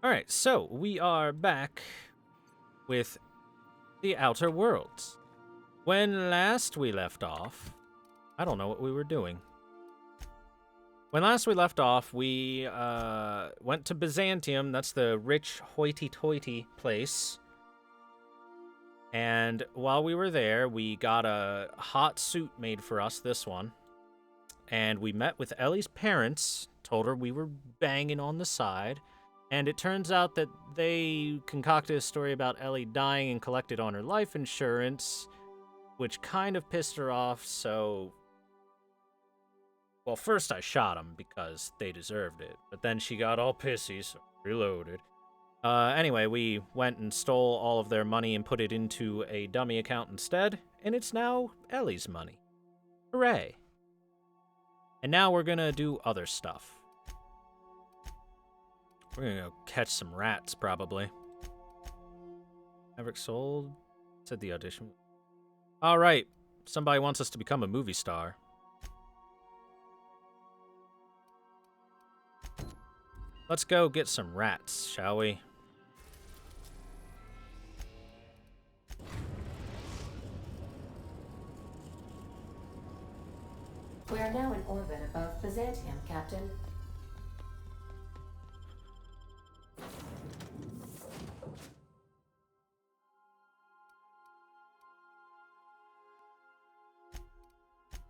Alright, so we are back with the Outer Worlds. When last we left off, I don't know what we were doing. When last we left off, we went to Byzantium. That's the rich hoity-toity place. And while we were there, we got a hot suit made for us, this one. And we met with Ellie's parents, told her we were banging on the side. And it turns out that they concocted a story about Ellie dying and collected on her life insurance, which kind of pissed her off, so... Well, first I shot them because they deserved it, but then she got all pissy, so reloaded. Anyway, we went and stole all of their money and put it into a dummy account instead, and it's now Ellie's money. Hooray. And now we're gonna do other stuff. We're gonna go catch some rats, probably. Maverick sold. Said the audition. Alright, somebody wants us to become a movie star. Let's go get some rats, shall we? We are now in orbit above Byzantium, Captain.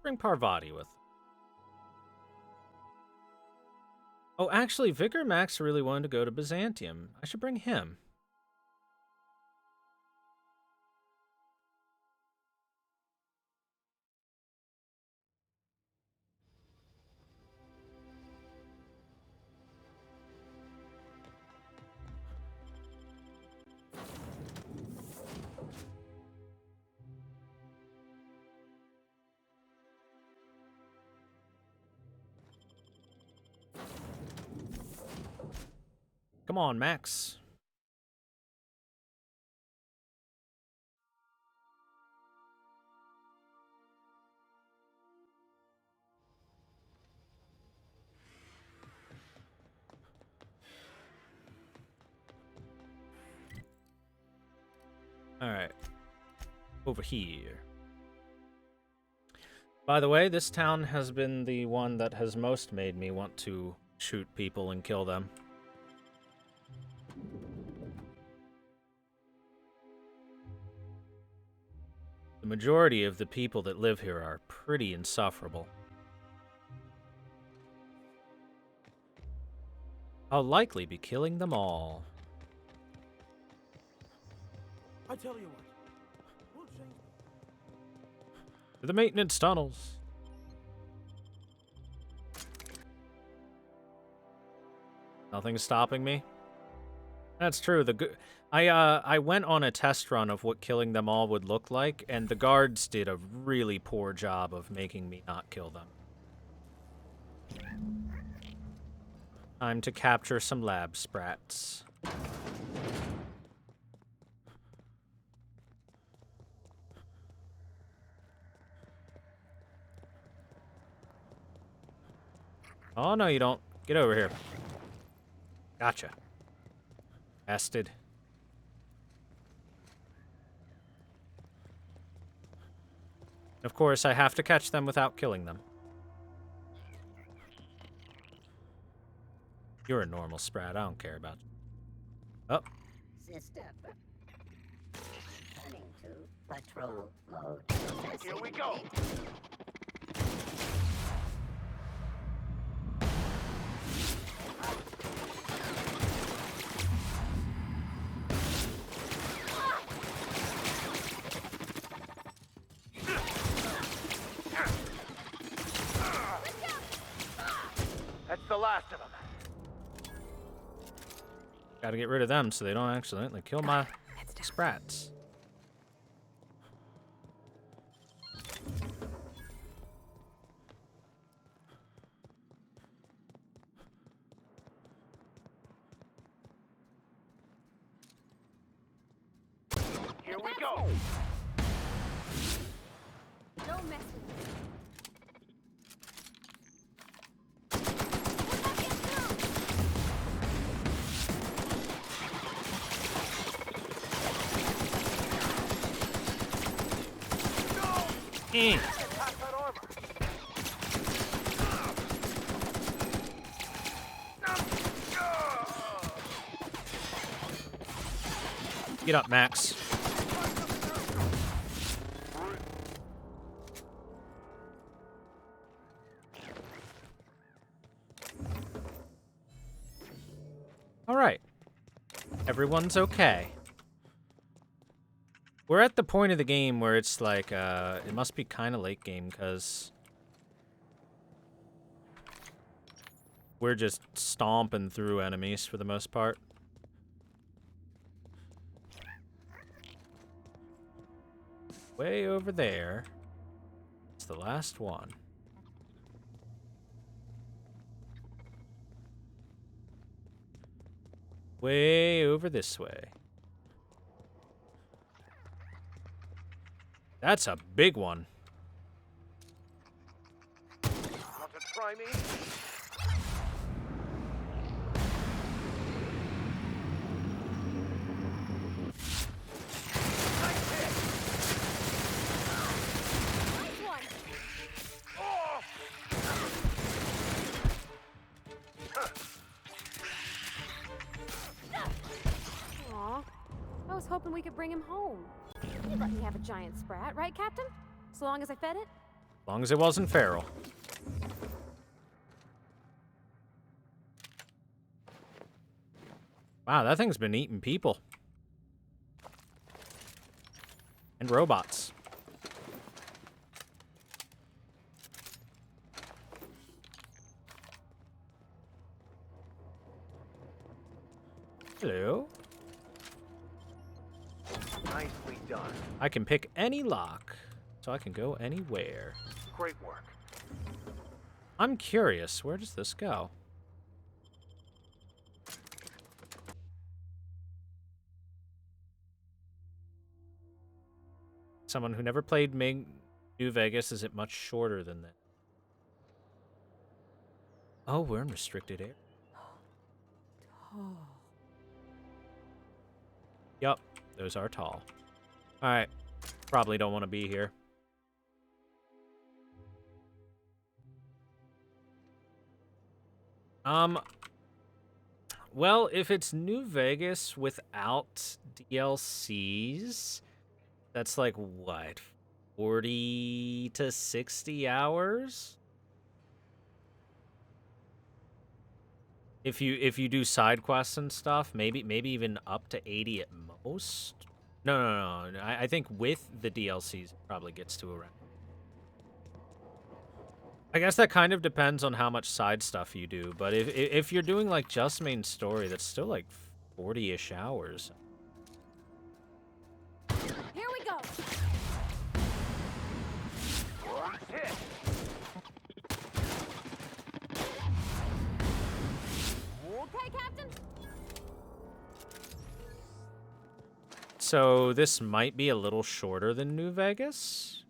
Bring Parvati with. Oh, actually, Vicar Max really wanted to go to Byzantium. I should bring him. Come on, Max. Alright. Over here. By the way, this town has been the one that has most made me want to shoot people and kill them. The majority of the people that live here are pretty insufferable. I'll likely be killing them all. I tell you what, we'll change. To the maintenance tunnels. Nothing's stopping me. That's true. I went on a test run of what killing them all would look like, and the guards did a really poor job of making me not kill them. Time to capture some lab sprats. Oh, no, you don't. Get over here. Gotcha. Bastard. Of course, I have to catch them without killing them. You're a normal sprat. I don't care about you. Oh. System. Turning to patrol mode. Here we go. That's the last of them. Gotta get rid of them so they don't accidentally kill my sprats. Here we go. Don't mess with me. Eh. Get past that armor. Get up, Max. All right. Everyone's okay. We're at the point of the game where it's like, it must be kind of late game because we're just stomping through enemies for the most part. Way over there. It's the last one. Way over this way. That's a big one. Want to try me? Nice one. Oh! Aw. I was hoping we could bring him home. You'd let me have a giant sprat, right, Captain? So long as I fed it? As long as it wasn't feral. Wow, that thing's been eating people. And robots. Hello. Nicely done. I can pick any lock, so I can go anywhere. Great work. I'm curious, where does this go? Someone who never played New Vegas, is it much shorter than that? Oh, we're in restricted area. Yup, those are tall. Alright, probably don't want to be here. Well, if it's New Vegas without DLCs, that's like, what, 40 to 60 hours? If you do side quests and stuff, maybe even up to 80 at most. No. I think with the DLCs, it probably gets to around. I guess that kind of depends on how much side stuff you do, but if you're doing like just main story, that's still like 40-ish hours. Here we go. Hit. Okay, Captain. So this might be a little shorter than New Vegas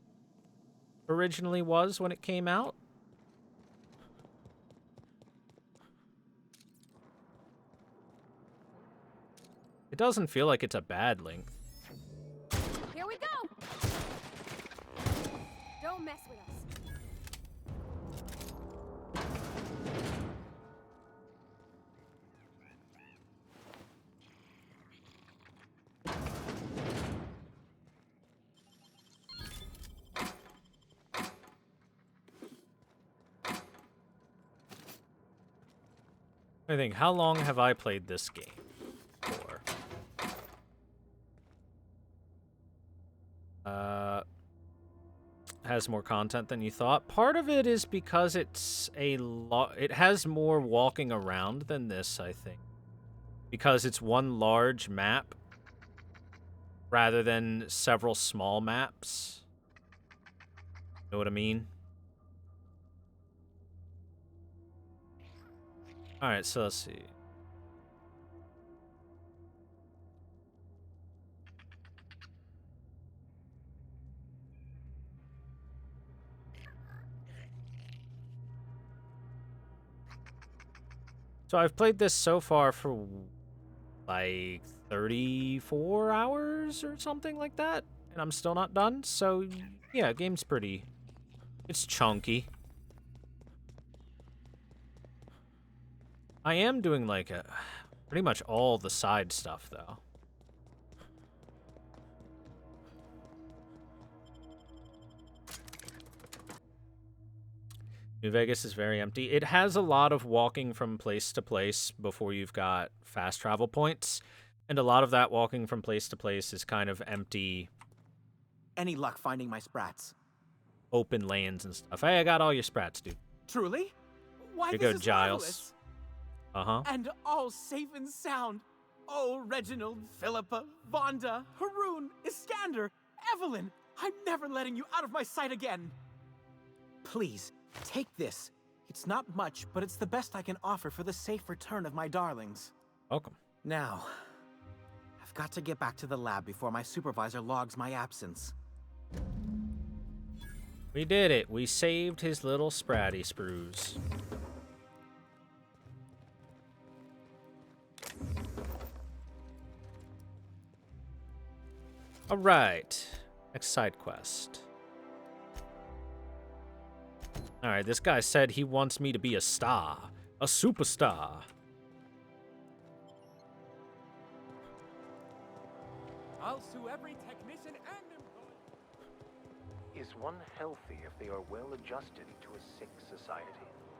originally was when it came out. It doesn't feel like it's a bad length. Here we go. Don't mess with us. I think, how long have I played this game for? Has more content than you thought. Part of it is because it's it has more walking around than this, I think. Because it's one large map rather than several small maps. Know what I mean? Alright, so let's see. So I've played this so far for like 34 hours or something like that. and I'm still not done. So, yeah, game's pretty... It's chunky. I am doing, like, pretty much all the side stuff, though. New Vegas is very empty. It has a lot of walking from place to place before you've got fast travel points. And a lot of that walking from place to place is kind of empty, Any luck finding my sprats? open lands and stuff. Hey, I got all your sprats, dude. Truly? Why, Here you this go, is Giles. marvelous. Uh-huh. And all safe and sound. Oh, Reginald, Philippa, Vonda, Haroon, Iskander, Evelyn, I'm never letting you out of my sight again. Please, take this. It's not much, but it's the best I can offer for the safe return of my darlings. Welcome. Now, I've got to get back to the lab before my supervisor logs my absence. We did it. We saved his little spratty sprues. All right. Next side quest. All right, this guy said he wants me to be a star. A superstar. I'll sue every technician and employee. Is one healthy if they are well adjusted to a sick society?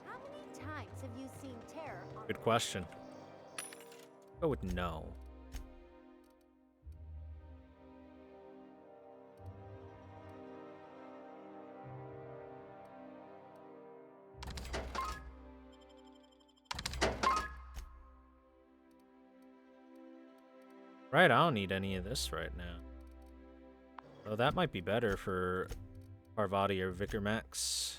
How many times have you seen terror on Good question. Go with no. Right, I don't need any of this right now. Oh, that might be better for Parvati or Vicar Max.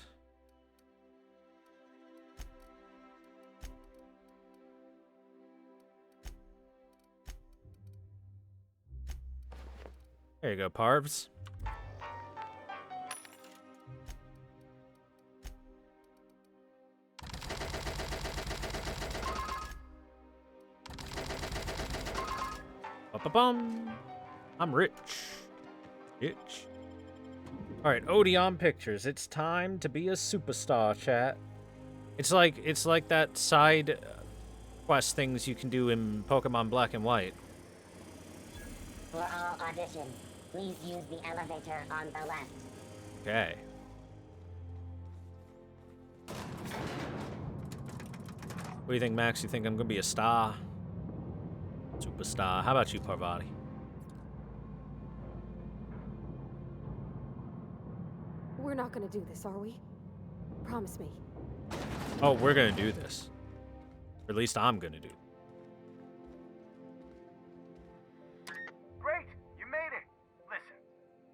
There you go, Parvs. Ba-ba-bum. I'm rich. Rich. Alright, Odeon Pictures. It's time to be a superstar, chat. It's like that side quest things you can do in Pokemon Black and White. For all auditions, please use the elevator on the left. Okay. What do you think, Max? You think I'm gonna be a star? Superstar. How about you, Parvati? We're not gonna do this, are we? Promise me. Oh, we're gonna do this. Or at least I'm gonna do it. Great, you made it. Listen,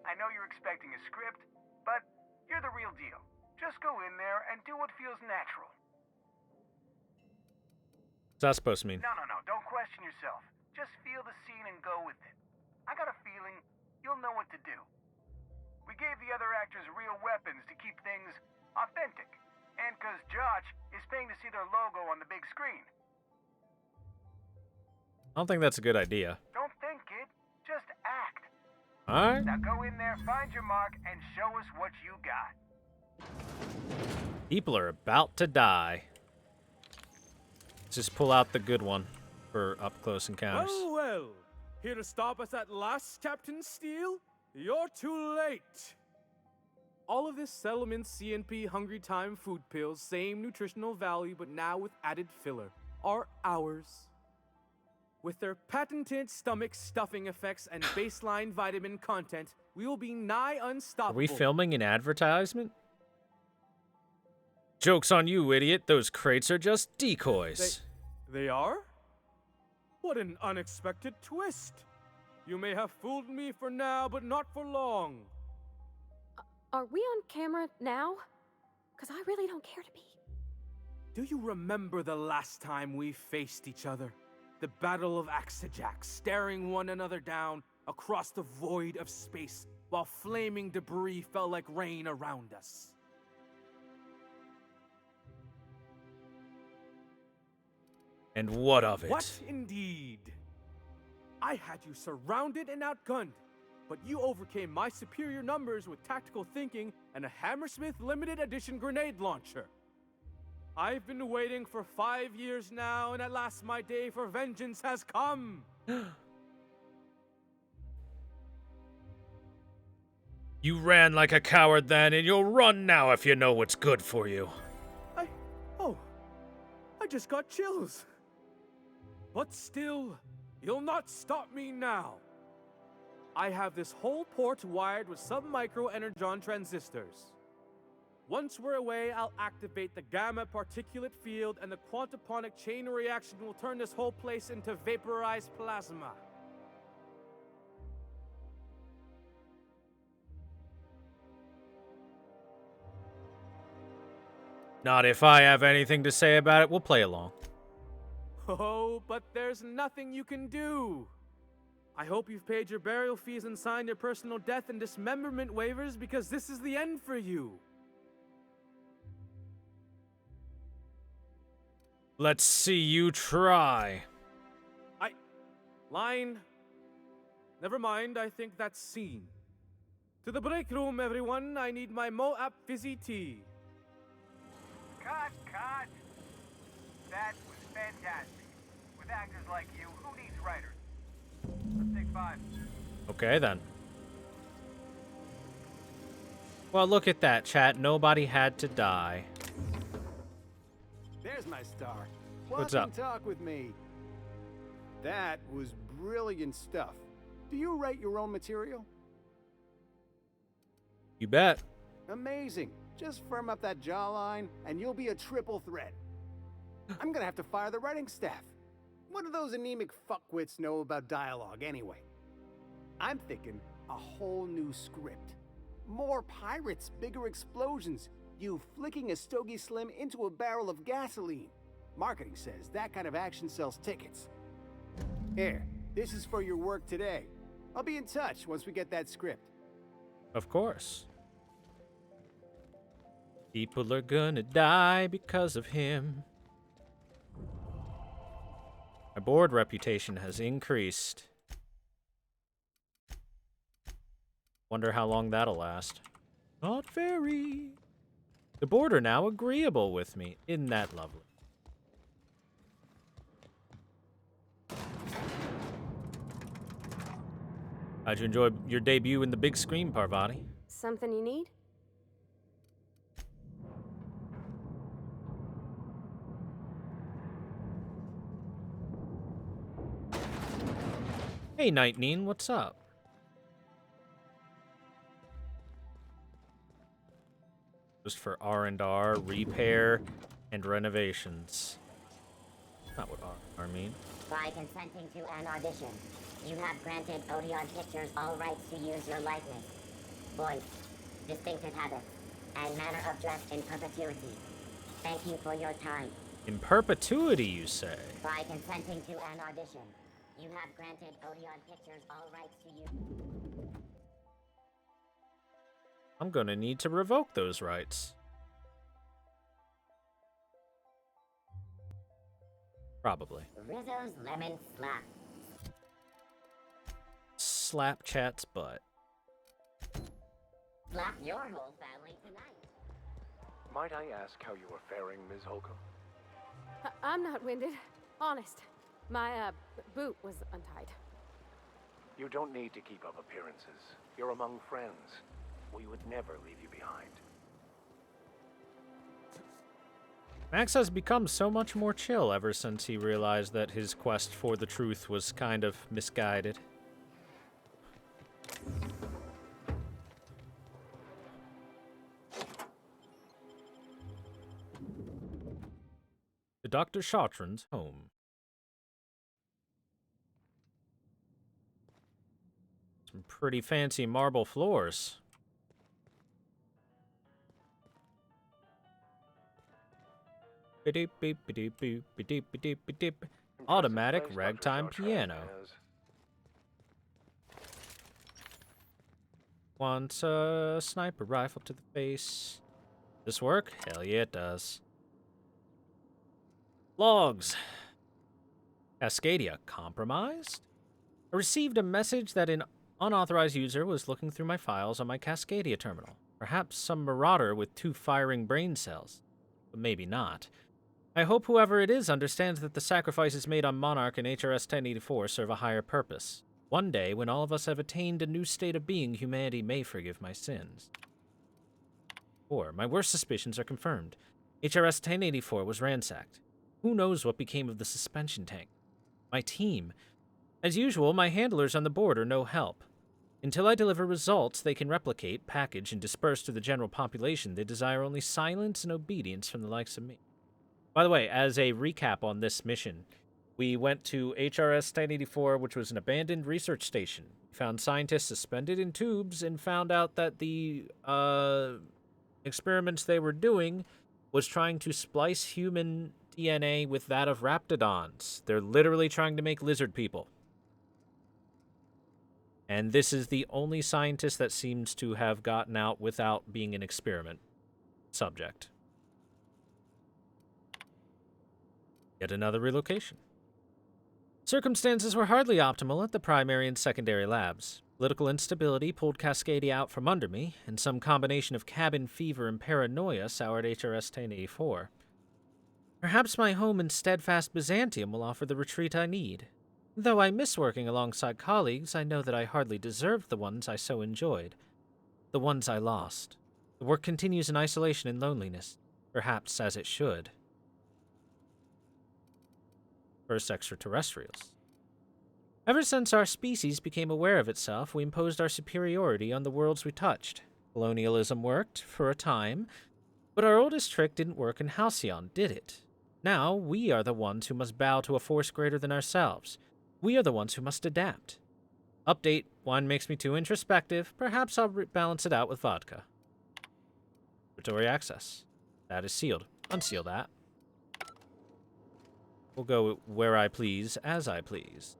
I know you're expecting a script, but you're the real deal. Just go in there and do what feels natural. What's that supposed to mean? No, don't question yourself. Just feel the scene and go with it. I got a feeling you'll know what to do. We gave the other actors real weapons to keep things authentic. And 'cause Josh is paying to see their logo on the big screen. I don't think that's a good idea. Don't think, kid. Just act. Alright. Now go in there, find your mark, and show us what you got. People are about to die. Let's just pull out the good one for up close encounters. Well. Here to stop us at last, Captain Steele? You're too late. All of this settlement CNP Hungry Time food pills, same nutritional value, but now with added filler, are ours. With their patented stomach stuffing effects and baseline vitamin content, we will be nigh Are unstoppable. we filming an advertisement? Joke's on you, idiot. Those crates are just decoys. They are? What an unexpected twist. You may have fooled me for now, but not for long. Are we on camera now? Because I really don't care to be. Do you remember the last time we faced each other? The Battle of Axejack, staring one another down across the void of space while flaming debris fell like rain around us. And what of it? What indeed? I had you surrounded and outgunned, but you overcame my superior numbers with tactical thinking and a Hammersmith limited edition grenade launcher. I've been waiting for 5 years now, and at last my day for vengeance has come. You ran like a coward then, and you'll run now if you know what's good for you. I just got chills. But still, you'll not stop me now. I have this whole port wired with sub-micro energon transistors. Once we're away, I'll activate the gamma particulate field, and the quantaponic chain reaction will turn this whole place into vaporized plasma. Not if I have anything to say about it. We'll play along. Oh, but there's nothing you can do. I hope you've paid your burial fees and signed your personal death and dismemberment waivers, because this is the end for you. Let's see you try. Line. Never mind, I think that's scene. To the break room, everyone. I need my Moab fizzy tea. Cut! That was fantastic. With actors like you, who needs writers? Let's take 5. Okay, then. Well, look at that, chat. Nobody had to die. There's my star. What's Walk up? and talk with me. That was brilliant stuff. Do you write your own material? You bet. Amazing. Just firm up that jawline, and you'll be a triple threat. I'm gonna have to fire the writing staff. What do those anemic fuckwits know about dialogue anyway? I'm thinking a whole new script. More pirates, bigger explosions, you flicking a Stogie Slim into a barrel of gasoline. Marketing says that kind of action sells tickets. Here, this is for your work today. I'll be in touch once we get that script. Of course. People are gonna die because of him. My board reputation has increased. Wonder how long that'll last. Not very. The board are now agreeable with me. Isn't that lovely? How'd you enjoy your debut in the big screen, Parvati? Something you need? Hey, Nightneen, what's up? Just for R&R, repair, and renovations. Not what R mean. By consenting to an audition, you have granted Odeon Pictures all rights to use your likeness, voice, distinctive habits, and manner of dress in perpetuity. Thank you for your time. In perpetuity, you say? By consenting to an audition, you have granted Odeon Pictures all rights to use... I'm gonna need to revoke those rights. Probably. Rizzo's Lemon Slap. Slap chat's butt. Slap your whole family tonight. Might I ask how you are faring, Ms. Holcomb? I'm not winded. Honest. My, boot was untied. You don't need to keep up appearances. You're among friends. We would never leave you behind. Max has become so much more chill ever since he realized that his quest for the truth was kind of misguided. To Dr. Chautron's home. Some pretty fancy marble floors. Automatic Impressive place, ragtime Dr. Chautron piano. has. Wants a sniper rifle to the face. This work? Hell yeah, it does. Logs. Cascadia compromised? I received a message that an Unauthorized user was looking through my files on my Cascadia terminal. Perhaps some marauder with 2 firing brain cells. But maybe not. I hope whoever it is understands that the sacrifices made on Monarch and HRS 1084 serve a higher purpose. One day, when all of us have attained a new state of being, humanity may forgive my sins. 4. My worst suspicions are confirmed. HRS 1084 was ransacked. Who knows what became of the suspension tank? My team. As usual, my handlers on the board are no help. Until I deliver results they can replicate, package, and disperse to the general population, they desire only silence and obedience from the likes of me. By the way, as a recap on this mission, we went to HRS 1084, which was an abandoned research station. We found scientists suspended in tubes and found out that the experiments they were doing was trying to splice human DNA with that of raptidons. They're literally trying to make lizard people. And this is the only scientist that seems to have gotten out without being an experiment subject. Yet another relocation. Circumstances were hardly optimal at the primary and secondary labs. Political instability pulled Cascadia out from under me, and some combination of cabin fever and paranoia soured HRS 1084. Perhaps my home in steadfast Byzantium will offer the retreat I need. Though I miss working alongside colleagues, I know that I hardly deserved the ones I so enjoyed. The ones I lost. The work continues in isolation and loneliness, perhaps as it should. First extraterrestrials. Ever since our species became aware of itself, we imposed our superiority on the worlds we touched. Colonialism worked, for a time, but our oldest trick didn't work in Halcyon, did it? Now, we are the ones who must bow to a force greater than ourselves. We are the ones who must adapt. Update, wine makes me too introspective. Perhaps I'll balance it out with vodka. Laboratory access. That is sealed. Unseal that. We'll go where I please, as I please.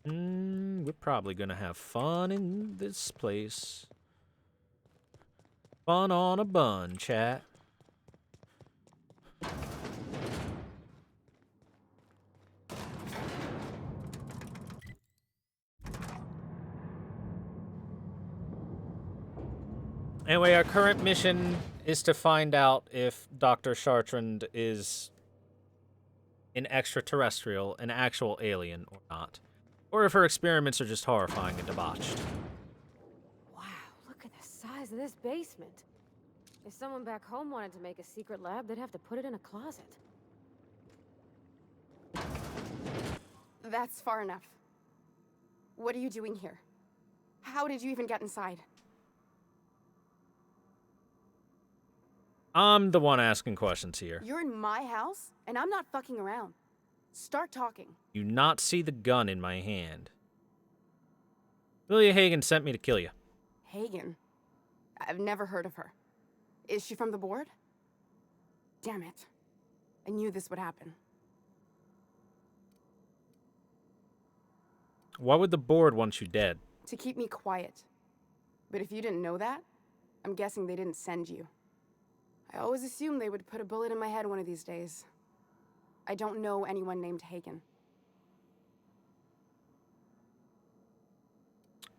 We're probably gonna have fun in this place. Fun on a bun, chat. Anyway, our current mission is to find out if Dr. Chartrand is an extraterrestrial, an actual alien, or not. Or if her experiments are just horrifying and debauched. Wow, look at the size of this basement. If someone back home wanted to make a secret lab, they'd have to put it in a closet. That's far enough. What are you doing here? How did you even get inside? I'm the one asking questions here. You're in my house, and I'm not fucking around. Start talking. You not see the gun in my hand. Lilia Hagen sent me to kill you. Hagen? I've never heard of her. Is she from the board? Damn it. I knew this would happen. Why would the board want you dead? To keep me quiet. But if you didn't know that, I'm guessing they didn't send you. I always assumed they would put a bullet in my head one of these days. I don't know anyone named Hagen.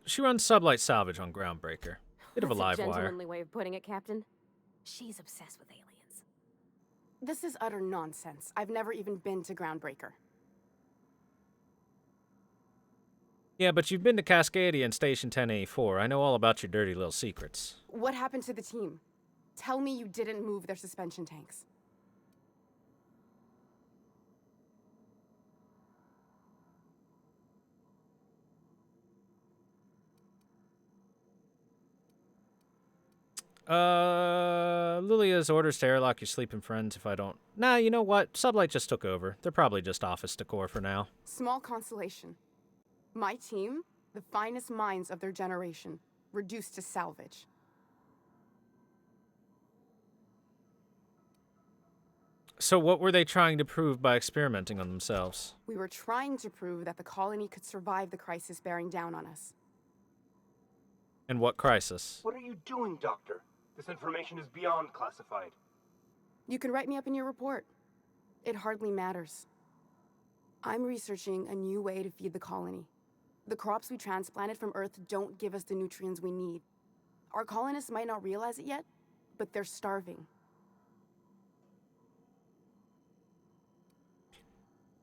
She runs sublight salvage on Groundbreaker. Bit of a live That's a wire. gentlemanly way of putting it, Captain. She's obsessed with aliens. This is utter nonsense. I've never even been to Groundbreaker. Yeah, but you've been to Cascadia and Station 1084. I know all about your dirty little secrets. What happened to the team? Tell me you didn't move their suspension tanks. Lilia's orders to airlock your sleeping friends if I don't... Nah, you know what? Sublight just took over. They're probably just office decor for now. Small consolation. My team, the finest minds of their generation, reduced to salvage. So what were they trying to prove by experimenting on themselves? We were trying to prove that the colony could survive the crisis bearing down on us. And what crisis? What are you doing, Doctor? This information is beyond classified. You can write me up in your report. It hardly matters. I'm researching a new way to feed the colony. The crops we transplanted from Earth don't give us the nutrients we need. Our colonists might not realize it yet, but they're starving.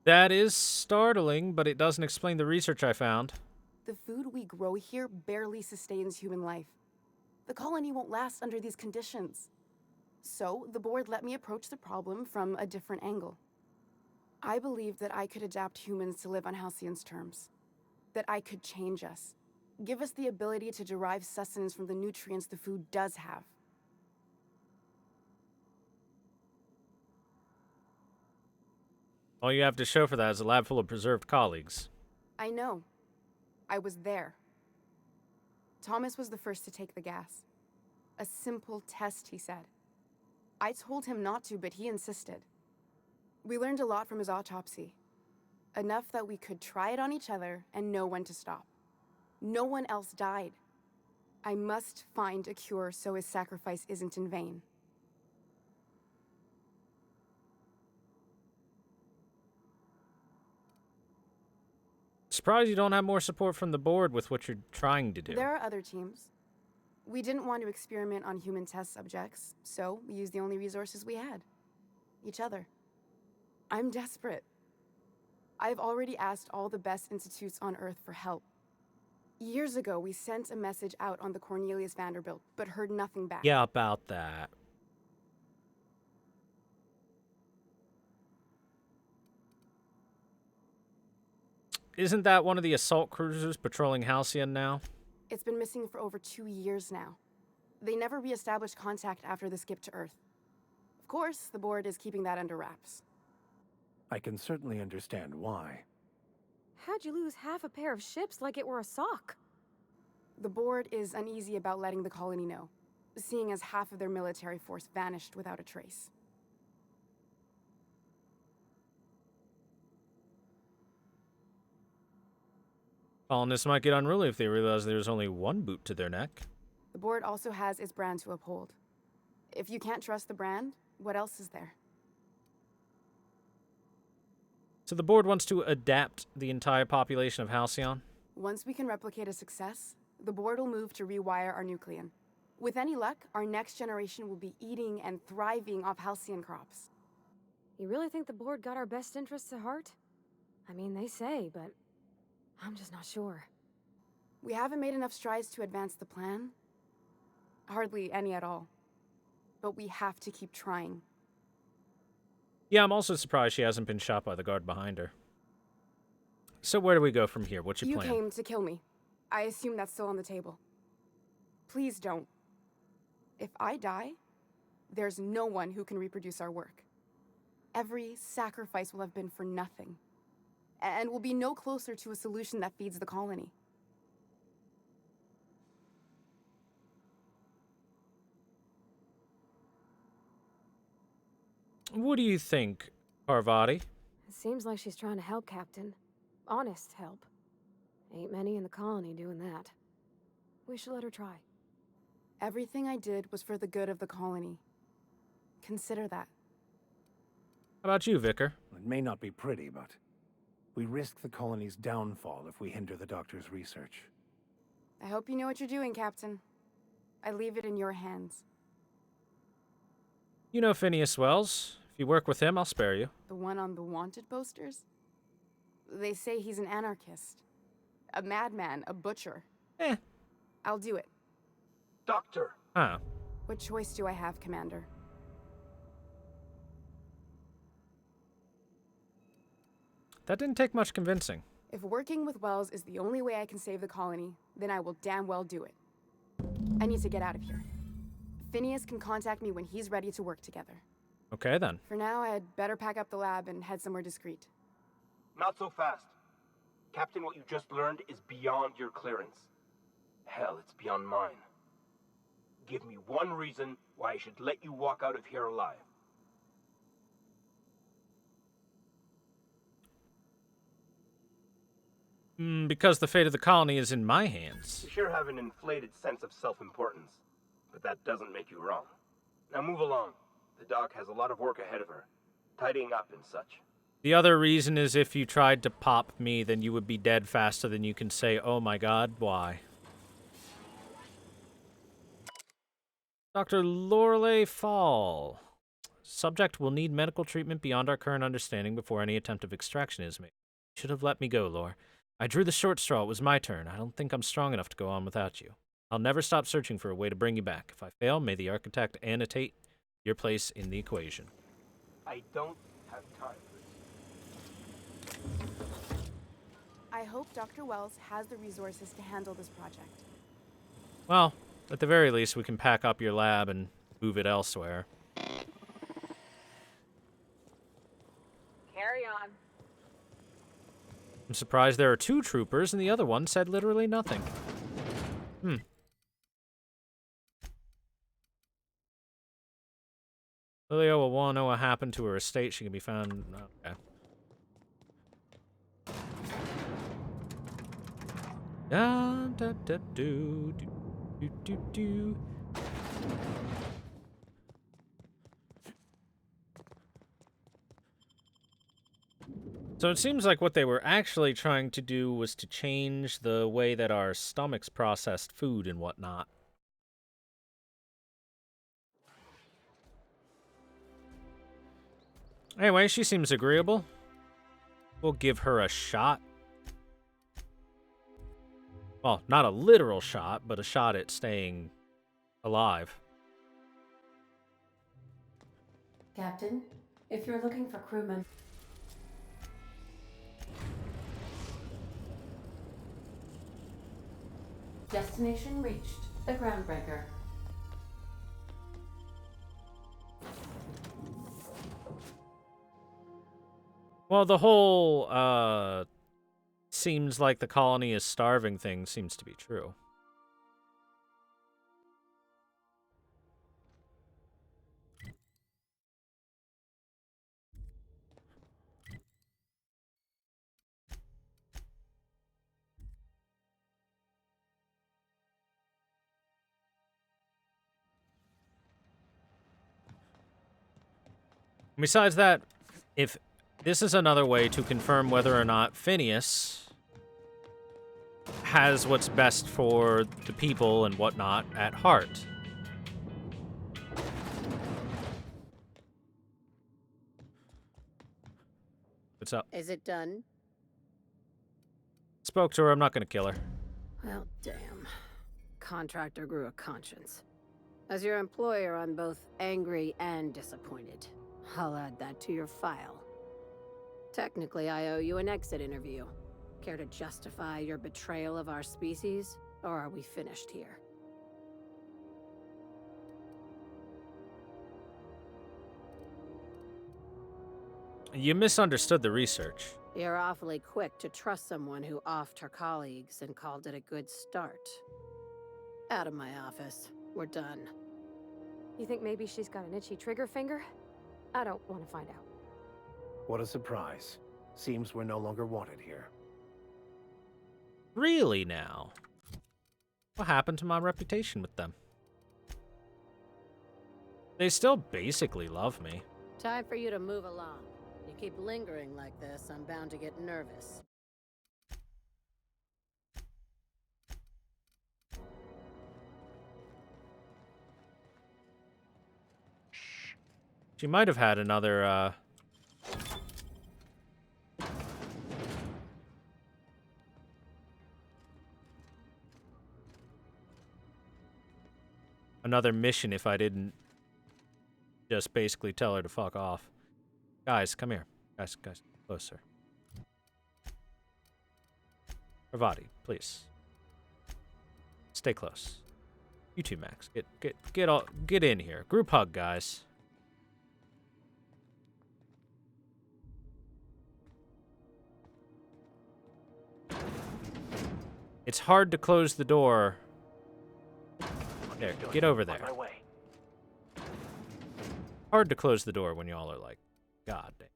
That is startling, but it doesn't explain the research I found. The food we grow here barely sustains human life. The colony won't last under these conditions. So, the board let me approach the problem from a different angle. I believed that I could adapt humans to live on Halcyon's terms. That I could change us. Give us the ability to derive sustenance from the nutrients the food does have. All you have to show for that is a lab full of preserved colleagues. I know. I was there. Thomas was the first to take the gas. A simple test, he said. I told him not to, but he insisted. We learned a lot from his autopsy. Enough that we could try it on each other and know when to stop. No one else died. I must find a cure so his sacrifice isn't in vain. Surprised you don't have more support from the board with what you're trying to do. There are other teams. We didn't want to experiment on human test subjects, so we used the only resources we had. Each other. I'm desperate. I've already asked all the best institutes on Earth for help. Years ago, we sent a message out on the Cornelius Vanderbilt, but heard nothing back. Yeah, about that. Isn't that one of the assault cruisers patrolling Halcyon now? It's been missing for over 2 years now. They never re-established contact after the skip to Earth. Of course, the board is keeping that under wraps. I can certainly understand why. How'd you lose half a pair of ships like it were a sock? The board is uneasy about letting the colony know, seeing as half of their military force vanished without a trace. Colonists might get unruly if they realize there's only one boot to their neck. The board also has its brand to uphold. If you can't trust the brand, what else is there? So the board wants to adapt the entire population of Halcyon? Once we can replicate a success, the board will move to rewire our nucleon. With any luck, our next generation will be eating and thriving off Halcyon crops. You really think the board got our best interests at heart? I mean, they say, but I'm just not sure. We haven't made enough strides to advance the plan. Hardly any at all. But we have to keep trying. Yeah, I'm also surprised she hasn't been shot by the guard behind her. So where do we go from here? What's your plan? You came to kill me. I assume that's still on the table. Please don't. If I die, there's no one who can reproduce our work. Every sacrifice will have been for nothing. And we'll be no closer to a solution that feeds the colony. What do you think, Parvati? It seems like she's trying to help, Captain. Honest help. Ain't many in the colony doing that. We should let her try. Everything I did was for the good of the colony. Consider that. How about you, Vicar? It may not be pretty, but we risk the colony's downfall if we hinder the doctor's research. I hope you know what you're doing, Captain. I leave it in your hands. You know Phineas Wells. If you work with him, I'll spare you. The one on the wanted posters? They say he's an anarchist. A madman, a butcher. I'll do it. Doctor! Huh. What choice do I have, Commander? That didn't take much convincing. If working with Wells is the only way I can save the colony, then I will damn well do it. I need to get out of here. Phineas can contact me when he's ready to work together. Okay, then. For now, I'd better pack up the lab and head somewhere discreet. Not so fast. Captain, what you just learned is beyond your clearance. Hell, it's beyond mine. Give me one reason why I should let you walk out of here alive. Because the fate of the colony is in my hands. You sure have an inflated sense of self-importance, but that doesn't make you wrong. Now move along. The doc has a lot of work ahead of her. tidying up and such. The other reason is if you tried to pop me, then you would be dead faster than you can say, oh my god, why? Dr. Lorelei Fall. Subject will need medical treatment beyond our current understanding before any attempt of extraction is made. You should have let me go, Lore. I drew the short straw. It was my turn. I don't think I'm strong enough to go on without you. I'll never stop searching for a way to bring you back. If I fail, may the architect annotate your place in the equation. I don't have time for this. I hope Dr. Wells has the resources to handle this project. Well, at the very least, we can pack up your lab and move it elsewhere. Carry on. I'm surprised there are 2 troopers and the other one said literally nothing. Lilia will want to know what happened to her estate. She can be found. Okay. Da, da, da, do, do, do, do. So it seems like what they were actually trying to do was to change the way that our stomachs processed food and whatnot. Anyway, she seems agreeable. We'll give her a shot. Well, not a literal shot, but a shot at staying alive. Captain, if you're looking for crewmen... Destination reached. The Groundbreaker. Well, the whole, seems like the colony is starving thing seems to be true. Besides that, if this is another way to confirm whether or not Phineas has what's best for the people and whatnot at heart. What's up? Is it done? Spoke to her. I'm not going to kill her. Well, damn. Contractor grew a conscience. As your employer, I'm both angry and disappointed. I'll add that to your file. Technically, I owe you an exit interview. Care to justify your betrayal of our species, or are we finished here? You misunderstood the research. You're awfully quick to trust someone who offed her colleagues and called it a good start. Out of my office. We're done. You think maybe she's got an itchy trigger finger? I don't want to find out. What a surprise. Seems we're no longer wanted here. Really now? What happened to my reputation with them? They still basically love me. Time for you to move along. You keep lingering like this, I'm bound to get nervous. She might have had another, another mission if I didn't just basically tell her to fuck off. Guys, come here. Guys, closer. Ravati, please. Stay close. You two, Max. Get in here. Group hug, guys. It's hard to close the door. There, get over there. Hard to close the door when y'all are like, God damn.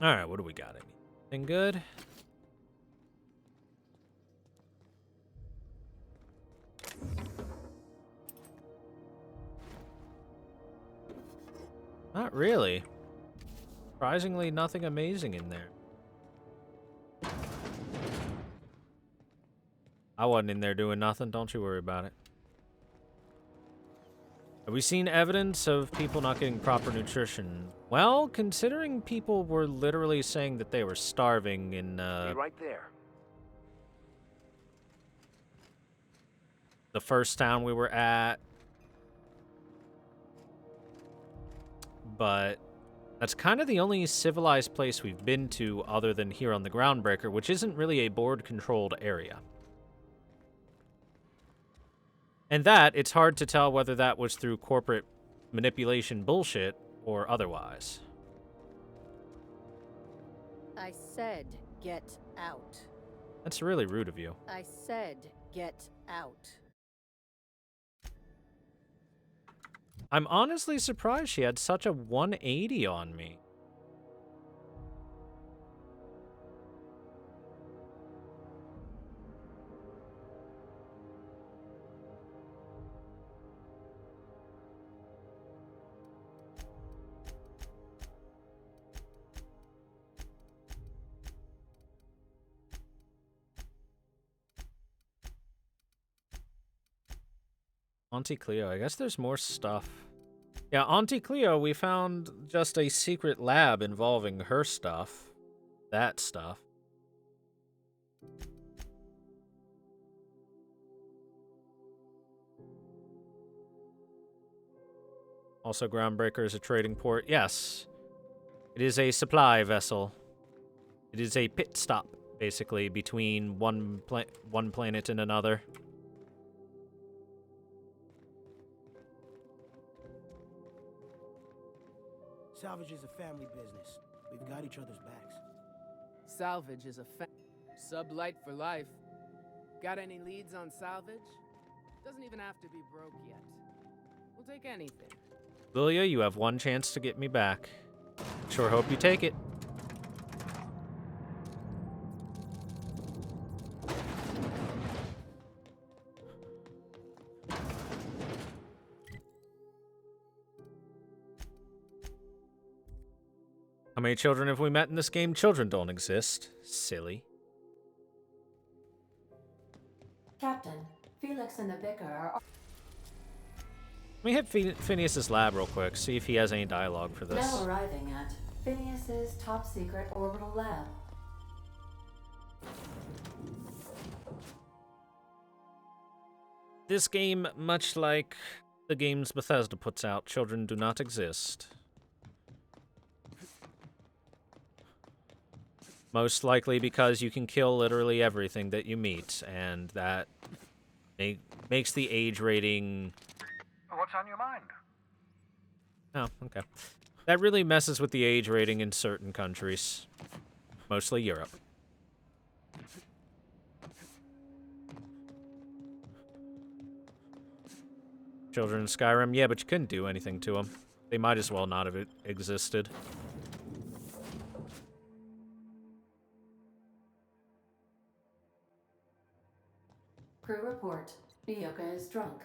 All right, what do we got? Anything good? really. Surprisingly, nothing amazing in there. I wasn't in there doing nothing. Don't you worry about it. Have we seen evidence of people not getting proper nutrition? Well, considering people were literally saying that they were starving in, Be right there. the first town we were at. But that's kind of the only civilized place we've been to other than here on the Groundbreaker, which isn't really a board-controlled area. And that, it's hard to tell whether that was through corporate manipulation bullshit or otherwise. I said get out. That's really rude of you. I said get out. I'm honestly surprised she had such a 180 on me. Auntie Cleo, I guess there's more stuff. Yeah, Auntie Cleo, we found just a secret lab involving her stuff. That stuff. Also, Groundbreaker is a trading port. Yes. It is a supply vessel. It is a pit stop, basically, between one planet and another. Salvage is a family business. We've got each other's backs. Salvage is a Sublight for life. Got any leads on salvage? Doesn't even have to be broke yet. We'll take anything. Lilia, you have one chance to get me back. Sure hope you take it. How many children have we met in this game? Children don't exist. Silly. Captain, Felix and the Vicar are... Let me hit Phineas's lab real quick, see if he has any dialogue for this. now arriving at Phineas's top-secret orbital lab. This game, much like the games Bethesda puts out, children do not exist. Most likely because you can kill literally everything that you meet, and that makes the age rating... What's on your mind? Oh, okay. That really messes with the age rating in certain countries. Mostly Europe. Children in Skyrim, yeah, but you couldn't do anything to them. They might as well not have existed. Crew report. Nyoka is drunk.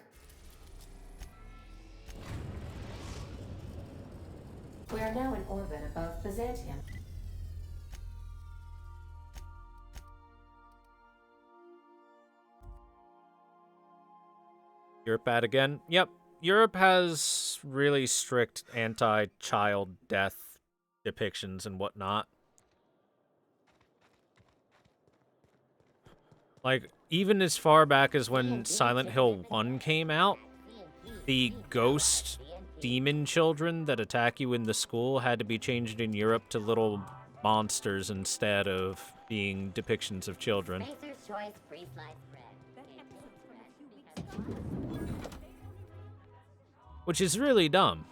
We are now in orbit above Byzantium. Europe bad again? Yep. Europe has really strict anti-child death depictions and whatnot. Like, even as far back as when Silent Hill 1 came out, the ghost demon children that attack you in the school had to be changed in Europe to little monsters instead of being depictions of children. Which is really dumb.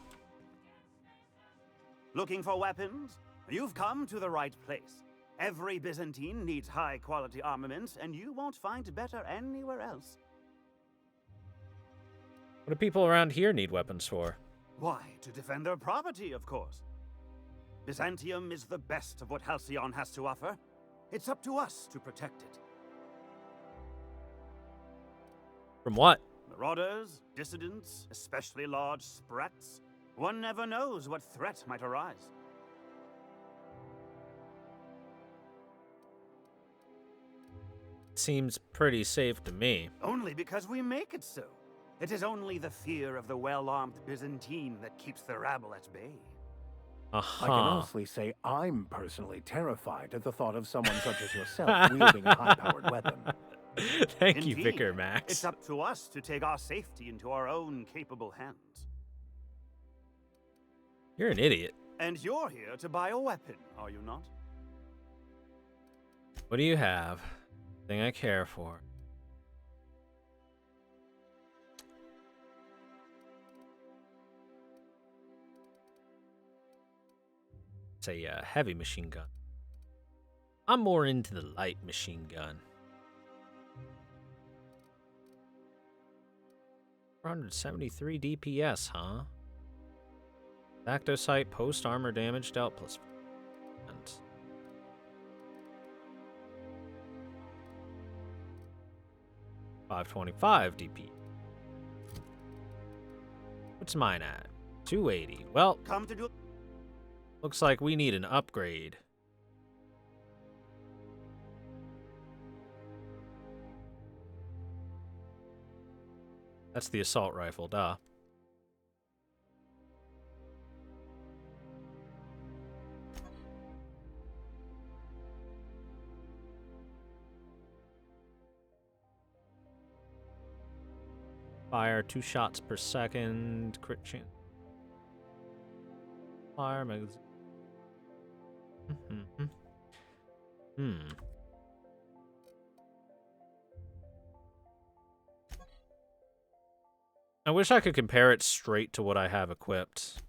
Looking for weapons? You've come to the right place. Every Byzantine needs high-quality armaments, and you won't find better anywhere else. What do people around here need weapons for? Why, to defend their property, of course. Byzantium is the best of what Halcyon has to offer. It's up to us to protect it. From what? Marauders, dissidents, especially large sprats. One never knows what threat might arise. Seems pretty safe to me. Only because we make it so. It is only the fear of the well-armed Byzantine that keeps the rabble at bay. I can honestly say I'm personally terrified at the thought of someone such as yourself wielding a high-powered weapon. Thank you, Indeed, Vicar Max. It's up to us to take our safety into our own capable hands. You're an idiot. And you're here to buy a weapon, are you not? What do you have? Thing I care for. It's a heavy machine gun. I'm more into the light machine gun. 473 DPS, huh? Acto sight, post armor damage dealt plus. And 525 DP. What's mine at? 280. Well, come to do. Looks like we need an upgrade. That's the assault rifle, duh. Fire 2 shots per second. Crit chance. Fire magazine. I wish I could compare it straight to what I have equipped.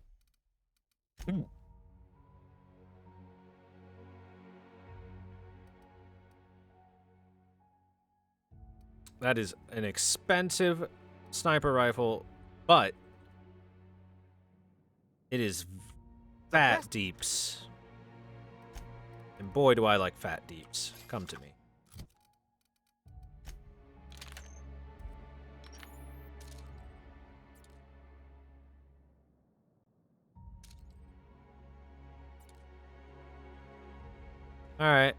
That is an expensive sniper rifle, but it is fat deeps. And boy, do I like fat deeps. Come to me. Alright.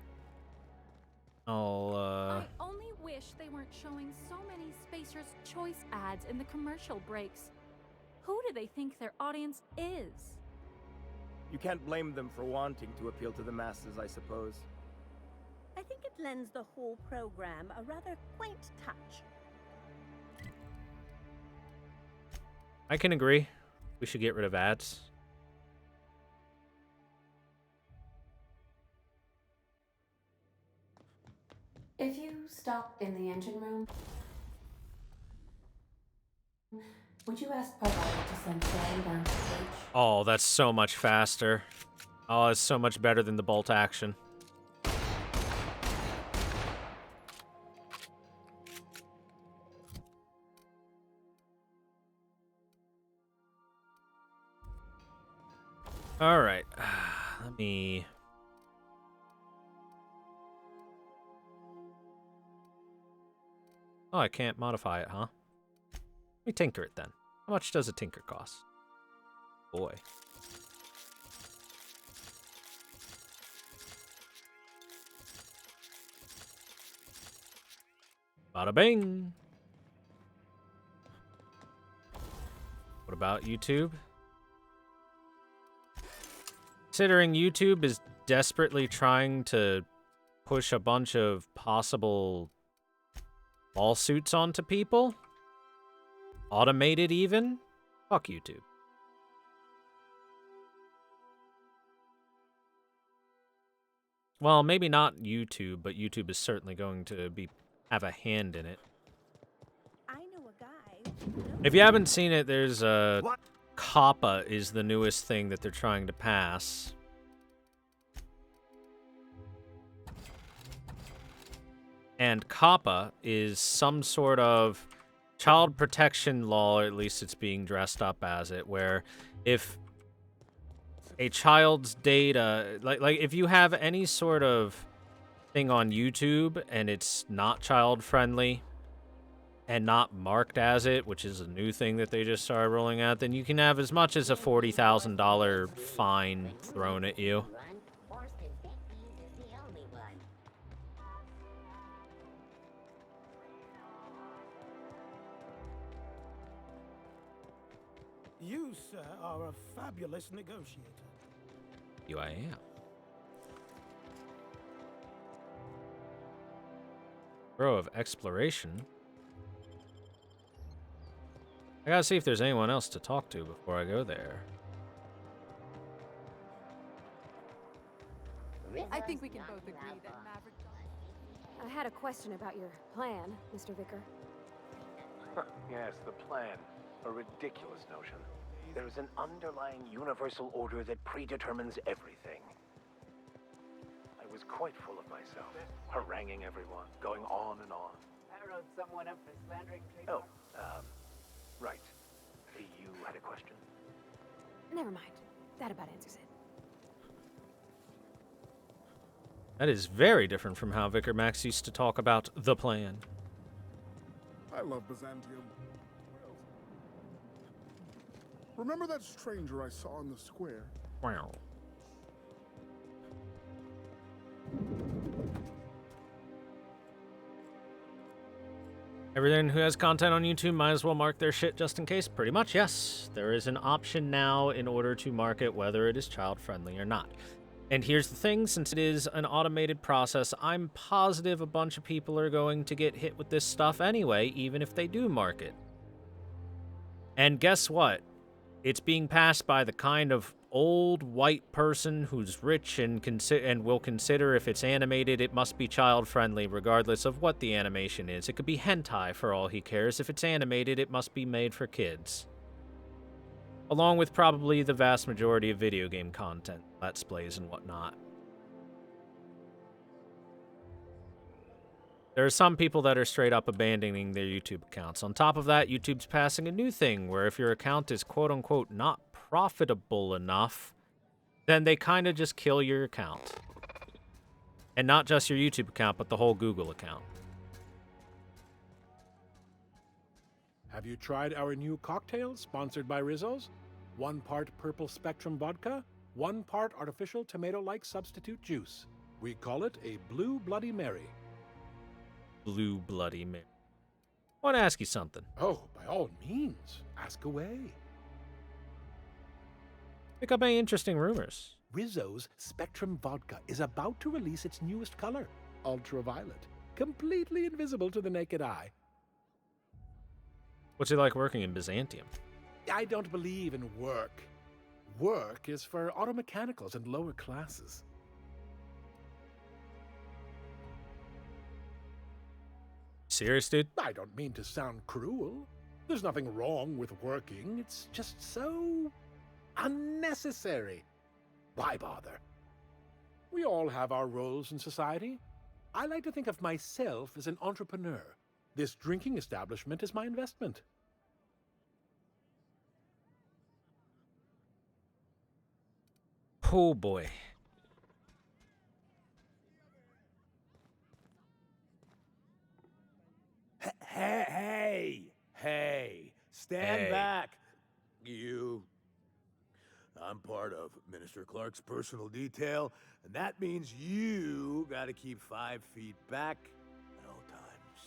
I only wish they weren't showing so many Spacer's Choice ads in the commercial breaks. Who do they think their audience is? You can't blame them for wanting to appeal to the masses, I suppose. I think it lends the whole program a rather quaint touch. I can agree. We should get rid of ads. If you stopped in the engine room, would you ask Provider to send Sam down to the cage? Oh, that's so much faster. Oh, it's so much better than the bolt action. All right. Let me... Oh, I can't modify it, huh? Let me tinker it then. How much does a tinker cost? Boy. Bada bing! What about YouTube? Considering YouTube is desperately trying to push a bunch of possible lawsuits onto people, automated even, fuck YouTube. Well, maybe not YouTube, but YouTube is certainly going to have a hand in it. I know a guy. If you haven't seen it, there's a COPPA is the newest thing that they're trying to pass. And COPPA is some sort of child protection law, or at least it's being dressed up as it, where if a child's data, like if you have any sort of thing on YouTube and it's not child friendly, and not marked as it, which is a new thing that they just started rolling out, then you can have as much as a $40,000 fine thrown at you. You, sir, are a fabulous negotiator. You I am. Row of exploration. I gotta see if there's anyone else to talk to before I go there. I think we can both agree that Maverick... I had a question about your plan, Mr. Vicker. Yes, the plan. A ridiculous notion. There is an underlying universal order that predetermines everything. I was quite full of myself, haranguing everyone, going on and on. I wrote someone up for slandering Oh, right. You had a question? Never mind. That about answers it. That is very different from how Vicar Max used to talk about the plan. I love Byzantium. Remember that stranger I saw in the square? Wow. Everyone who has content on YouTube might as well mark their shit just in case. Pretty much, yes. There is an option now in order to mark it whether it is child-friendly or not. And here's the thing, since it is an automated process, I'm positive a bunch of people are going to get hit with this stuff anyway, even if they do mark it. And guess what? It's being passed by the kind of old white person who's rich and will consider if it's animated, it must be child-friendly, regardless of what the animation is. It could be hentai for all he cares. If it's animated, it must be made for kids. Along with probably the vast majority of video game content, Let's Plays and whatnot. There are some people that are straight up abandoning their YouTube accounts. On top of that, YouTube's passing a new thing where if your account is quote-unquote not profitable enough, then they kind of just kill your account. And not just your YouTube account, but the whole Google account. Have you tried our new cocktail sponsored by Rizzo's? 1 part purple spectrum vodka, 1 part artificial tomato-like substitute juice. We call it a Blue Bloody Mary. Blue Bloody Mary. I want to ask you something. Oh, by all means, ask away. Pick up any interesting rumors. Rizzo's Spectrum Vodka is about to release its newest color, ultraviolet, completely invisible to the naked eye. What's it like working in Byzantium? I don't believe in work. Work is for auto mechanicals and lower classes. Serious, dude? I don't mean to sound cruel. There's nothing wrong with working. It's just so unnecessary. Why bother? We all have our roles in society. I like to think of myself as an entrepreneur. This drinking establishment is my investment. Oh boy. Hey, stand back, you. I'm part of Minister Clark's personal detail, and that means you gotta keep 5 feet back at all times.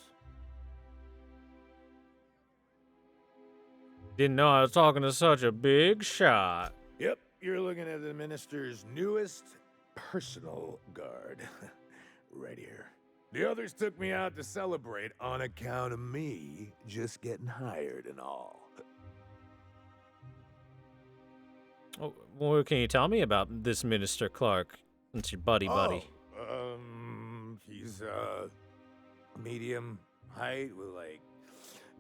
Didn't know I was talking to such a big shot. Yep, you're looking at the minister's newest personal guard. Right here. The others took me out to celebrate on account of me just getting hired and all. Oh, well, what can you tell me about this Minister Clark? It's your buddy. He's medium height with like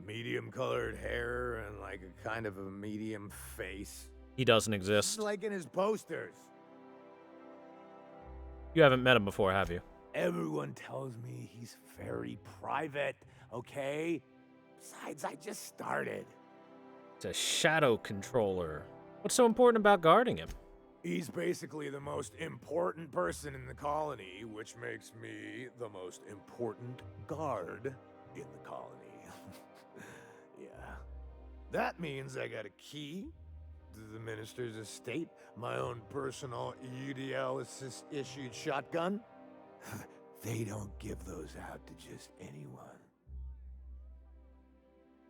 medium colored hair and like a kind of a medium face. He doesn't exist. Like in his posters. You haven't met him before, have you? Everyone tells me he's very private, okay? Besides, I just started. It's a shadow controller. What's so important about guarding him? He's basically the most important person in the colony, which makes me the most important guard in the colony. That means I got a key to the minister's estate, my own personal UDL-issued shotgun. They don't give those out to just anyone.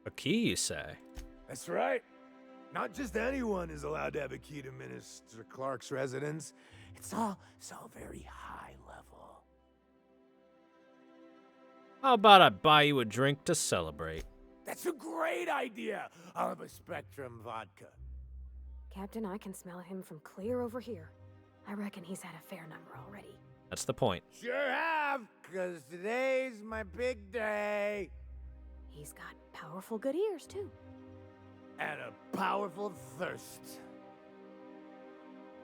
A key, you say? That's right. Not just anyone is allowed to have a key to Minister Clark's residence. It's all so very high level. How about I buy you a drink to celebrate? That's a great idea. I'll have a Spectrum vodka. Captain, I can smell him from clear over here. I reckon he's had a fair number already. That's the point. Sure have, because today's my big day. He's got powerful good ears, too. And a powerful thirst.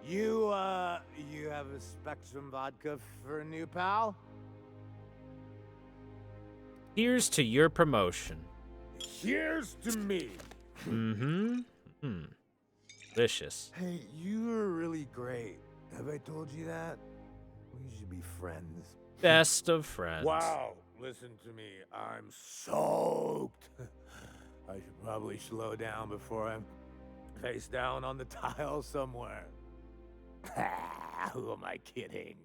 You have a Spectrum vodka for a new pal? Here's to your promotion. Here's to me. Delicious. Hey, you were really great. Have I told you that? We should be friends. Best of friends. Wow, listen to me. I'm soaked. I should probably slow down before I'm face down on the tile somewhere. Who am I kidding?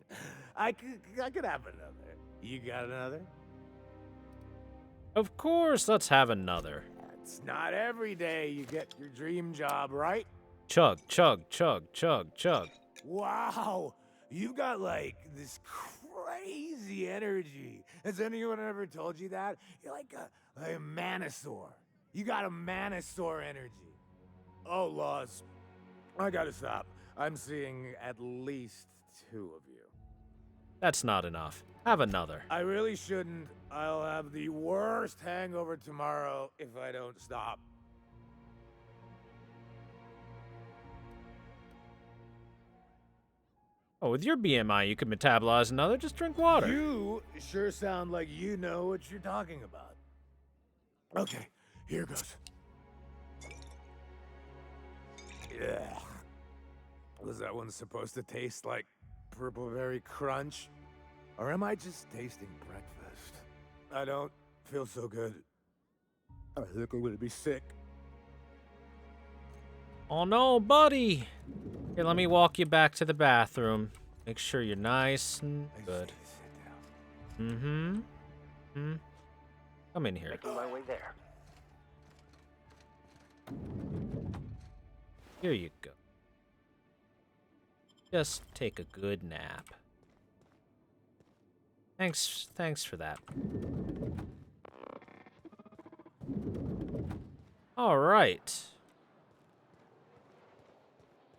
I could have another. You got another? Of course, let's have another. It's not every day you get your dream job, right? Chug, chug, chug, chug, chug. Wow, you've got like this crazy energy. Has anyone ever told you that? You're like a manosaur. You got a manosaur energy. Oh, Laws, I gotta stop. I'm seeing at least 2 of you. That's not enough. Have another. I really shouldn't. I'll have the worst hangover tomorrow if I don't stop. Oh, with your BMI, you could metabolize another. Just drink water. You sure sound like you know what you're talking about. Okay, here goes. Yeah. Was that one supposed to taste like Purple Berry Crunch? Or am I just tasting breakfast? I don't feel so good. I think I'm gonna be sick. Oh no, buddy. Here, let me walk you back to the bathroom. Make sure you're nice and good. Come in here. Making my way there. Here you go. Just take a good nap. Thanks for that. All right.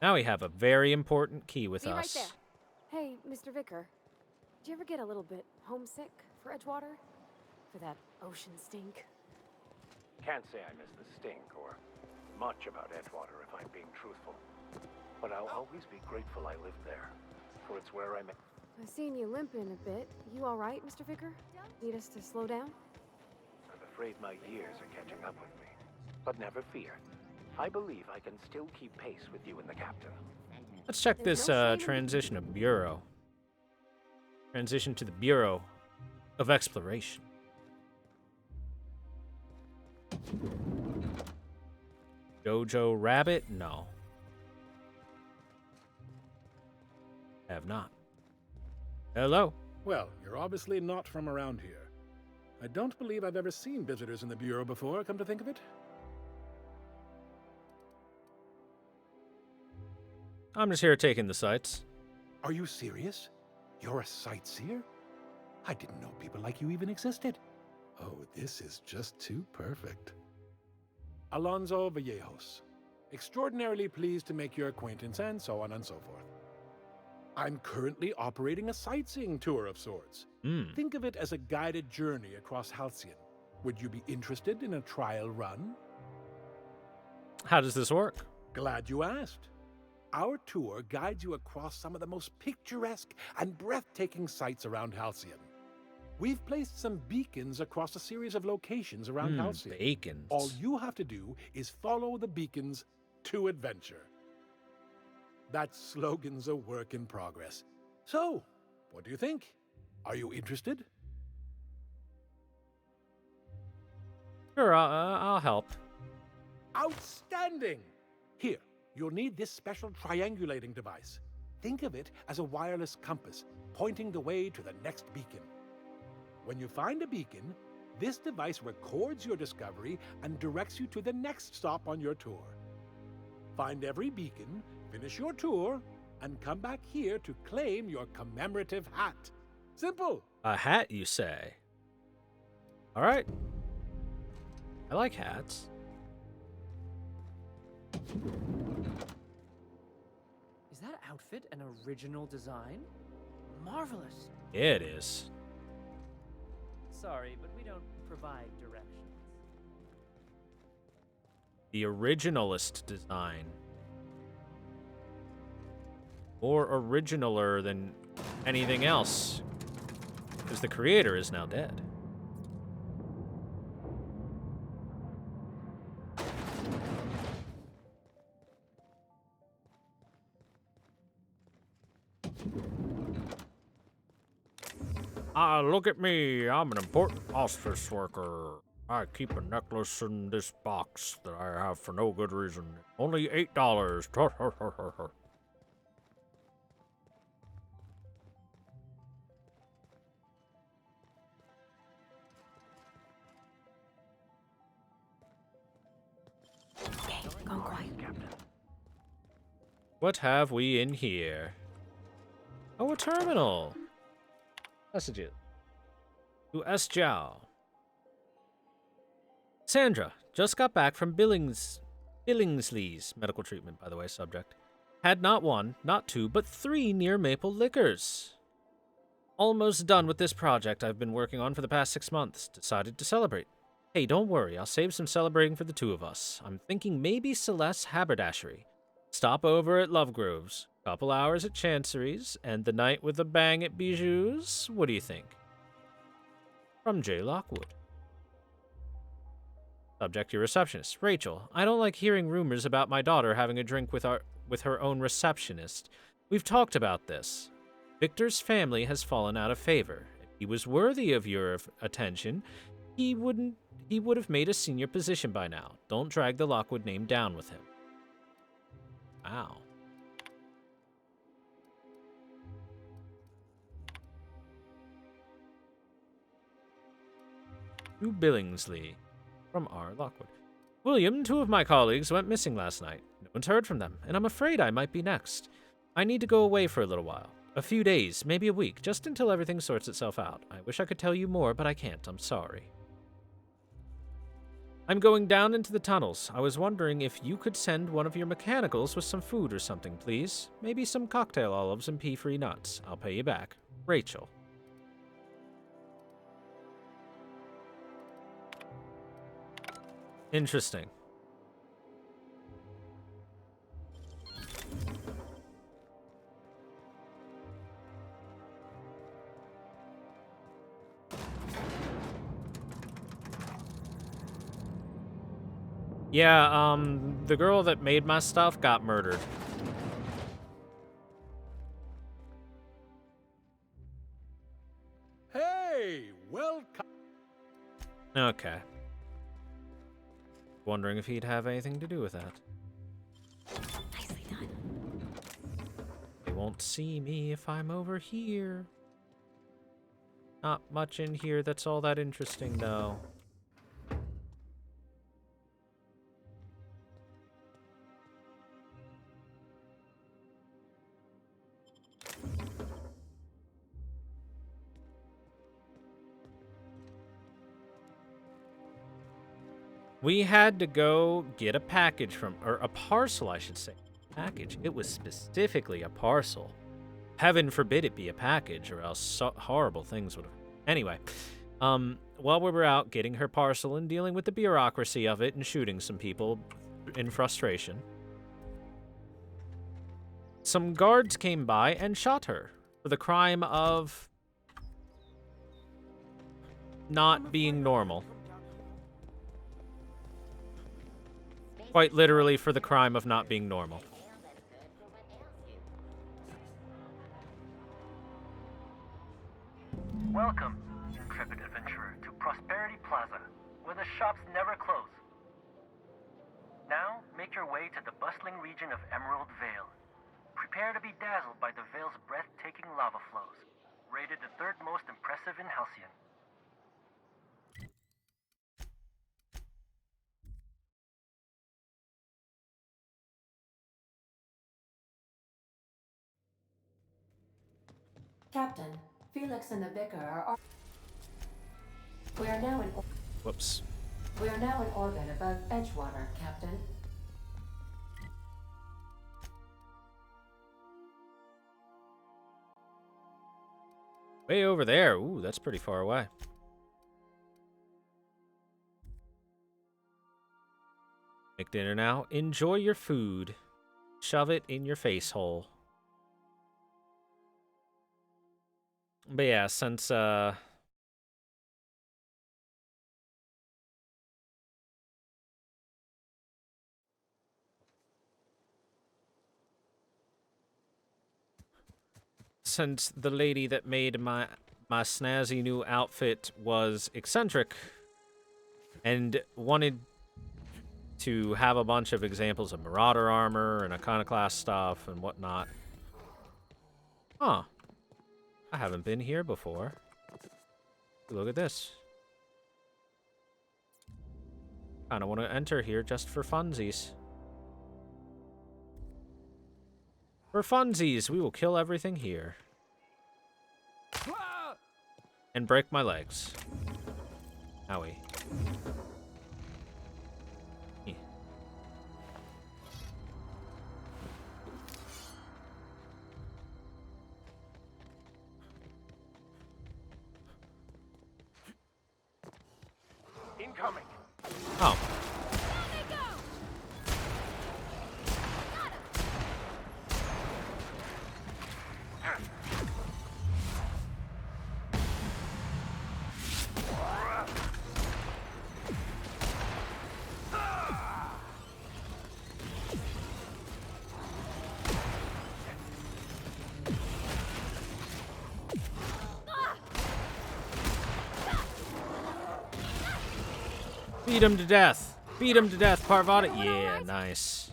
Now we have a very important key with Be us. right there. Hey, Mr. Vicar. Did you ever get a little bit homesick for Edgewater? For that ocean stink? Can't say I miss the stink or much about Edgewater if I'm being truthful. But I'll always be grateful I lived there, for it's where I met. I've seen you limping a bit. You all right, Mr. Vicar? Need us to slow down? I'm afraid my years are catching up with me. But never fear. I believe I can still keep pace with you and the captain. Let's check this transition to Bureau. Transition to the Bureau of Exploration. Jojo Rabbit? No. Have not. Hello. Well, you're obviously not from around here. I don't believe I've ever seen visitors in the Bureau before, come to think of it. I'm just here taking the sights. Are you serious? You're a sightseer? I didn't know people like you even existed. Oh, this is just too perfect. Alonso Vallejos. Extraordinarily pleased to make your acquaintance, and so on and so forth. I'm currently operating a sightseeing tour of sorts. Think of it as a guided journey across Halcyon. Would you be interested in a trial run? How does this work? Glad you asked. Our tour guides you across some of the most picturesque and breathtaking sights around Halcyon. We've placed some beacons across a series of locations around Halcyon. Beacons. All you have to do is follow the beacons to adventure. That slogan's a work in progress. So, what do you think? Are you interested? Sure, I'll help. Outstanding! Here, you'll need this special triangulating device. Think of it as a wireless compass, pointing the way to the next beacon. When you find a beacon, this device records your discovery and directs you to the next stop on your tour. Find every beacon, finish your tour, and come back here to claim your commemorative hat. Simple! A hat, you say? All right. I like hats. Is that outfit an original design? Marvelous. Yeah, it is. Sorry, but we don't provide directions. The originalist design. More originaler than anything else. Because the creator is now dead. Look at me. I'm an important office worker. I keep a necklace in this box that I have for no good reason. Only $8. Gone quiet. What have we in here? Oh, a terminal. Messages. To S. Jiao. Sandra, just got back from Billingsley's medical treatment, by the way, subject. Had not one, not two, but 3 near maple liquors. Almost done with this project I've been working on for the past 6 months. Decided to celebrate. Hey, don't worry, I'll save some celebrating for the 2 of us. I'm thinking maybe Celeste's haberdashery. Stop over at Lovegrove's, couple hours at Chancery's, and the night with a bang at Bijou's. What do you think? From J. Lockwood. Subject, your receptionist. Rachel, I don't like hearing rumors about my daughter having a drink with her own receptionist. We've talked about this. Victor's family has fallen out of favor. If he was worthy of your attention, he would have made a senior position by now. Don't drag the Lockwood name down with him. Wow. To Billingsley. From R. Lockwood. William, 2 of my colleagues went missing last night. No one's heard from them, and I'm afraid I might be next. I need to go away for a little while. A few days, maybe a week, just until everything sorts itself out. I wish I could tell you more, but I can't. I'm sorry. I'm going down into the tunnels. I was wondering if you could send one of your mechanicals with some food or something, please. Maybe some cocktail olives and pea-free nuts. I'll pay you back. Rachel. Interesting. Yeah, the girl that made my stuff got murdered. Hey, welcome. Okay. Wondering if he'd have anything to do with that. Nicely done. They won't see me if I'm over here. Not much in here that's all that interesting, though. We had to go get a package from, or a parcel, I should say. Package. It was specifically a parcel. Heaven forbid it be a package, or else horrible things would have. Anyway, while we were out getting her parcel and dealing with the bureaucracy of it and shooting some people in frustration, some guards came by and shot her for the crime of not being normal. Quite literally for the crime of not being normal. Welcome, intrepid adventurer, to Prosperity Plaza, where the shops never close. make your way to the bustling region of Emerald Vale. Prepare to be dazzled by the Vale's breathtaking lava flows. Rated the third most impressive in Halcyon. Captain, Felix and the Vicar are... We are now in... Whoops. We are now in orbit above Edgewater, Captain. Way over there. Ooh, that's pretty far away. Make dinner now. Enjoy your food. Shove it in your face hole. But yeah, since the lady that made my snazzy new outfit was eccentric and wanted to have a bunch of examples of Marauder armor and Iconoclast stuff and whatnot. Huh. I haven't been here before. Look at this. Kinda want to enter here just for funsies. For funsies, we will kill everything here. And break my legs. Owie. Eh. Incoming. Oh. Beat him to death. Beat him to death, Parvati. Yeah, nice.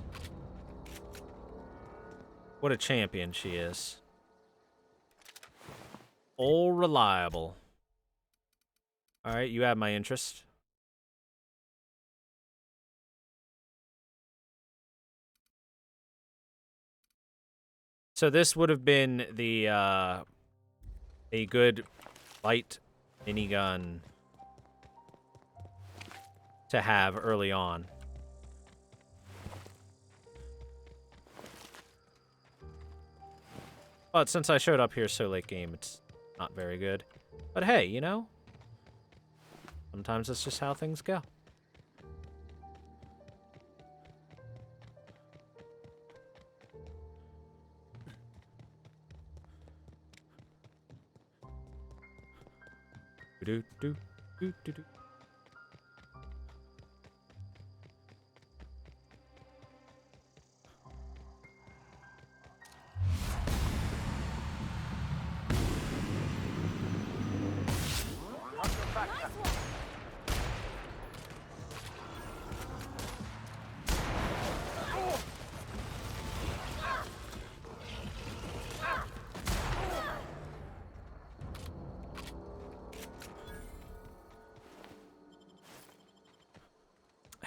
What a champion she is. All reliable. Alright, you have my interest. So this would have been the, a good light minigun to have early on. But since I showed up here so late game, it's not very good. But hey, you know, sometimes that's just how things go. Do do do do do.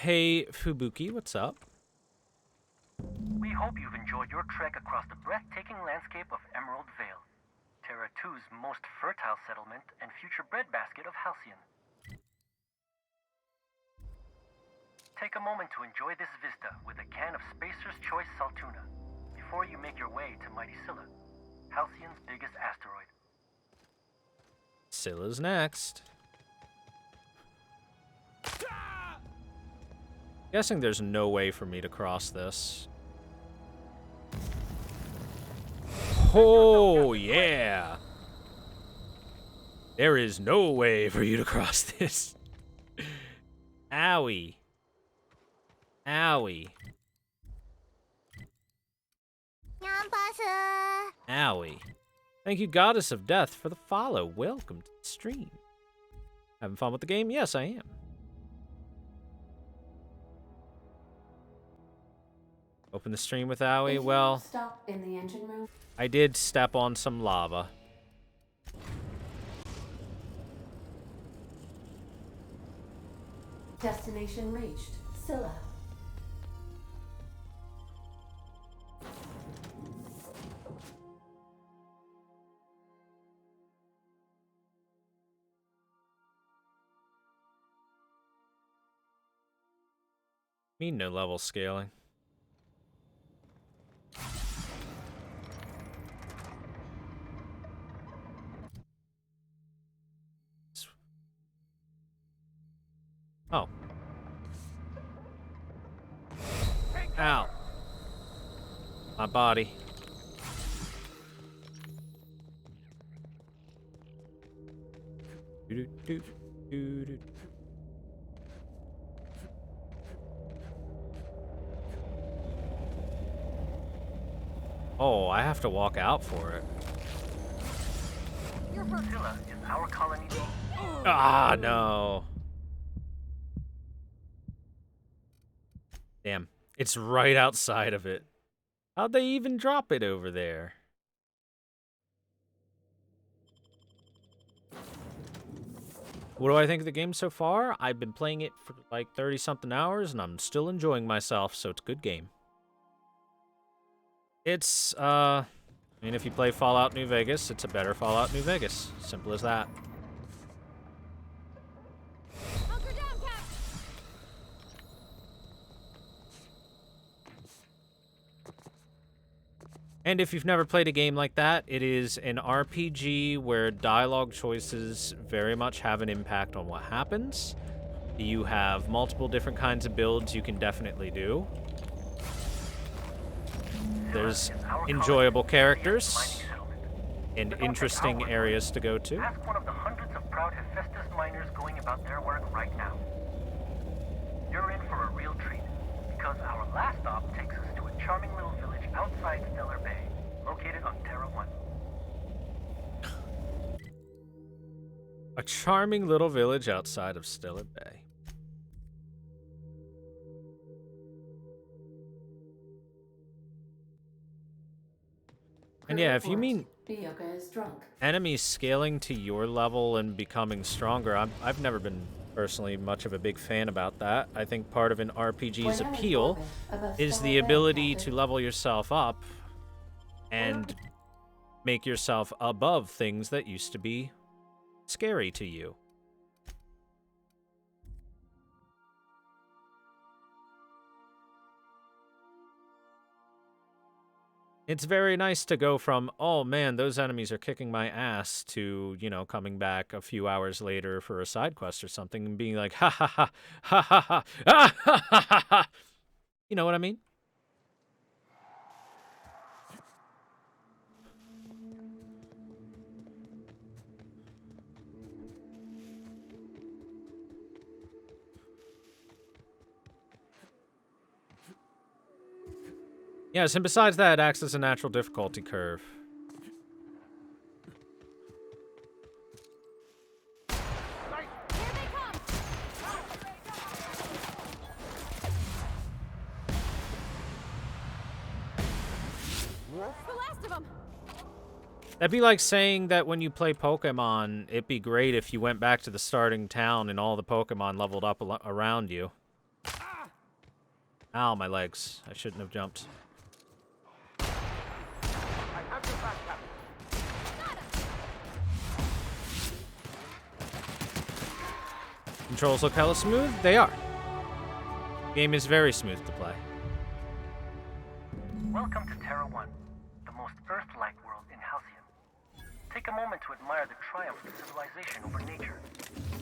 Hey, Fubuki, what's up? We hope you've enjoyed your trek across the breathtaking landscape of Emerald Vale, Terra 2's most fertile settlement and future breadbasket of Halcyon. Take a moment to enjoy this vista with a can of Spacer's Choice Saltuna before you make your way to Mighty Scylla, Halcyon's biggest asteroid. Scylla's next. Guessing there's no way for me to cross this. Oh, yeah. There is no way for you to cross this. Owie. Owie. Owie. Thank you, Goddess of Death, for the follow. Welcome to the stream. Having fun with the game? Yes, I am. Open the stream with Aoi. If you Well, stop in the engine room. I did step on some lava. Destination reached. Scylla. Mean no level scaling. Oh. Ow. My body. Doo-doo-doo-doo-doo. Oh, I have to walk out for it. Scylla is our colony. Ah, no. Damn. It's right outside of it. How'd they even drop it over there? What do I think of the game so far? I've been playing it for like 30-something hours, and I'm still enjoying myself, so it's a good game. It's, I mean, if you play Fallout New Vegas, it's a better Fallout New Vegas. Simple as that. And if you've never played a game like that, it is an RPG where dialogue choices very much have an impact on what happens. You have multiple different kinds of builds you can definitely do. There's enjoyable characters and interesting areas to go to. Ask one of the hundreds of proud Hephaestus miners going about their work right now. You're in for a real treat, because our last stop takes us to a charming little village outside Stellar Bay, located on Terra 1. A charming little village outside of Stellar Bay. And yeah, if you mean Bioka is drunk. enemies scaling to your level and becoming stronger, I've never been personally much of a big fan about that. I think part of an RPG's appeal is the ability to level yourself up and make yourself above things that used to be scary to you. It's very nice to go from, oh man, those enemies are kicking my ass, to, you know, coming back a few hours later for a side quest or something and being like, ha ha ha, ha ha ha, ah, ha ha ha ha. You know what I mean? Yes, and besides that, it acts as a natural difficulty curve. The last of them. That'd be like saying that when you play Pokemon, it'd be great if you went back to the starting town and all the Pokemon leveled up around you. Ow, my legs. I shouldn't have jumped. Controls look hella smooth? They are. Game is very smooth to play. Welcome to Terra 1, the most Earth-like world in Halcyon. Take a moment to admire the triumph of civilization over nature.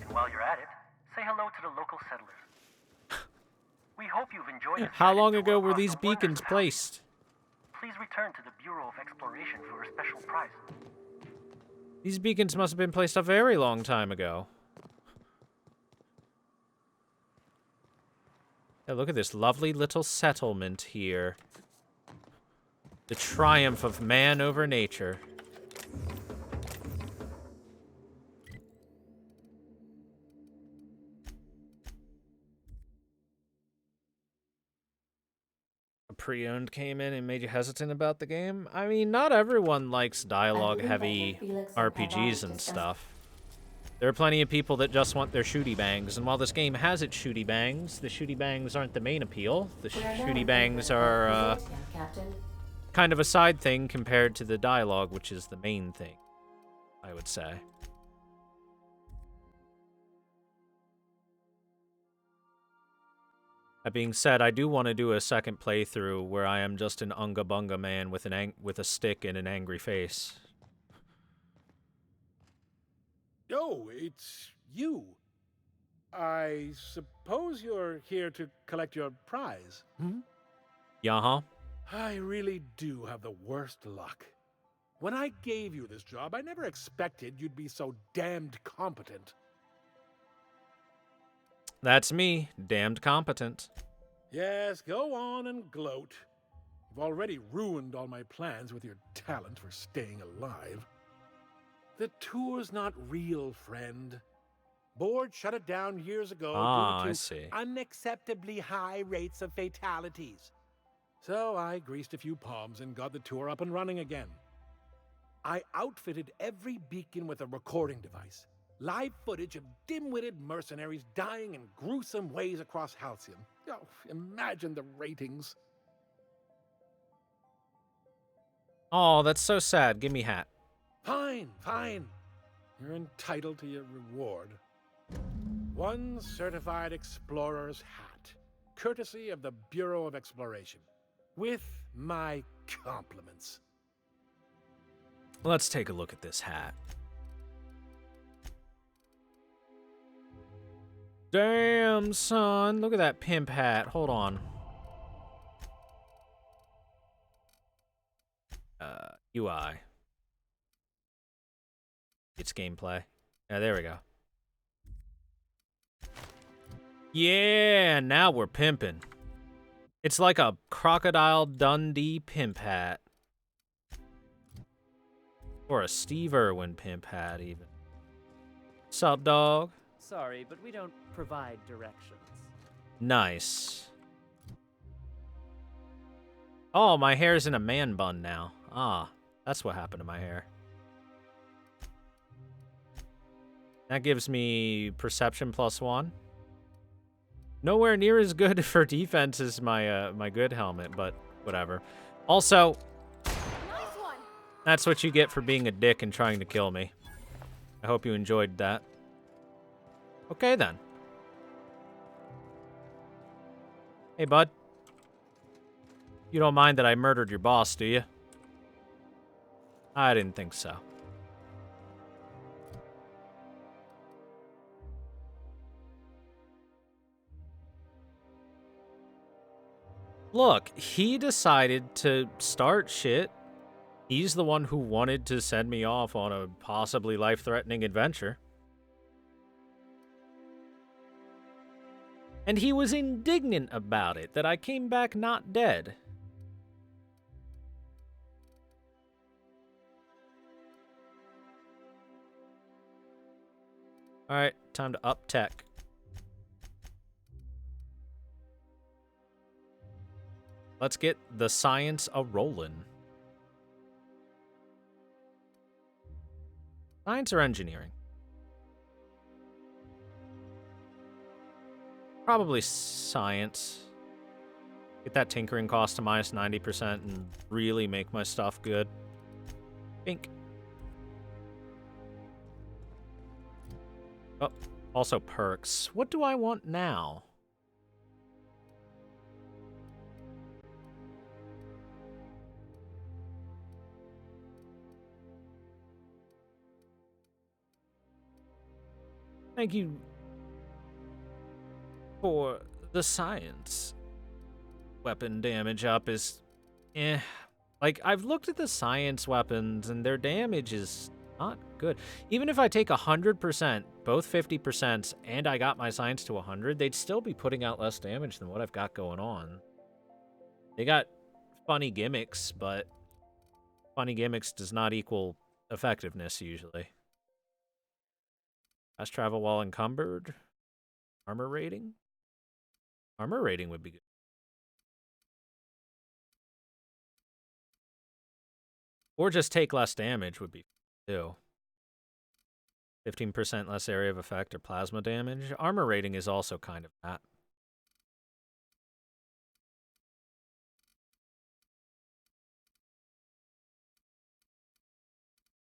And while you're at it, say hello to the local settlers. We hope you've enjoyed it. How long ago were these beacons placed? Please return to the Bureau of Exploration for a special prize. These beacons must have been placed a very long time ago. Yeah, look at this lovely little settlement here. The triumph of man over nature. pre-owned came in and made you hesitant about the game? I mean, not everyone likes dialogue-heavy RPGs and stuff. There are plenty of people that just want their shooty bangs, and while this game has its shooty bangs, the shooty bangs aren't the main appeal. The shooty bangs are kind of a side thing compared to the dialogue, which is the main thing, I would say. That being said, I do want to do a second playthrough where I am just an unga bunga man with a stick and an angry face. Oh, it's you. I suppose you're here to collect your prize, hmm? Yeah-huh. I really do have the worst luck. When I gave you this job, I never expected you'd be so damned competent. That's me, damned competent. Yes, go on and gloat. You've already ruined all my plans with your talent for staying alive. The tour's not real, friend. Board shut it down years ago due to unacceptably high rates of fatalities. So I greased a few palms and got the tour up and running again. I outfitted every beacon with a recording device. Live footage of dim-witted mercenaries dying in gruesome ways across Halcyon. Oh, imagine the ratings. Oh, that's so sad. Give me hat. Fine, fine. You're entitled to your reward. One certified explorer's hat, courtesy of the Bureau of Exploration, with my compliments. Let's take a look at this hat. Damn, son. Look at that pimp hat. Hold on. UI. It's gameplay. Yeah, there we go. Yeah, now we're pimping. It's like a Crocodile Dundee pimp hat. Or a Steve Irwin pimp hat, even. Sup, dog? Sorry, but we don't provide directions. Nice. Oh, my hair's in a man bun now. Ah, that's what happened to my hair. That gives me perception +1. Nowhere near as good for defense as my my good helmet, but whatever. Also, that's what you get for being a dick and trying to kill me. I hope you enjoyed that. Okay, then. Hey, bud. You don't mind that I murdered your boss, do you? I didn't think so. Look, he decided to start shit. He's the one who wanted to send me off on a possibly life-threatening adventure. And he was indignant about it, that I came back not dead. Alright, time to up tech. Let's get the science a-rollin'. Science or engineering? Probably science. Get that tinkering cost to -90% and really make my stuff good. Pink. Oh, also perks. What do I want now? Thank you for the science. Weapon damage up is eh. Like, I've looked at the science weapons and their damage is not good. Even if I take 100%, both 50%, and I got my science to 100, they'd still be putting out less damage than what I've got going on. They got funny gimmicks, but funny gimmicks does not equal effectiveness usually. Fast travel while encumbered. Armor rating? Armor rating would be good. Or just take less damage would be too. 15% less area of effect or plasma damage. Armor rating is also kind of that.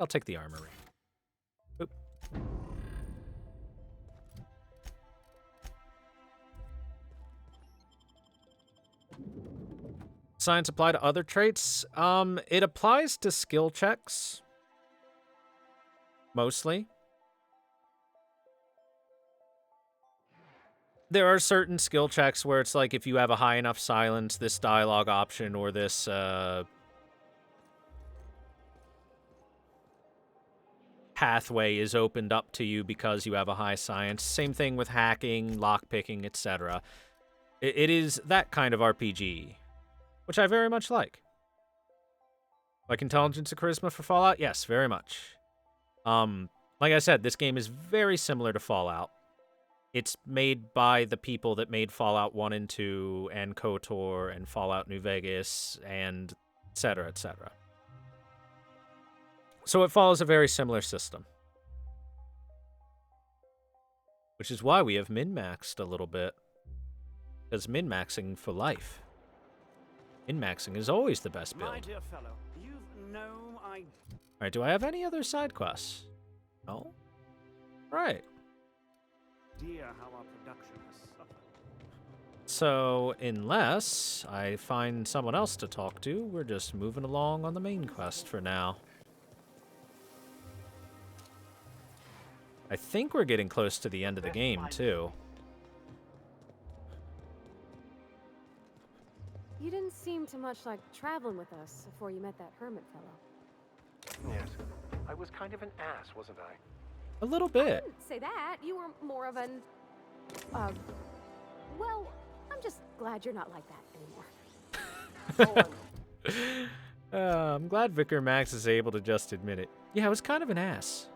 I'll take the armor rating. Oop. Science apply to other traits? It applies to skill checks. Mostly. There are certain skill checks where it's like if you have a high enough silence, this dialogue option or this pathway is opened up to you because you have a high science. Same thing with hacking, lockpicking, etc. It is that kind of RPG, which I very much like. Like intelligence and charisma for Fallout? Yes, very much. Like I said, this game is very similar to Fallout. It's made by the people that made Fallout 1 and 2 and KOTOR and Fallout New Vegas and etc., etc. So it follows a very similar system. Which is why we have min-maxed a little bit. Because min-maxing for life. Min-maxing is always the best build. My dear fellow, you've no idea. Alright, do I have any other side quests? No? Right. How our production has suffered. So, unless I find someone else to talk to, we're just moving along on the main quest for now. I think we're getting close to the end of the game, too. You didn't seem too much like traveling with us before you met that hermit fellow. Yes. I was kind of an ass, wasn't I? A little bit. I didn't say that. You were more of an... well, I'm just glad you're not like that anymore. I'm glad Vicar Max is able to just admit it. Yeah, I was kind of an ass.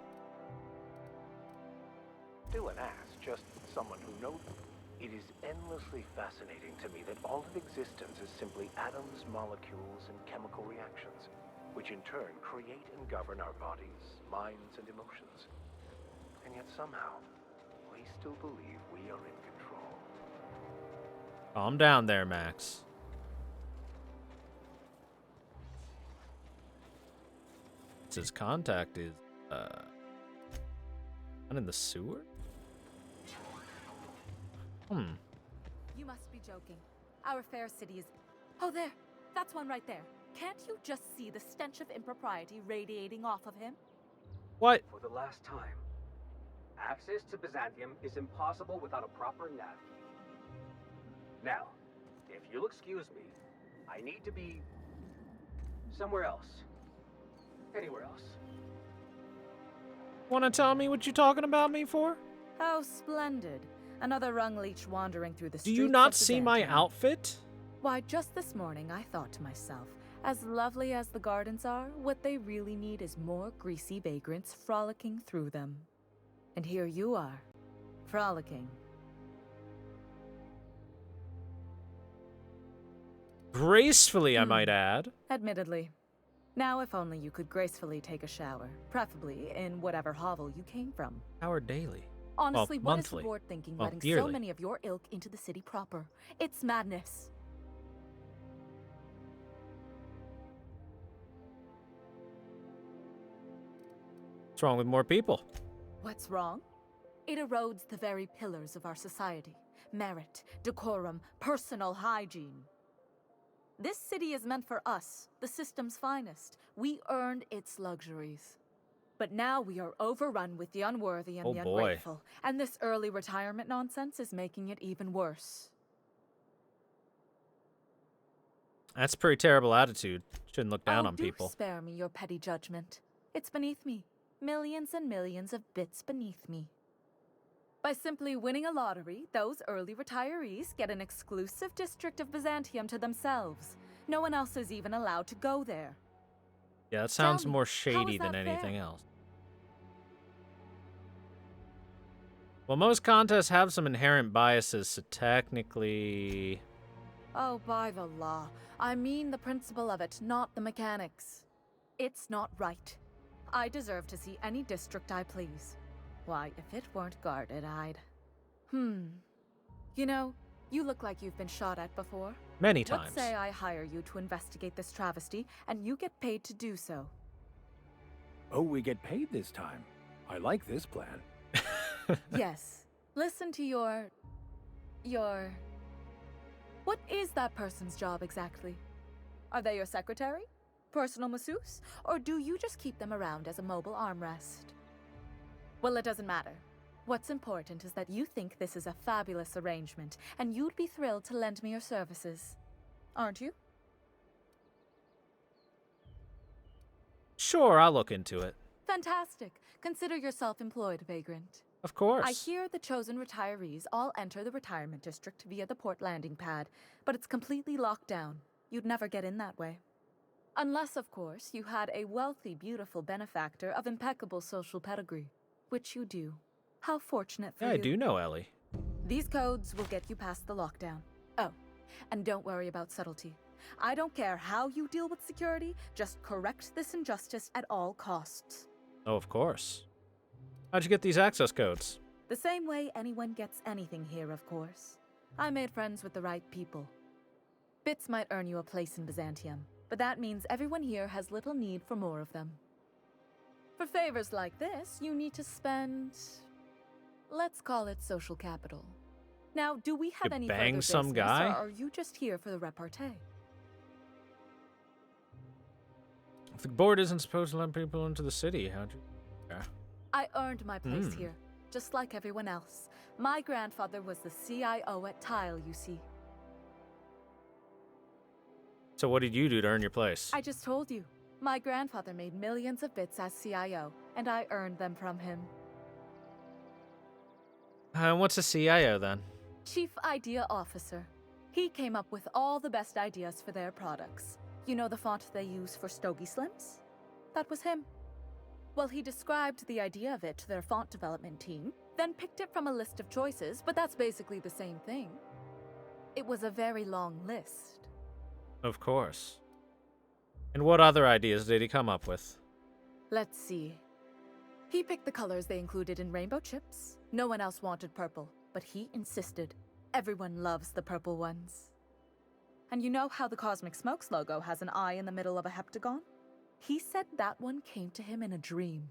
Still an ass, just someone who knows. It is endlessly fascinating to me that all of existence is simply atoms, molecules, and chemical reactions, which in turn create and govern our bodies, minds, and emotions. And yet somehow, we still believe we are in control. Calm down there, Max. His contact is, not in the sewer? You must be joking. Our fair city is... Oh, there. That's one right there. Can't you just see the stench of impropriety radiating off of him? What? For the last time, access to Byzantium is impossible without a proper nav key. Now, if you'll excuse me, I need to be somewhere else. Anywhere else. Wanna tell me what you're talking about me for? How splendid. Another rung leech wandering through the Do streets you not of see my Byzantium. outfit? Why, just this morning I thought to myself, as lovely as the gardens are, what they really need is more greasy vagrants frolicking through them. And here you are, frolicking. Gracefully, I might add. Admittedly. Now if only you could gracefully take a shower, preferably in whatever hovel you came from. Shower daily. Honestly, well, what is the monthly. board thinking Well, letting so yearly. many of your ilk into the city proper? It's madness. What's wrong with more people? What's wrong? It erodes the very pillars of our society. Merit, decorum, personal hygiene. This city is meant for us, the system's finest. We earned its luxuries. But now we are overrun with the unworthy and Oh, the boy. ungrateful. And this early retirement nonsense is making it even worse. That's a pretty terrible attitude. Shouldn't look down Oh, on do people. spare me your petty judgment. It's beneath me. Millions and millions of bits beneath me. By simply winning a lottery, those early retirees get an exclusive district of Byzantium to themselves. No one else is even allowed to go there. Yeah, that sounds me, more how shady is than that fair? anything else. Well, most contests have some inherent biases, so technically... Oh, by the law. I mean the principle of it, not the mechanics. It's not right. I deserve to see any district I please. Why, if it weren't guarded, I'd... You know, you look like you've been shot at before. Many times. Let's say I hire you to investigate this travesty, and you get paid to do so. Oh, we get paid this time. I like this plan. Yes. Listen to your... What is that person's job exactly? Are they your secretary? Personal masseuse? Or do you just keep them around as a mobile armrest? Well, it doesn't matter. What's important is that you think this is a fabulous arrangement, and you'd be thrilled to lend me your services. Aren't you? Sure, I'll look into it. Fantastic. Consider yourself employed, Vagrant. Of course. I hear the chosen retirees all enter the retirement district via the port landing pad, but it's completely locked down. You'd never get in that way. Unless, of course, you had a wealthy, beautiful benefactor of impeccable social pedigree, which you do. How fortunate for you. Yeah, I do know Ellie. These codes will get you past the lockdown. Oh, and don't worry about subtlety. I don't care how you deal with security, just correct this injustice at all costs. Oh, of course. How'd you get these access codes? The same way anyone gets anything here, of course. I made friends with the right people. Bits might earn you a place in Byzantium, but that means everyone here has little need for more of them. For favors like this, you need to spend... let's call it social capital. Now, do we have any further business, some guy? or are you just here for the repartee? If the board isn't supposed to let people into the city, how'd you... Yeah. I earned my place here, just like everyone else. My grandfather was the CIO at Tile, you see. So what did you do to earn your place? I just told you. My grandfather made millions of bits as CIO, and I earned them from him. What's a CIO then? Chief Idea Officer. He came up with all the best ideas for their products. You know the font they use for Stogie Slims? That was him. Well, he described the idea of it to their font development team, then picked it from a list of choices, but that's basically the same thing. It was a very long list. Of course. And what other ideas did he come up with? Let's see. He picked the colors they included in rainbow chips. No one else wanted purple, but he insisted. Everyone loves the purple ones. And you know how the Cosmic Smokes logo has an eye in the middle of a heptagon? He said that one came to him in a dream.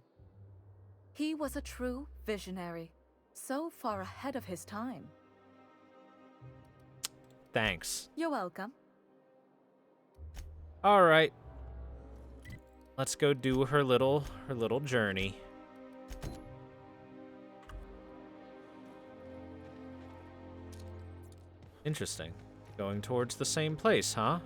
He was a true visionary, so far ahead of his time. Thanks. You're welcome. All right. Let's go do her little journey. Interesting. Going towards the same place, huh?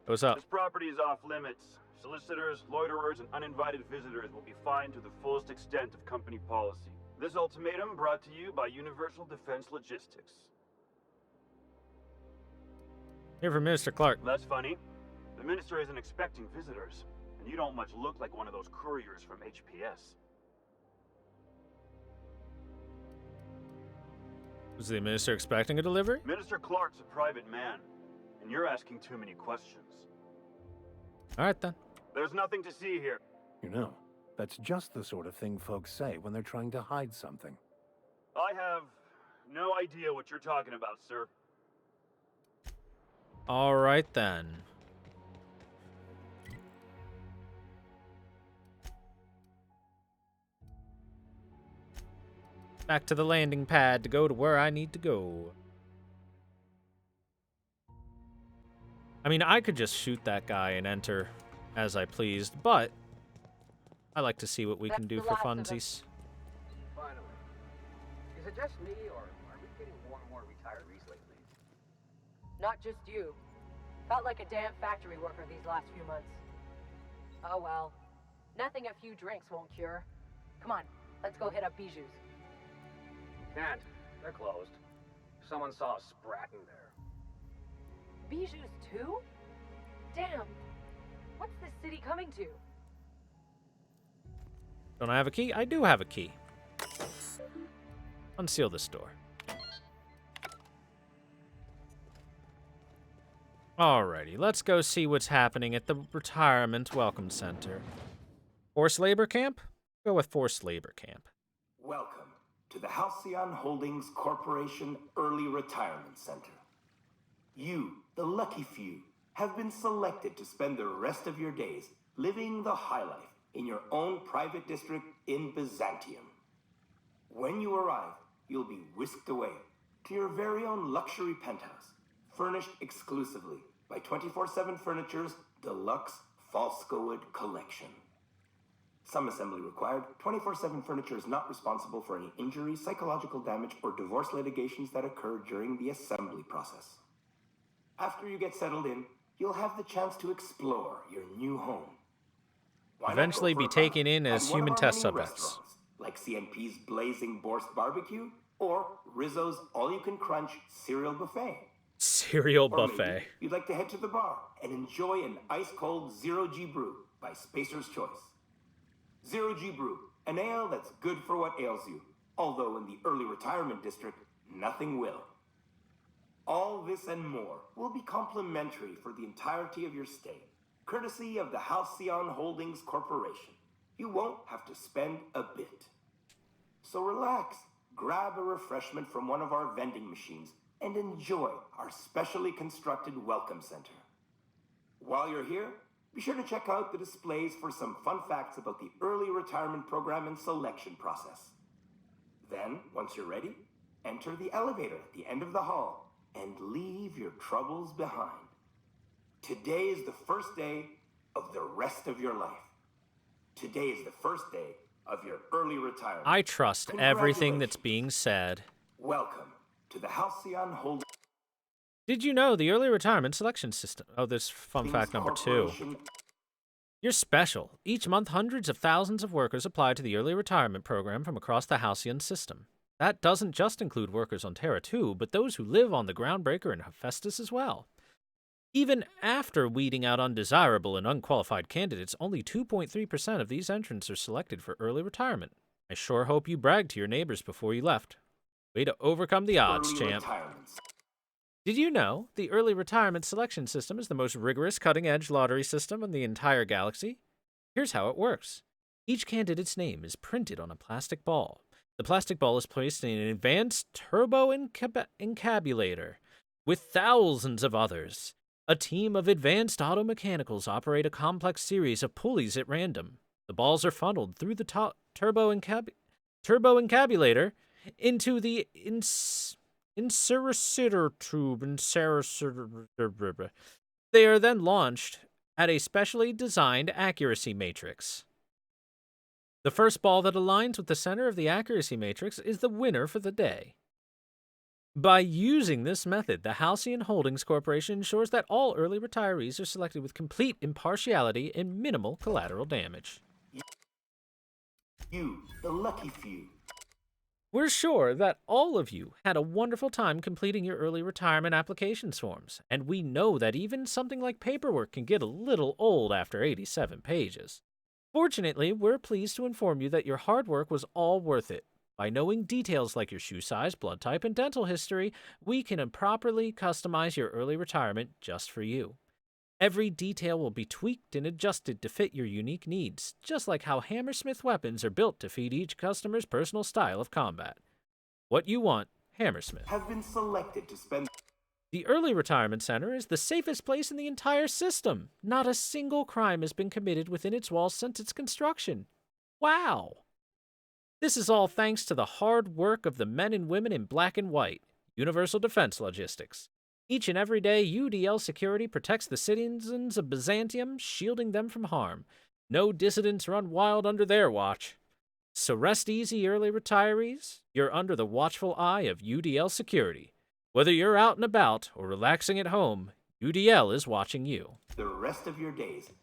What's up? This property is off limits. Solicitors, loiterers, and uninvited visitors will be fined to the fullest extent of company policy. This ultimatum brought to you by Universal Defense Logistics. Here from Minister Clark. That's funny. The minister isn't expecting visitors, and you don't much look like one of those couriers from HPS. Was the minister expecting a delivery? Minister Clark's a private man, and you're asking too many questions. All right, then. There's nothing to see here. You know, that's just the sort of thing folks say when they're trying to hide something. I have no idea what you're talking about, sir. All right, then. Back to the landing pad to go to where I need to go. I mean, I could just shoot that guy and enter as I pleased, but I like to see what we can do for funsies. Finally. Is it just me, or are we getting more and more retirees lately? Not just you. Felt like a damn factory worker these last few months. Oh well. Nothing a few drinks won't cure. Come on, let's go hit up Bijou's. Can't. They're closed. Someone saw a sprat in there. Bijou's too? Damn. What's this city coming to? Don't I have a key? I do have a key. Unseal this door. Alrighty, let's go see what's happening at the Retirement Welcome Center. Forced labor camp? Go with forced labor camp. Welcome to the Halcyon Holdings Corporation Early Retirement Center. You, the lucky few, have been selected to spend the rest of your days living the high life in your own private district in Byzantium. When you arrive, you'll be whisked away to your very own luxury penthouse, furnished exclusively by 24/7 Furniture's deluxe Falskowood collection. Some assembly required. 24/7 Furniture is not responsible for any injury, psychological damage, or divorce litigations that occur during the assembly process. After you get settled in, you'll have the chance to explore your new home. Eventually be taken in as human test subjects. Like CNP's Blazing Borscht Barbecue or Rizzo's All-You-Can-Crunch Cereal Buffet. Cereal Or buffet. maybe you'd like to head to the bar and enjoy an ice-cold Zero-G Brew by Spacer's Choice. Zero-G Brew, an ale that's good for what ails you, although in the early retirement district, nothing will. All this and more will be complimentary for the entirety of your stay, courtesy of the Halcyon Holdings Corporation. You won't have to spend a bit. So relax, grab a refreshment from one of our vending machines, and enjoy our specially constructed welcome center. While you're here, be sure to check out the displays for some fun facts about the early retirement program and selection process. Then, once you're ready, enter the elevator at the end of the hall and leave your troubles behind. Today is the first day of the rest of your life. Today is the first day of your early retirement. I trust everything that's being said. Welcome to the Halcyon Holdings. Did you know the early retirement selection system? Oh, there's fun fact number 2. You're special. Each month, hundreds of thousands of workers apply to the early retirement program from across the Halcyon system. That doesn't just include workers on Terra 2, but those who live on the Groundbreaker and Hephaestus as well. Even after weeding out undesirable and unqualified candidates, only 2.3% of these entrants are selected for early retirement. I sure hope you bragged to your neighbors before you left. Way to overcome the odds, champ. Did you know the early retirement selection system is the most rigorous cutting-edge lottery system in the entire galaxy? Here's how it works. Each candidate's name is printed on a plastic ball. The plastic ball is placed in an advanced turbo encabulator with thousands of others. A team of advanced automechanicals operate a complex series of pulleys at random. The balls are funneled through the turbo encabulator into the insercitor tube. They are then launched at a specially designed accuracy matrix. The first ball that aligns with the center of the accuracy matrix is the winner for the day. By using this method, the Halcyon Holdings Corporation ensures that all early retirees are selected with complete impartiality and minimal collateral damage. You, the lucky few. We're sure that all of you had a wonderful time completing your early retirement applications forms, and we know that even something like paperwork can get a little old after 87 pages. Fortunately, we're pleased to inform you that your hard work was all worth it. By knowing details like your shoe size, blood type, and dental history, we can properly customize your early retirement just for you. Every detail will be tweaked and adjusted to fit your unique needs, just like how Hammersmith weapons are built to feed each customer's personal style of combat. What you want, Hammersmith. Have been selected to spend. The Early Retirement Center is the safest place in the entire system. Not a single crime has been committed within its walls since its construction. Wow! This is all thanks to the hard work of the men and women in black and white, Universal Defense Logistics. Each and every day, UDL Security protects the citizens of Byzantium, shielding them from harm. No dissidents run wild under their watch. So rest easy, early retirees. You're under the watchful eye of UDL Security. Whether you're out and about or relaxing at home, UDL is watching you. The rest of your days.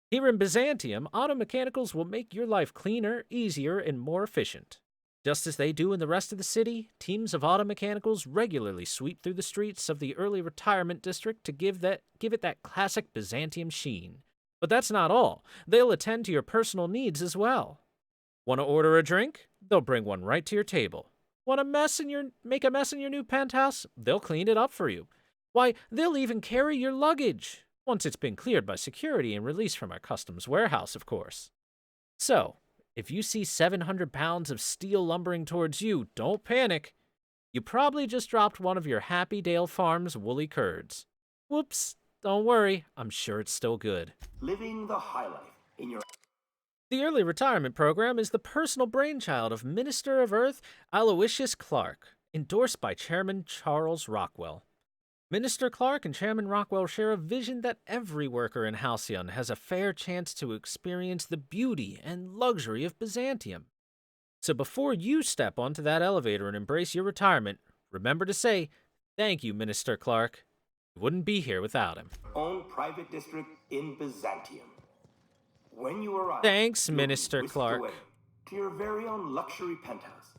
Here in Byzantium, automechanicals will make your life cleaner, easier, and more efficient. Just as they do in the rest of the city, teams of automechanicals regularly sweep through the streets of the early retirement district to give it that classic Byzantium sheen. But that's not all. They'll attend to your personal needs as well. Want to order a drink? They'll bring one right to your table. Want to make a mess in your new penthouse? They'll clean it up for you. Why, they'll even carry your luggage, once it's been cleared by security and released from our customs warehouse, of course. So, if you see 700 pounds of steel lumbering towards you, don't panic. You probably just dropped one of your Happy Dale Farms woolly curds. Whoops, don't worry, I'm sure it's still good. Living the high life in your... The early retirement program is the personal brainchild of Minister of Earth Aloysius Clark, endorsed by Chairman Charles Rockwell. Minister Clark and Chairman Rockwell share a vision that every worker in Halcyon has a fair chance to experience the beauty and luxury of Byzantium. So before you step onto that elevator and embrace your retirement, remember to say, "Thank you, Minister Clark." You wouldn't be here without him. own private district in Byzantium. When you arrive, Thanks, you'll be Minister whisked Clark. away to your very own luxury penthouse.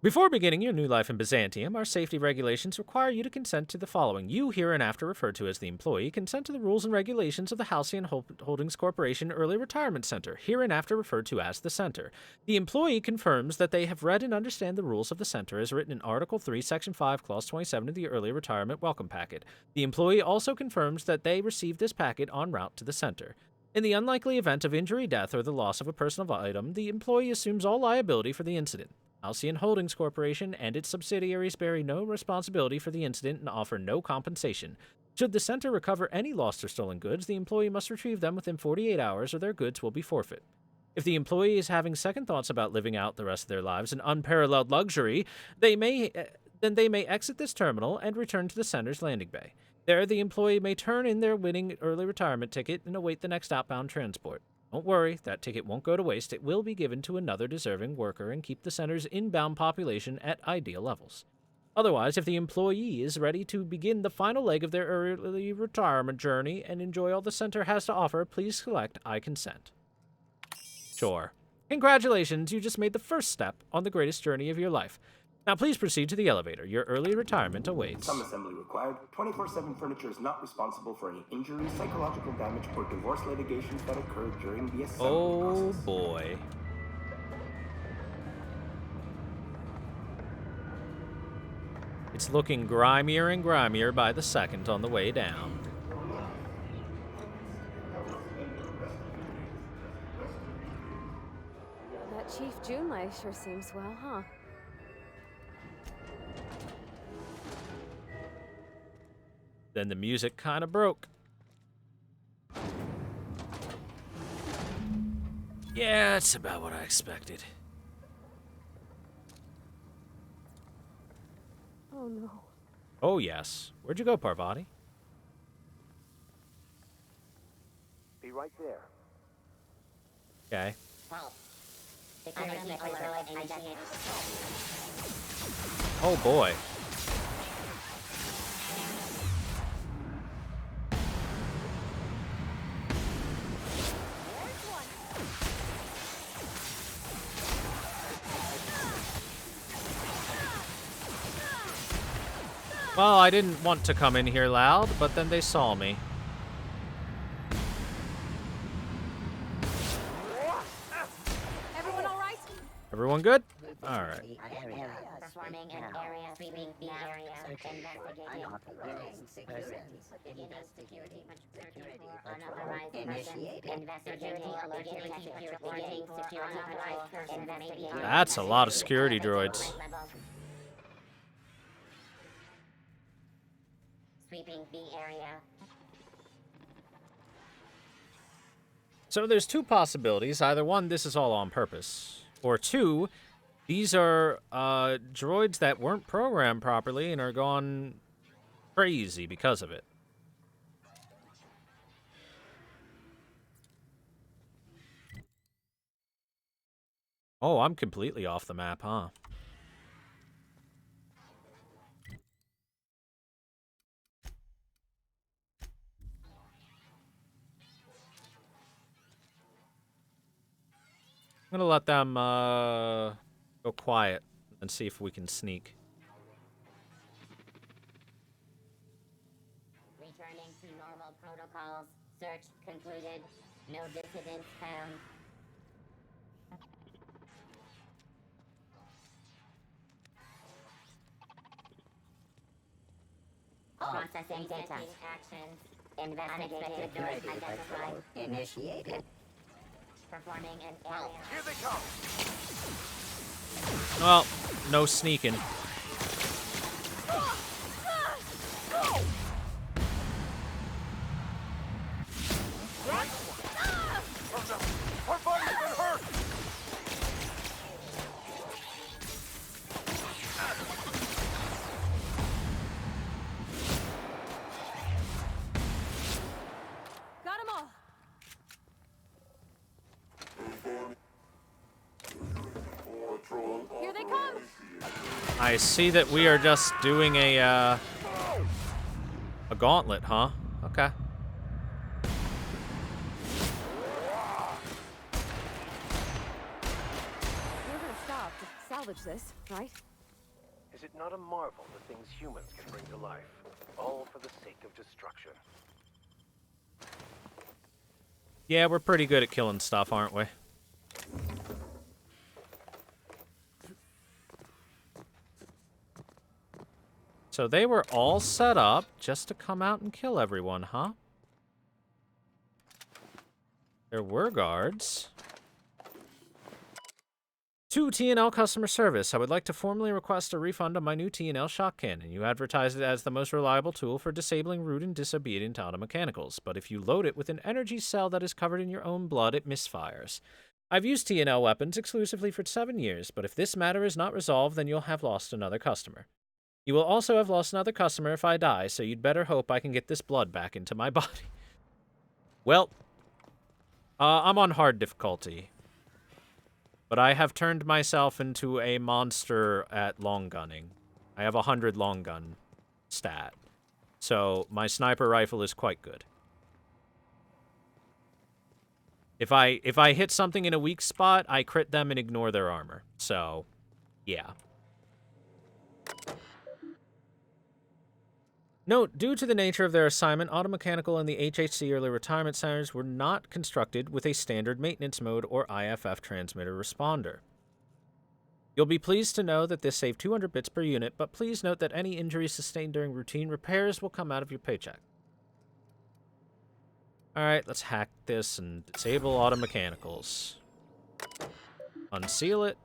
Before beginning your new life in Byzantium, our safety regulations require you to consent to the following. You, hereinafter referred to as the employee, consent to the rules and regulations of the Halcyon Holdings Corporation Early Retirement Center, hereinafter referred to as the Center. The employee confirms that they have read and understand the rules of the Center as written in Article 3, Section 5, Clause 27 of the Early Retirement Welcome Packet. The employee also confirms that they received this packet en route to the Center. In the unlikely event of injury, death, or the loss of a personal item, the employee assumes all liability for the incident. Halcyon Holdings Corporation and its subsidiaries bear no responsibility for the incident and offer no compensation. Should the center recover any lost or stolen goods, the employee must retrieve them within 48 hours or their goods will be forfeit. If the employee is having second thoughts about living out the rest of their lives in unparalleled luxury, they may exit this terminal and return to the center's landing bay. There, the employee may turn in their winning early retirement ticket and await the next outbound transport. Don't worry, that ticket won't go to waste. It will be given to another deserving worker and keep the center's inbound population at ideal levels. Otherwise, if the employee is ready to begin the final leg of their early retirement journey and enjoy all the center has to offer, please select I consent. Sure. Congratulations, you just made the first step on the greatest journey of your life. Now please proceed to the elevator. Your early retirement awaits. Some assembly required. 24/7 furniture is not responsible for any injuries, psychological damage, or divorce litigations that occurred during the assembly process. Oh boy. It's looking grimier and grimier by the second on the way down. That Chief Junlei sure seems well, huh? Then the music kind of broke. Yeah, that's about what I expected. Oh no. Oh yes. Where'd you go, Parvati? Be right there. Okay. Oh boy. Well, I didn't want to come in here loud, but then they saw me. Everyone all right? Everyone good? All right. That's a lot of security droids. Sweeping B area. So there's two possibilities. Either one, this is all on purpose. Or two, these are droids that weren't programmed properly and are gone crazy because of it. Oh, I'm completely off the map, huh? I'm gonna let them go quiet and see if we can sneak. Returning to normal protocols. Search concluded. No dissidents found. Processing data. Actions. Investigative doors identified. Initiated. Performing an alien. Here they come! Well, no sneaking. Our body's been hurt! Got 'em all. Here they come. I see that we are just doing a gauntlet, huh? Okay. We're gonna stop to salvage this, right? Is it not a marvel the things humans can bring to life, all for the sake of destruction? Yeah, we're pretty good at killing stuff, aren't we? So they were all set up just to come out and kill everyone, huh? There were guards. To T&L customer service, I would like to formally request a refund on my new T&L shock cannon. You advertised it as the most reliable tool for disabling rude and disobedient auto mechanicals, but if you load it with an energy cell that is covered in your own blood, it misfires. I've used T&L weapons exclusively for 7 years, but if this matter is not resolved, then you'll have lost another customer. You will also have lost another customer if I die, so you'd better hope I can get this blood back into my body. Well, I'm on hard difficulty. But I have turned myself into a monster at long gunning. I have 100 long gun stat. So my sniper rifle is quite good. If I hit something in a weak spot, I crit them and ignore their armor. So, yeah. Note, due to the nature of their assignment, Automechanical and the HHC Early Retirement Centers were not constructed with a standard maintenance mode or IFF transmitter responder. You'll be pleased to know that this saved 200 bits per unit, but please note that any injuries sustained during routine repairs will come out of your paycheck. Alright, let's hack this and disable Automechanicals. Unseal it.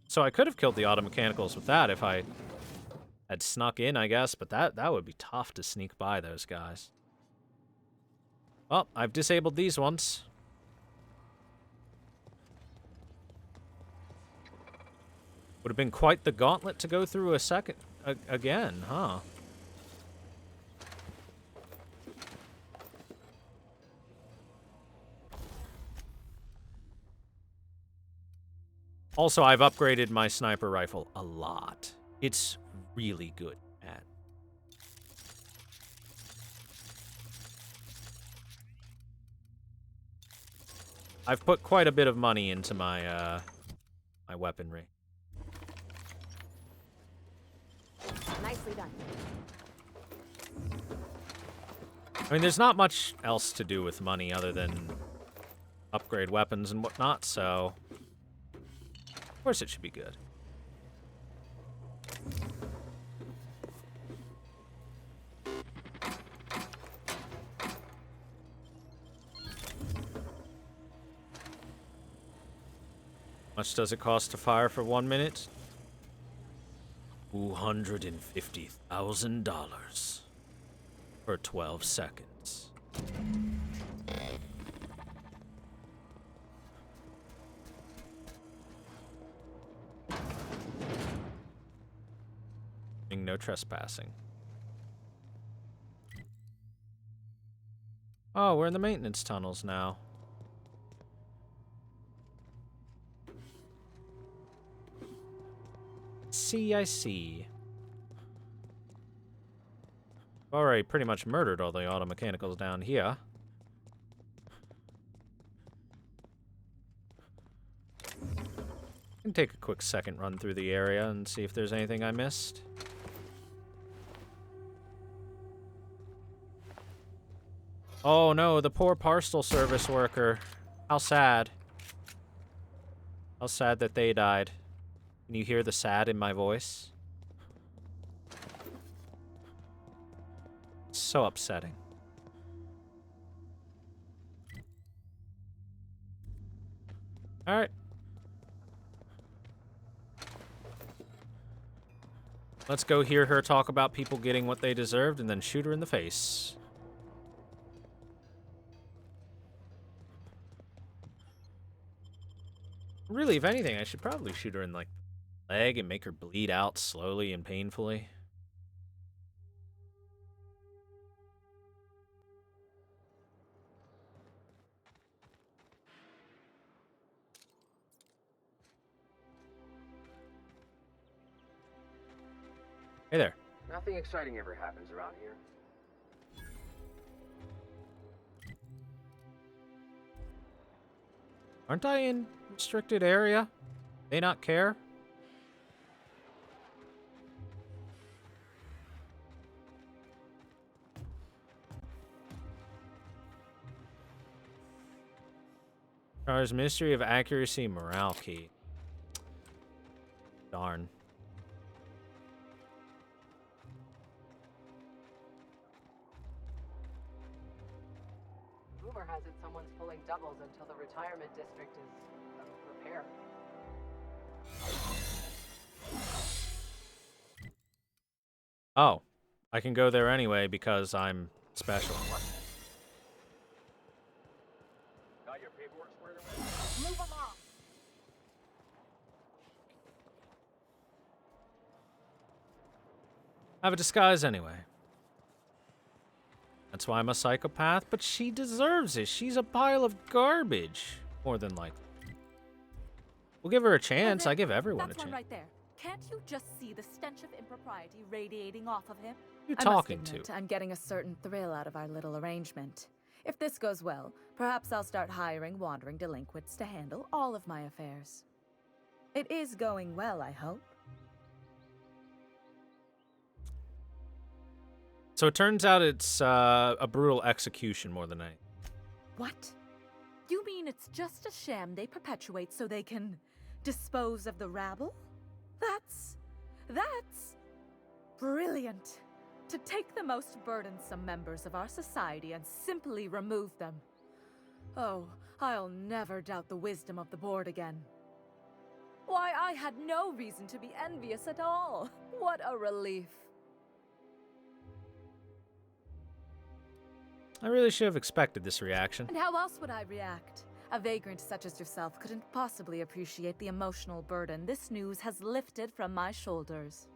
So I could have killed the Automechanicals with that if I had snuck in, I guess, but that would be tough to sneak by those guys. Well, I've disabled these ones. Would have been quite the gauntlet to go through a second again, huh? Also, I've upgraded my sniper rifle a lot. It's really good at. I've put quite a bit of money into my my weaponry. Nicely done. I mean, there's not much else to do with money other than upgrade weapons and whatnot, so of course it should be good. Much does it cost to fire for 1 minute? $250,000 for 12 seconds. No trespassing. Oh, we're in the maintenance tunnels now. I see. Already pretty much murdered all the automechanicals down here. Can take a quick second run through the area and see if there's anything I missed. Oh no, the poor parcel service worker. How sad. How sad that they died. Can you hear the sad in my voice? It's so upsetting. Alright. Let's go hear her talk about people getting what they deserved and then shoot her in the face. Really, if anything, I should probably shoot her in, like, the leg and make her bleed out slowly and painfully. Hey there. Nothing exciting ever happens around here. Aren't I in restricted area? They not care? Char's Mystery of Accuracy Morale Key. Darn. Rumor has it someone's pulling doubles until the retirement district is repaired. Oh. I can go there anyway because I'm special. Got your paperwork squared away? Move along. I have a disguise anyway. That's why I'm a psychopath, but she deserves it. She's a pile of garbage, more than likely. We'll give her a chance. I give everyone a That's one chance. right there. Can't you just see the stench of impropriety radiating off of him? Who you I talking must admit, to? I'm getting a certain thrill out of our little arrangement. If this goes well, perhaps I'll start hiring wandering delinquents to handle all of my affairs. It is going well, I hope. So it turns out it's a brutal execution more than anything. What? You mean it's just a sham they perpetuate so they can dispose of the rabble? That's brilliant. To take the most burdensome members of our society and simply remove them. Oh, I'll never doubt the wisdom of the board again. Why, I had no reason to be envious at all. What a relief. I really should have expected this reaction. And how else would I react? A vagrant such as yourself couldn't possibly appreciate the emotional burden this news has lifted from my shoulders.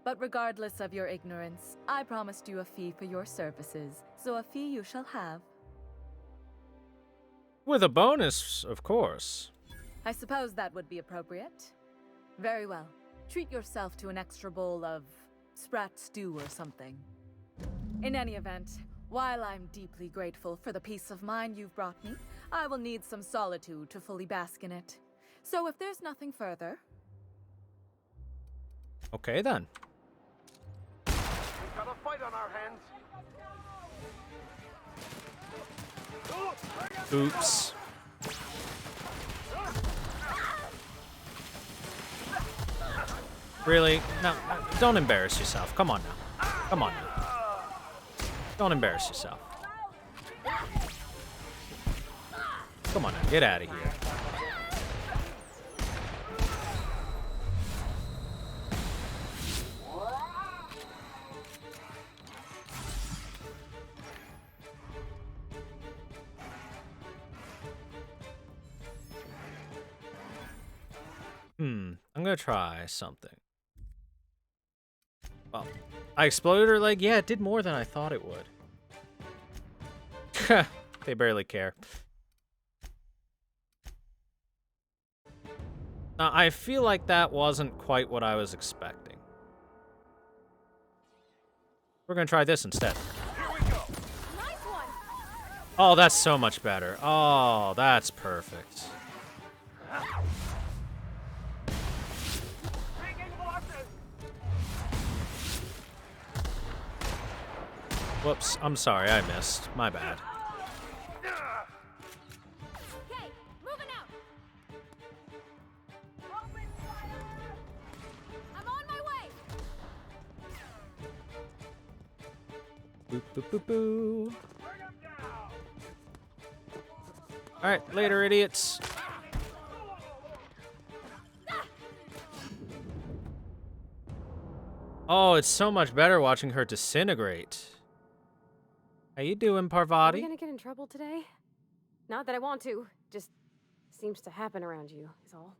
But regardless of your ignorance, I promised you a fee for your services, so a fee you shall have. With a bonus, of course. I suppose that would be appropriate. Very well. Treat yourself to an extra bowl of sprat stew or something. In any event, while I'm deeply grateful for the peace of mind you've brought me, I will need some solitude to fully bask in it. So if there's nothing further... Okay, then. We've got a fight on our hands. Oops. Really? No, don't embarrass yourself. Come on now. Come on now. Don't embarrass yourself. Come on now, get out of here. I'm gonna try something. Well, I exploded her leg? Yeah, it did more than I thought it would. They barely care. I feel like that wasn't quite what I was expecting. We're gonna try this instead. Oh, that's so much better. Oh, that's perfect. Whoops, I'm sorry, I missed. My bad. Okay, moving out. Boop, boop, boop, boo. Alright, later, idiots. Oh, it's so much better watching her disintegrate. How you doing, Are we Parvati? gonna get in trouble today? Not that I want to, just seems to happen around you, is all.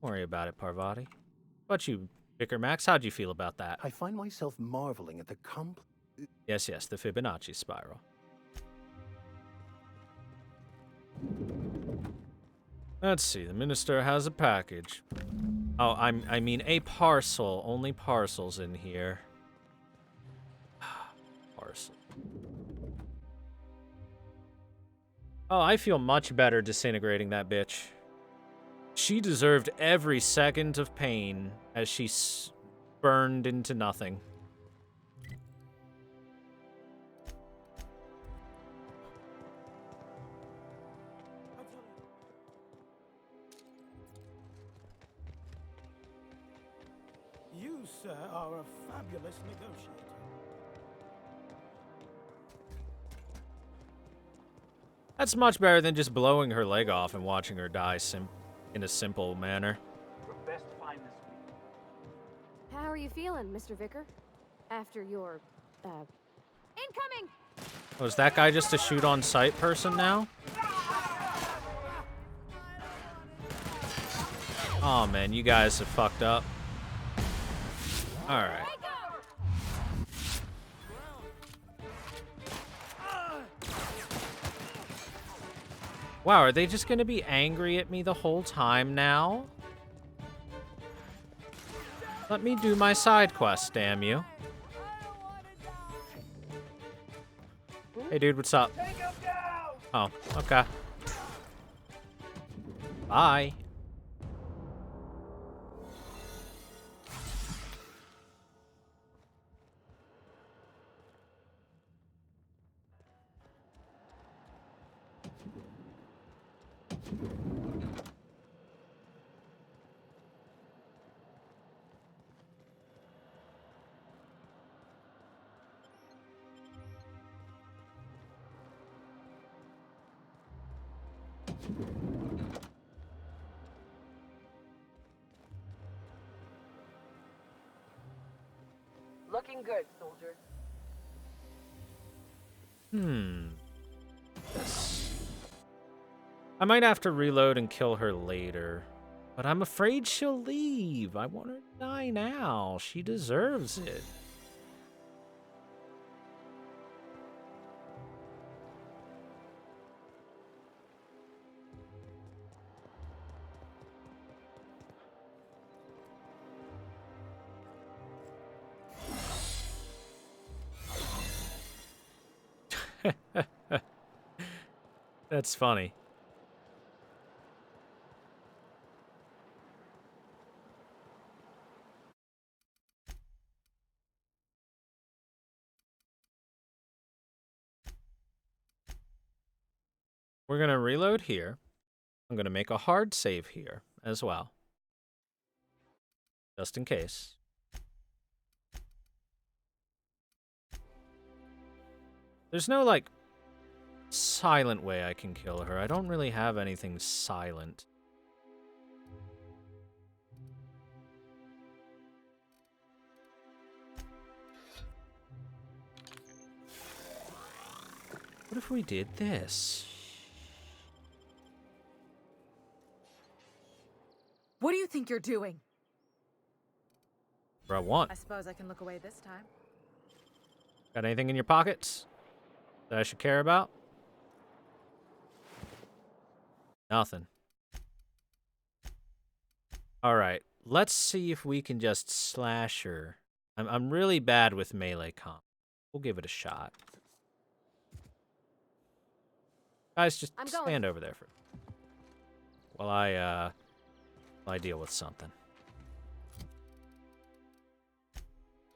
Don't worry about it, Parvati. What you, Vicar Max? How'd you feel about that? I find myself marveling at the Yes, the Fibonacci spiral. Let's see, the minister has a package. Oh, I mean a parcel. Only parcels in here. Parcel. Oh, I feel much better disintegrating that bitch. She deserved every second of pain as she burned into nothing. You, sir, are a fabulous negotiator. That's much better than just blowing her leg off and watching her die in a simple manner. Your best find this week. How are you feeling, Mr. Vicar? After your, incoming! Oh, is that guy just a shoot-on-sight person now? Oh man, you guys have fucked up. Alright. Wow, are they just gonna be angry at me the whole time now? Let me do my side quest, damn you. Hey dude, what's up? Oh, okay. Bye. Looking good, soldier. Yes. I might have to reload and kill her later. But I'm afraid she'll leave. I want her to die now. She deserves it. That's funny. We're going to reload here. I'm going to make a hard save here as well. Just in case. There's no, like, silent way I can kill her. I don't really have anything silent. What if we did this? What do you think you're doing? What I want. I suppose I can look away this time. Got anything in your pockets that I should care about? Nothing. All right, let's see if we can just slash her. I'm really bad with melee comp. We'll give it a shot. Guys, just stand over there for while I deal with something.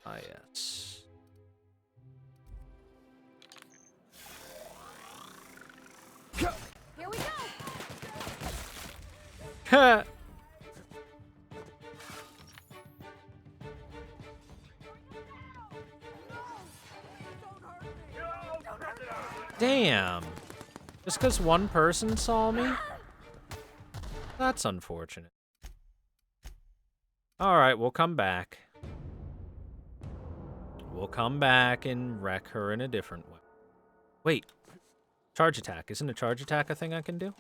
Ah, yes. Here we go! Ha! Damn. Just because one person saw me? That's unfortunate. Alright, we'll come back. We'll come back and wreck her in a different way. Wait. Charge attack. Isn't a charge attack a thing I can do?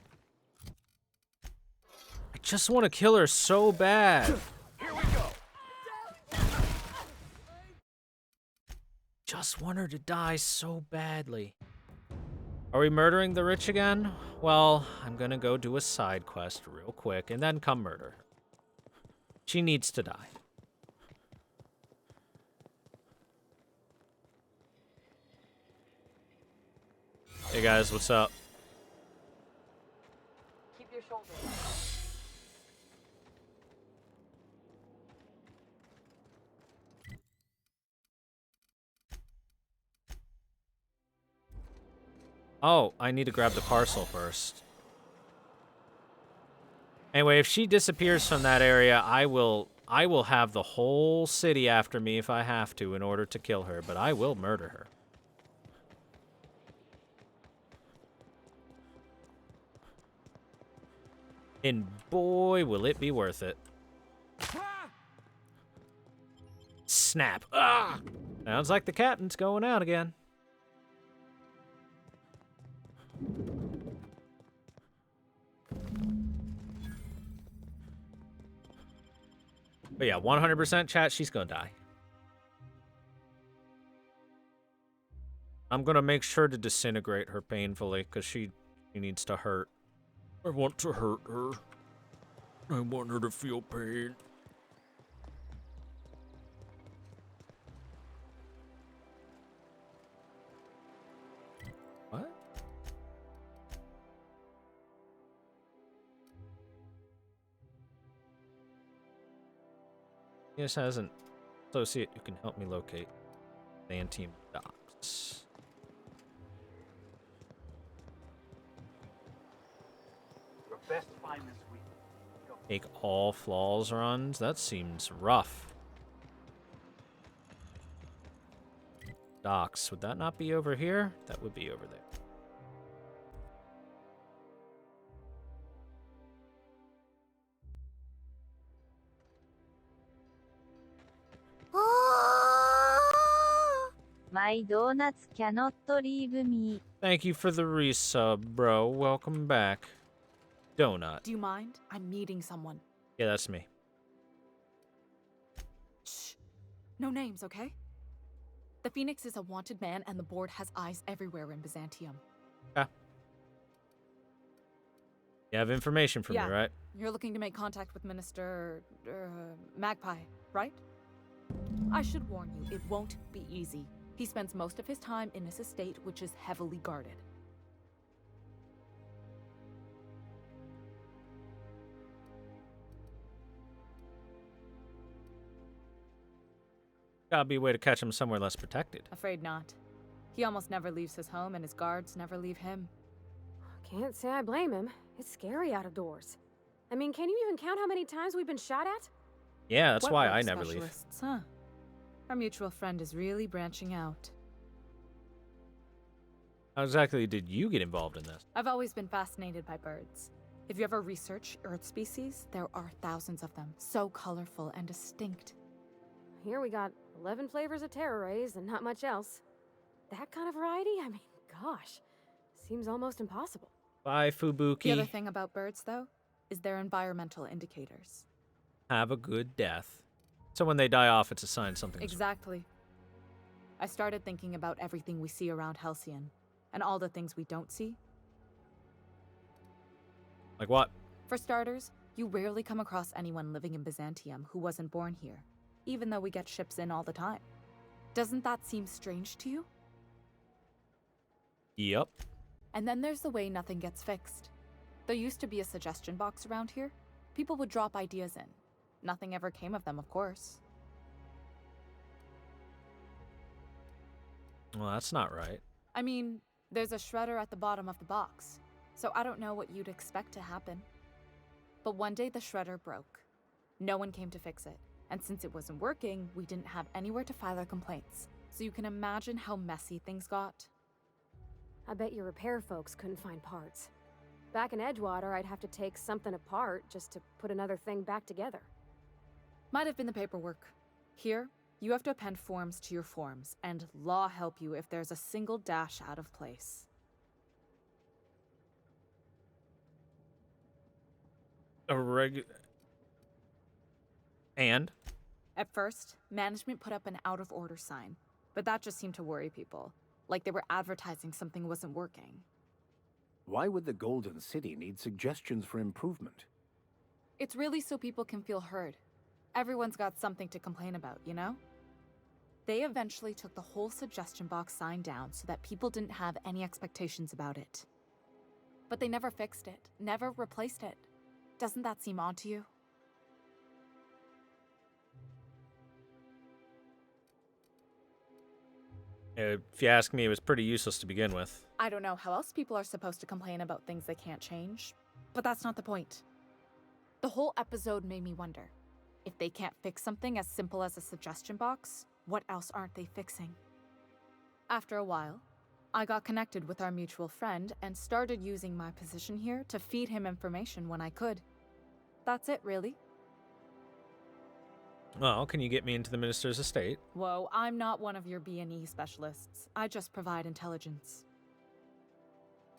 I just want to kill her so bad. Here we go. Just want her to die so badly. Are we murdering the rich again? Well, I'm gonna go do a side quest real quick and then come murder her. She needs to die. Hey guys, what's up? Keep your shoulders. Oh, I need to grab the parcel first. Anyway, if she disappears from that area, I will have the whole city after me if I have to in order to kill her, but I will murder her. And boy, will it be worth it. Snap. Ah! Sounds like the captain's going out again. But yeah, 100% chat, she's gonna die. I'm gonna make sure to disintegrate her painfully, because she needs to hurt. I want to hurt her. I want her to feel pain. What? This has an associate who can help me locate Byzantium docks. Your best find this week. Go. Take all flaws runs? That seems rough. Docks. Would that not be over here? That would be over there. My donuts cannot leave me. Thank you for the resub, bro. Welcome back. Donut. Do you mind? I'm meeting someone. Yeah, that's me. Shh. No names, okay? The Phoenix is a wanted man, and the board has eyes everywhere in Byzantium. Ah. You have information for me, right? You're looking to make contact with Minister... Magpie, right? I should warn you, it won't be easy. He spends most of his time in his estate, which is heavily guarded. Gotta be a way to catch him somewhere less protected. Afraid not. He almost never leaves his home, and his guards never leave him. Can't say I blame him. It's scary out of doors. I mean, can you even count how many times we've been shot at? Yeah, that's why I Wet never work leave. specialists, huh? Our mutual friend is really branching out. How exactly did you get involved in this? I've always been fascinated by birds. If you ever research Earth species, there are thousands of them, so colorful and distinct. Here we got 11 flavors of terror rays and not much else. That kind of variety? I mean, gosh, seems almost impossible. Bye, Fubuki. The other thing about birds, though, is their environmental indicators. Have a good death. So when they die off, it's a sign something's Exactly. I started thinking about everything we see around Halcyon, and all the things we don't see. Like what? For starters, you rarely come across anyone living in Byzantium who wasn't born here, even though we get ships in all the time. Doesn't that seem strange to you? Yep. And then there's the way nothing gets fixed. There used to be a suggestion box around here. People would drop ideas in. Nothing ever came of them, of course. Well, that's not right. I mean, there's a shredder at the bottom of the box, so I don't know what you'd expect to happen. But one day the shredder broke. No one came to fix it, and since it wasn't working, we didn't have anywhere to file our complaints. So you can imagine how messy things got. I bet your repair folks couldn't find parts. Back in Edgewater, I'd have to take something apart just to put another thing back together. Might have been the paperwork. Here, you have to append forms to your forms, and law help you if there's a single dash out of place. And? At first, management put up an out-of-order sign, but that just seemed to worry people. Like they were advertising something wasn't working. Why would the Golden City need suggestions for improvement? It's really so people can feel heard. Everyone's got something to complain about, you know? They eventually took the whole suggestion box sign down so that people didn't have any expectations about it. But they never fixed it, never replaced it. Doesn't that seem odd to you? If you ask me, it was pretty useless to begin with. I don't know how else people are supposed to complain about things they can't change, but that's not the point. The whole episode made me wonder, if they can't fix something as simple as a suggestion box, what else aren't they fixing? After a while, I got connected with our mutual friend and started using my position here to feed him information when I could. That's it, really. Well, can you get me into the minister's estate? Whoa, I'm not one of your B&E specialists. I just provide intelligence.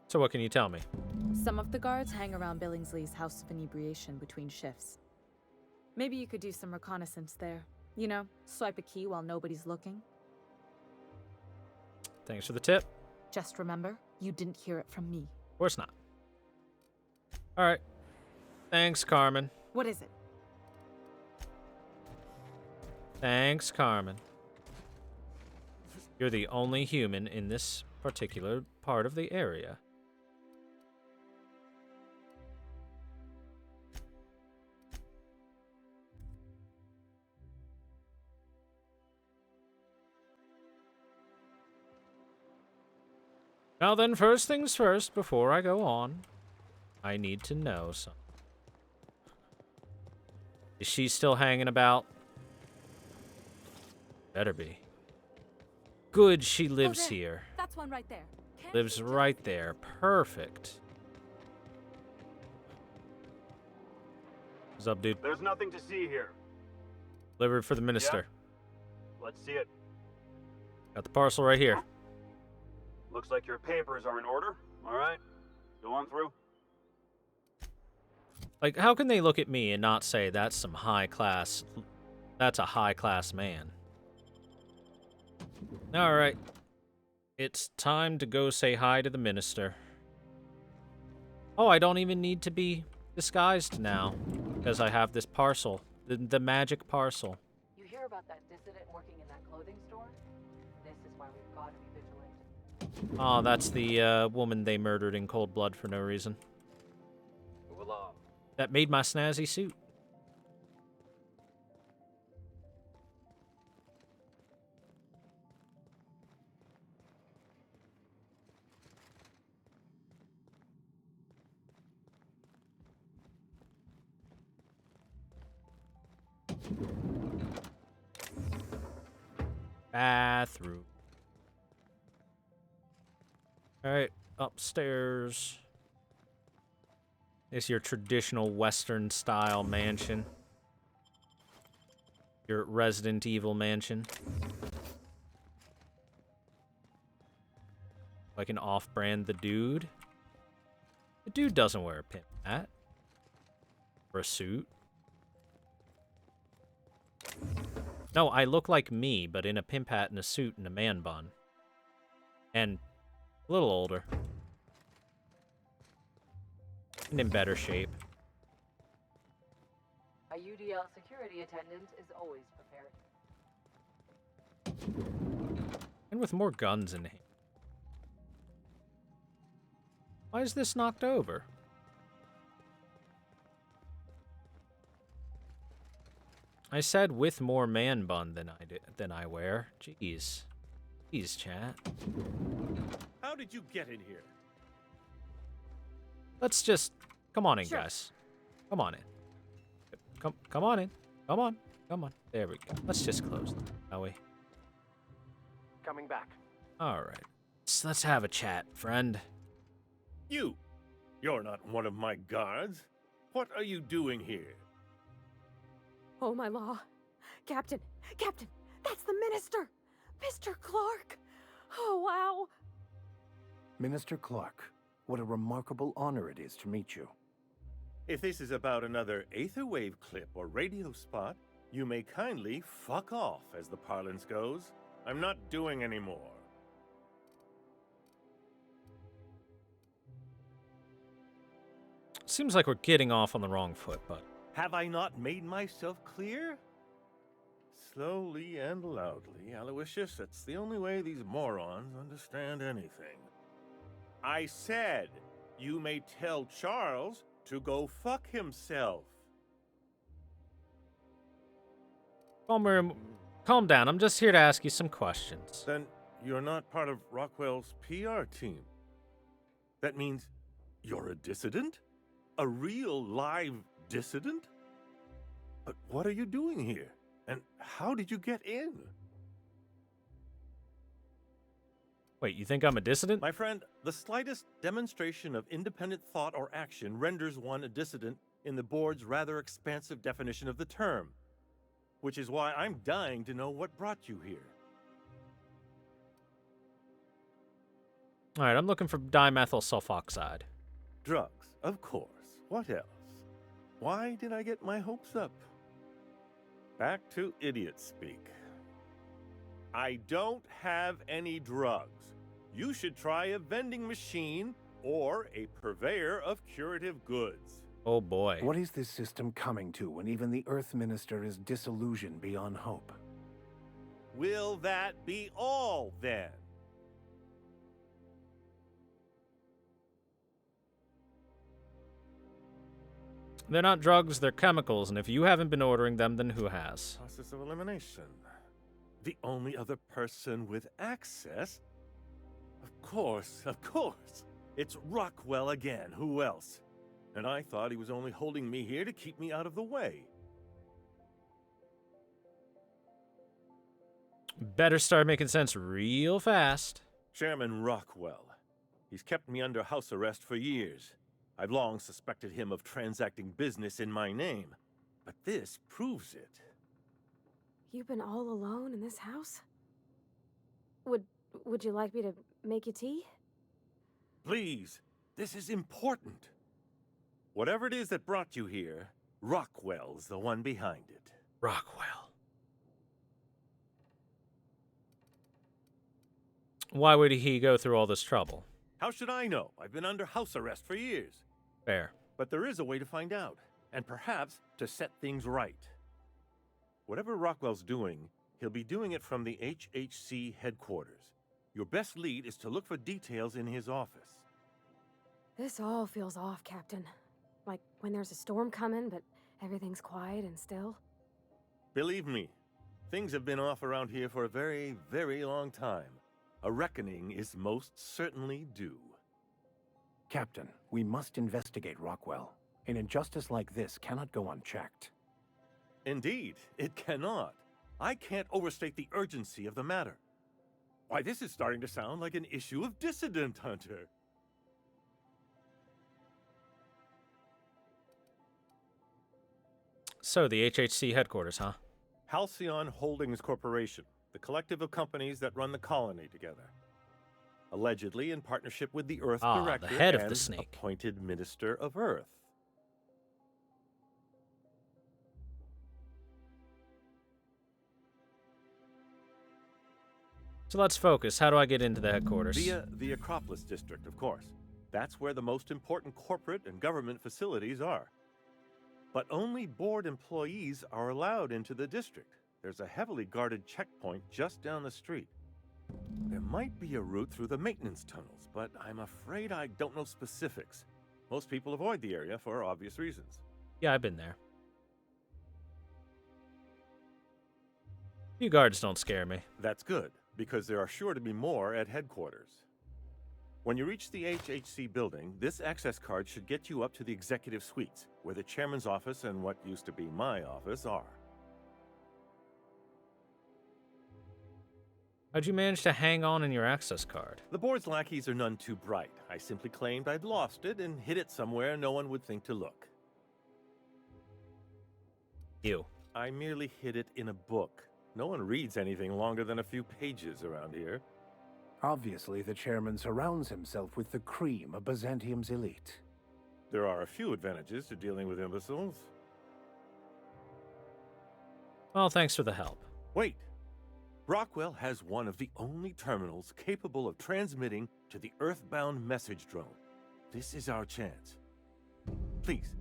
So what can you tell me? Some of the guards hang around Billingsley's House of Inebriation between shifts. Maybe you could do some reconnaissance there. You know, swipe a key while nobody's looking. Thanks for the tip. Just remember, you didn't hear it from me. Of course not. All right. Thanks, Carmen. What is it? Thanks, Carmen. You're the only human in this particular part of the area. Now then, first things first, before I go on, I need to know something. Is she still hanging about? Better be. Good, she lives here. That's one right there. Lives right there. Perfect. What's up, dude? There's nothing to see here. Delivered for the minister. Yeah. Let's see it. Got the parcel right here. Looks like your papers are in order. All right. Go on through. Like, how can they look at me and not say that's some high class... That's a high class man. Alright. It's time to go say hi to the minister. Oh, I don't even need to be disguised now. Because I have this parcel. The magic parcel. You hear about that dissident working in that clothing store? This is why we've got to be vigilant. Oh, that's the woman they murdered in cold blood for no reason. Voila. That made my snazzy suit. Bathroom. Alright, upstairs. It's your traditional Western style mansion. Your Resident Evil mansion. Like an off-brand The Dude. The Dude doesn't wear a pimp hat. Or a suit. No, I look like me, but in a pimp hat and a suit and a man bun. And a little older. And in better shape. A UDL security attendant is always prepared. And with more guns in hand. Why is this knocked over? I said with more man bun than I wear. Jeez. Jeez, chat. How did you get in here? Let's just come on in, guys. Come on in. Come on in. Come on. Come on. There we go. Let's just close them, shall we? Coming back. All right. Let's have a chat, friend. You're not one of my guards. What are you doing here? Oh, my law. Captain, that's the minister! Mr. Clark! Oh, wow! Minister Clark, what a remarkable honor it is to meet you. If this is about another Aetherwave clip or radio spot, you may kindly fuck off, as the parlance goes. I'm not doing any more. Seems like we're getting off on the wrong foot, but... Have I not made myself clear? Slowly and loudly, Aloysius, that's the only way these morons understand anything. I said, you may tell Charles to go fuck himself. Calm down. I'm just here to ask you some questions. Then you're not part of Rockwell's PR team. That means you're a dissident? A real live dissident? But what are you doing here? And how did you get in? Wait, you think I'm a dissident? My friend, the slightest demonstration of independent thought or action renders one a dissident in the board's rather expansive definition of the term. Which is why I'm dying to know what brought you here. Alright, I'm looking for dimethyl sulfoxide. Drugs, of course. What else? Why did I get my hopes up? Back to idiot speak. I don't have any drugs. You should try a vending machine or a purveyor of curative goods. Oh boy. What is this system coming to when even the Earth Minister is disillusioned beyond hope? Will that be all, then? They're not drugs, they're chemicals, and if you haven't been ordering them, then who has? Process of elimination. The only other person with access? Of course. It's Rockwell again. Who else? And I thought he was only holding me here to keep me out of the way. Better start making sense real fast. Chairman Rockwell. He's kept me under house arrest for years. I've long suspected him of transacting business in my name, but this proves it. You've been all alone in this house? Would you like me to make you tea? Please, this is important. Whatever it is that brought you here, Rockwell's the one behind it. Rockwell. Why would he go through all this trouble? How should I know? I've been under house arrest for years. Fair. But there is a way to find out, and perhaps to set things right. Whatever Rockwell's doing, he'll be doing it from the HHC headquarters. Your best lead is to look for details in his office. This all feels off, Captain. Like when there's a storm coming, but everything's quiet and still. Believe me, things have been off around here for a very, very long time. A reckoning is most certainly due. Captain, we must investigate Rockwell. An injustice like this cannot go unchecked. Indeed, it cannot. I can't overstate the urgency of the matter. Why, this is starting to sound like an issue of Dissident Hunter. So, the HHC headquarters, huh? Halcyon Holdings Corporation, the collective of companies that run the colony together. Allegedly in partnership with the Earth Director the head of and the snake. appointed Minister of Earth. So let's focus. How do I get into the headquarters? Via the Acropolis District, of course. That's where the most important corporate and government facilities are. But only board employees are allowed into the district. There's a heavily guarded checkpoint just down the street. There might be a route through the maintenance tunnels, but I'm afraid I don't know specifics. Most people avoid the area for obvious reasons. Yeah, I've been there. You guards don't scare me. That's good, because there are sure to be more at headquarters. When you reach the HHC building, this access card should get you up to the executive suites, where the chairman's office and what used to be my office are. How'd you manage to hang on in your access card? The board's lackeys are none too bright. I simply claimed I'd lost it and hid it somewhere no one would think to look. You. I merely hid it in a book. No one reads anything longer than a few pages around here. Obviously, the chairman surrounds himself with the cream of Byzantium's elite. There are a few advantages to dealing with imbeciles. Well, thanks for the help. Wait. Rockwell has one of the only terminals capable of transmitting to the Earthbound message drone. This is our chance. Please,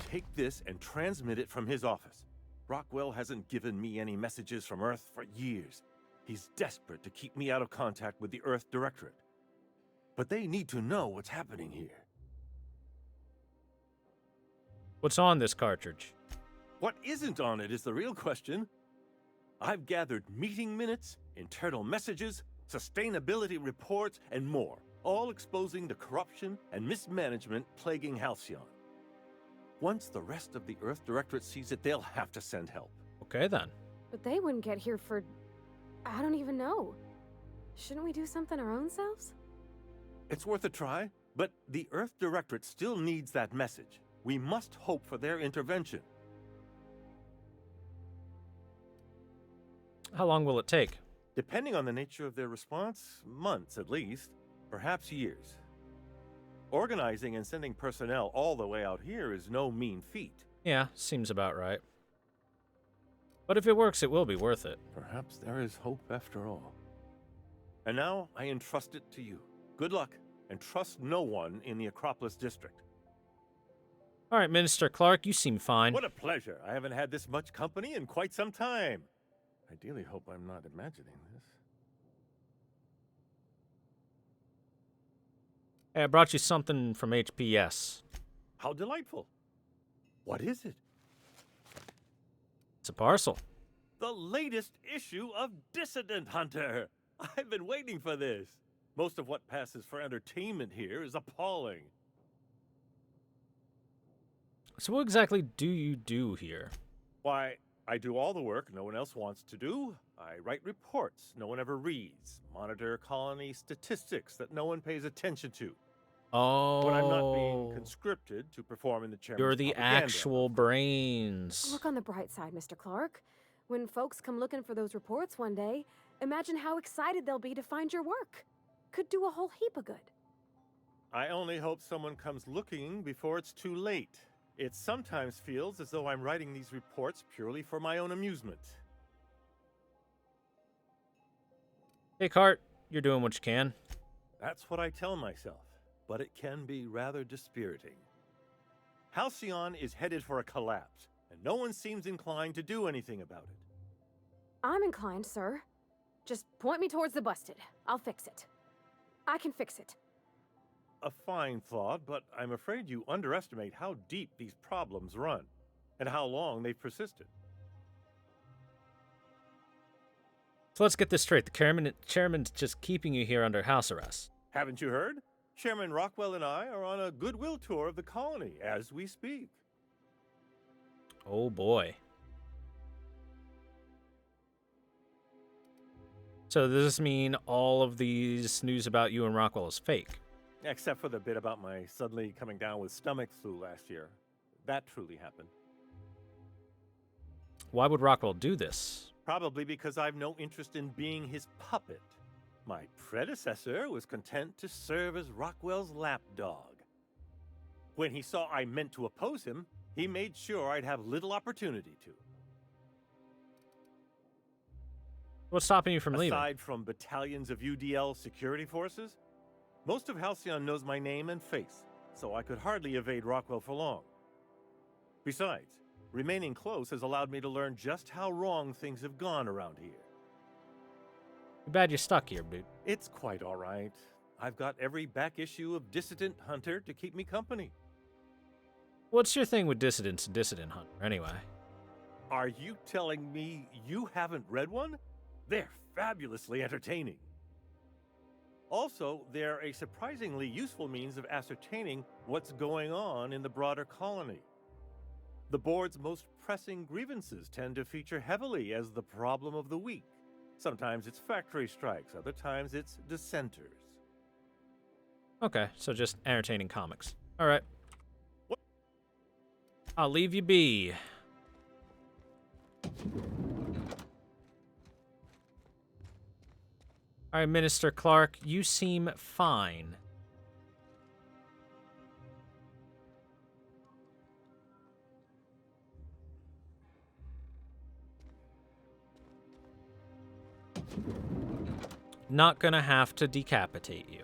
take this and transmit it from his office. Rockwell hasn't given me any messages from Earth for years. He's desperate to keep me out of contact with the Earth Directorate. But they need to know what's happening here. What's on this cartridge? What isn't on it is the real question. I've gathered meeting minutes, internal messages, sustainability reports, and more, all exposing the corruption and mismanagement plaguing Halcyon. Once the rest of the Earth Directorate sees it, they'll have to send help. Okay, then. But they wouldn't get here for... I don't even know. Shouldn't we do something our own selves? It's worth a try, but the Earth Directorate still needs that message. We must hope for their intervention. How long will it take? Depending on the nature of their response, months at least, perhaps years. Organizing and sending personnel all the way out here is no mean feat. Yeah, seems about right. But if it works, it will be worth it. Perhaps there is hope after all. And now I entrust it to you. Good luck, and trust no one in the Acropolis district. All right, Minister Clark, you seem fine. What a pleasure. I haven't had this much company in quite some time. Ideally hope I'm not imagining this. Hey, I brought you something from HPS. How delightful. What is it? It's a parcel. The latest issue of Dissident Hunter. I've been waiting for this. Most of what passes for entertainment here is appalling. So what exactly do you do here? Why, I do all the work no one else wants to do. I write reports no one ever reads. Monitor colony statistics that no one pays attention to. Oh. When I'm not being conscripted to perform in the chairman's You're the propaganda. actual brains. Look on the bright side, Mr. Clark. When folks come looking for those reports one day, imagine how excited they'll be to find your work. Could do a whole heap of good. I only hope someone comes looking before it's too late. It sometimes feels as though I'm writing these reports purely for my own amusement. Hey, Cart, you're doing what you can. That's what I tell myself, but it can be rather dispiriting. Halcyon is headed for a collapse, and no one seems inclined to do anything about it. I'm inclined, sir. Just point me towards the busted. I'll fix it. I can fix it. A fine thought, but I'm afraid you underestimate how deep these problems run, and how long they've persisted. So let's get this straight. The chairman's just keeping you here under house arrest. Haven't you heard? Chairman Rockwell and I are on a goodwill tour of the colony as we speak. Oh boy. So does this mean all of these news about you and Rockwell is fake? Except for the bit about my suddenly coming down with stomach flu last year. That truly happened. Why would Rockwell do this? Probably because I've no interest in being his puppet. My predecessor was content to serve as Rockwell's lapdog. When he saw I meant to oppose him, he made sure I'd have little opportunity to. What's stopping you from leaving? Aside from battalions of UDL security forces, most of Halcyon knows my name and face, so I could hardly evade Rockwell for long. Besides, remaining close has allowed me to learn just how wrong things have gone around here. Too bad you're stuck here, dude. It's quite all right. I've got every back issue of Dissident Hunter to keep me company. What's your thing with Dissidents and Dissident Hunter, anyway? Are you telling me you haven't read one? They're fabulously entertaining. Also, they're a surprisingly useful means of ascertaining what's going on in the broader colony. The board's most pressing grievances tend to feature heavily as the problem of the week. Sometimes it's factory strikes, other times it's dissenters. Okay, so just entertaining comics. All right. I'll leave you be. All right, Minister Clark, you seem fine. Not gonna have to decapitate you.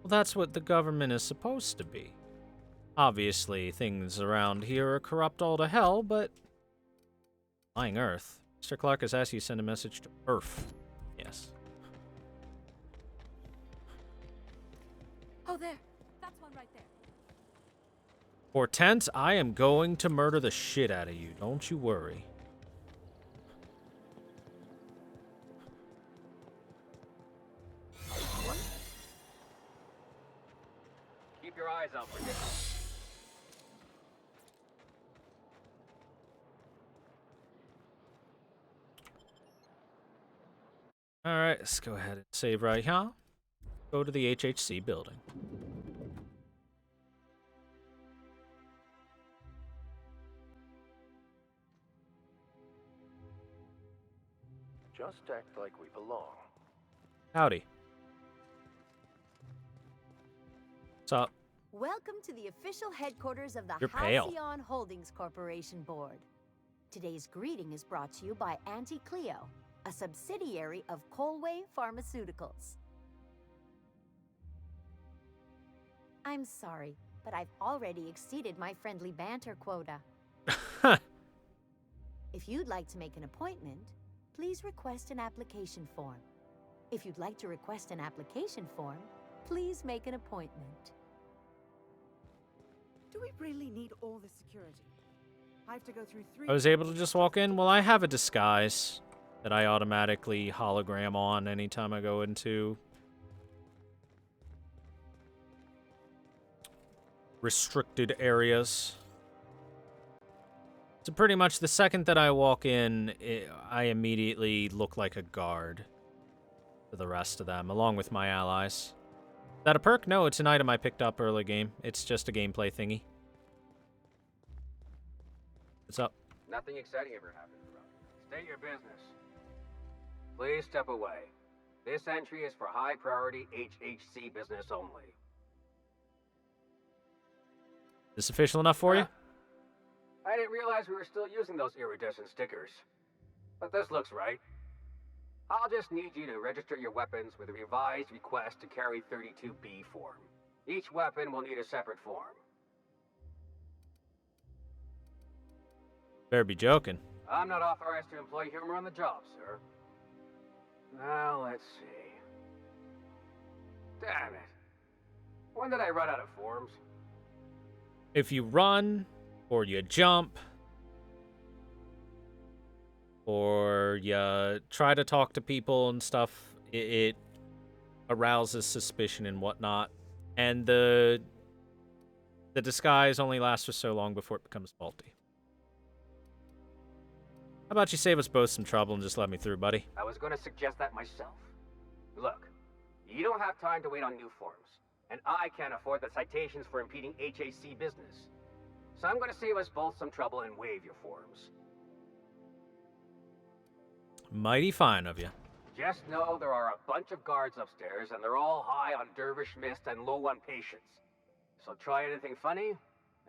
Well, that's what the government is supposed to be. Obviously, things around here are corrupt all to hell, but... Flying Earth. Mr. Clark has asked you to send a message to Earth. Yes. Oh, there. That's one right there. Hortense, I am going to murder the shit out of you. Don't you worry. Keep your eyes out for this. Alright, let's go ahead and save right here. Go to the HHC building. Just act like we belong. Howdy. What's up? Welcome to the official headquarters of the You're pale. Halcyon Holdings Corporation Board. Today's greeting is brought to you by Auntie Cleo, a subsidiary of Colway Pharmaceuticals. I'm sorry, but I've already exceeded my friendly banter quota. If you'd like to make an appointment, please request an application form. If you'd like to request an application form, please make an appointment. Do we really need all the security? I have to go through 3... I was able to just walk in. Well, I have a disguise that I automatically hologram on anytime I go into restricted areas. So pretty much the second that I walk in, I immediately look like a guard for the rest of them, along with my allies. Is that a perk? No, it's an item I picked up early game. It's just a gameplay thingy. What's up? Nothing exciting ever happened around here. State your business. Please step away. This entry is for high priority HHC business only. Is this official enough for you? I didn't realize we were still using those iridescent stickers. But this looks right. I'll just need you to register your weapons with a revised request to carry 32B form. Each weapon will need a separate form. Better be joking. I'm not authorized to employ humor on the job, sir. Now, let's see. Damn it. When did I run out of forms? If you run, or you jump, or you try to talk to people and stuff, it arouses suspicion and whatnot. And the disguise only lasts for so long before it becomes faulty. How about you save us both some trouble and just let me through, buddy? I was going to suggest that myself. Look, you don't have time to wait on new forms. And I can't afford the citations for impeding HAC business. So I'm going to save us both some trouble and waive your forms. Mighty fine of you. Just know there are a bunch of guards upstairs, and they're all high on dervish mist and low on patience. So try anything funny,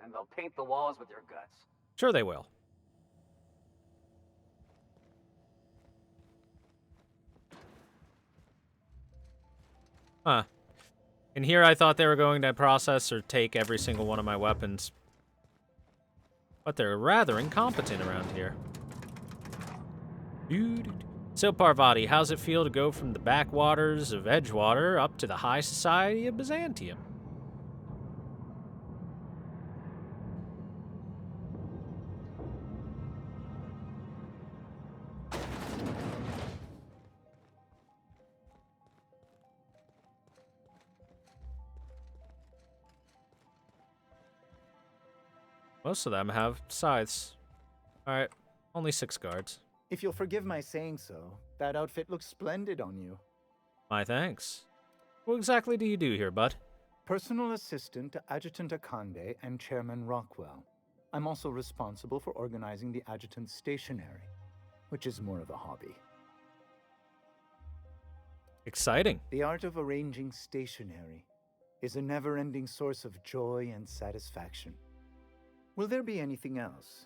and they'll paint the walls with your guts. Sure they will. Huh. And here I thought they were going to process or take every single one of my weapons. But they're rather incompetent around here. So, Parvati, how's it feel to go from the backwaters of Edgewater up to the high society of Byzantium? Most of them have scythes. Alright, only 6 guards. If you'll forgive my saying so, that outfit looks splendid on you. My thanks. What exactly do you do here, bud? Personal assistant to Adjutant Akande and Chairman Rockwell. I'm also responsible for organizing the adjutant's stationery, which is more of a hobby. Exciting. The art of arranging stationery is a never-ending source of joy and satisfaction. Will there be anything else?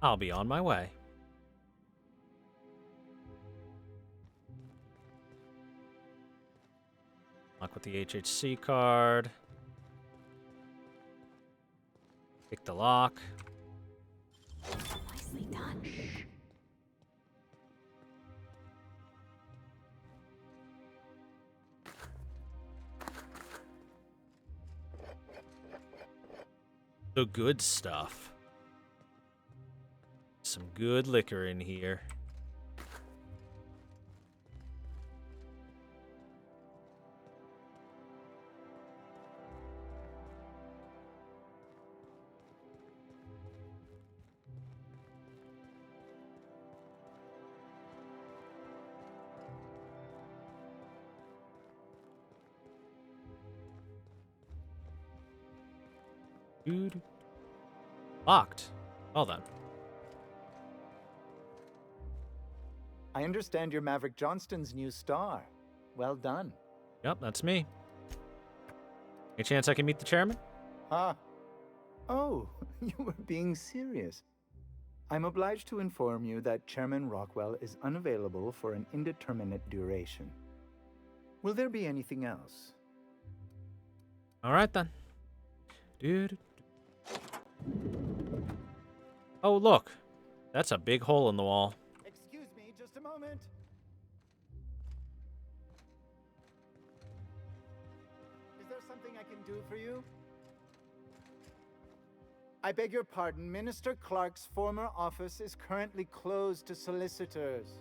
I'll be on my way. Lock with the HHC card. Pick the lock. Nicely done. The good stuff. Some good liquor in here. Dude. Locked. Well then. I understand you're Maverick Johnston's new star. Well done. Yep, that's me. Any chance I can meet the chairman? Ah. Oh, you were being serious. I'm obliged to inform you that Chairman Rockwell is unavailable for an indeterminate duration. Will there be anything else? All right then. Dude. Oh, look. That's a big hole in the wall. Excuse me, just a moment. Is there something I can do for you? I beg your pardon, Minister Clark's former office is currently closed to solicitors.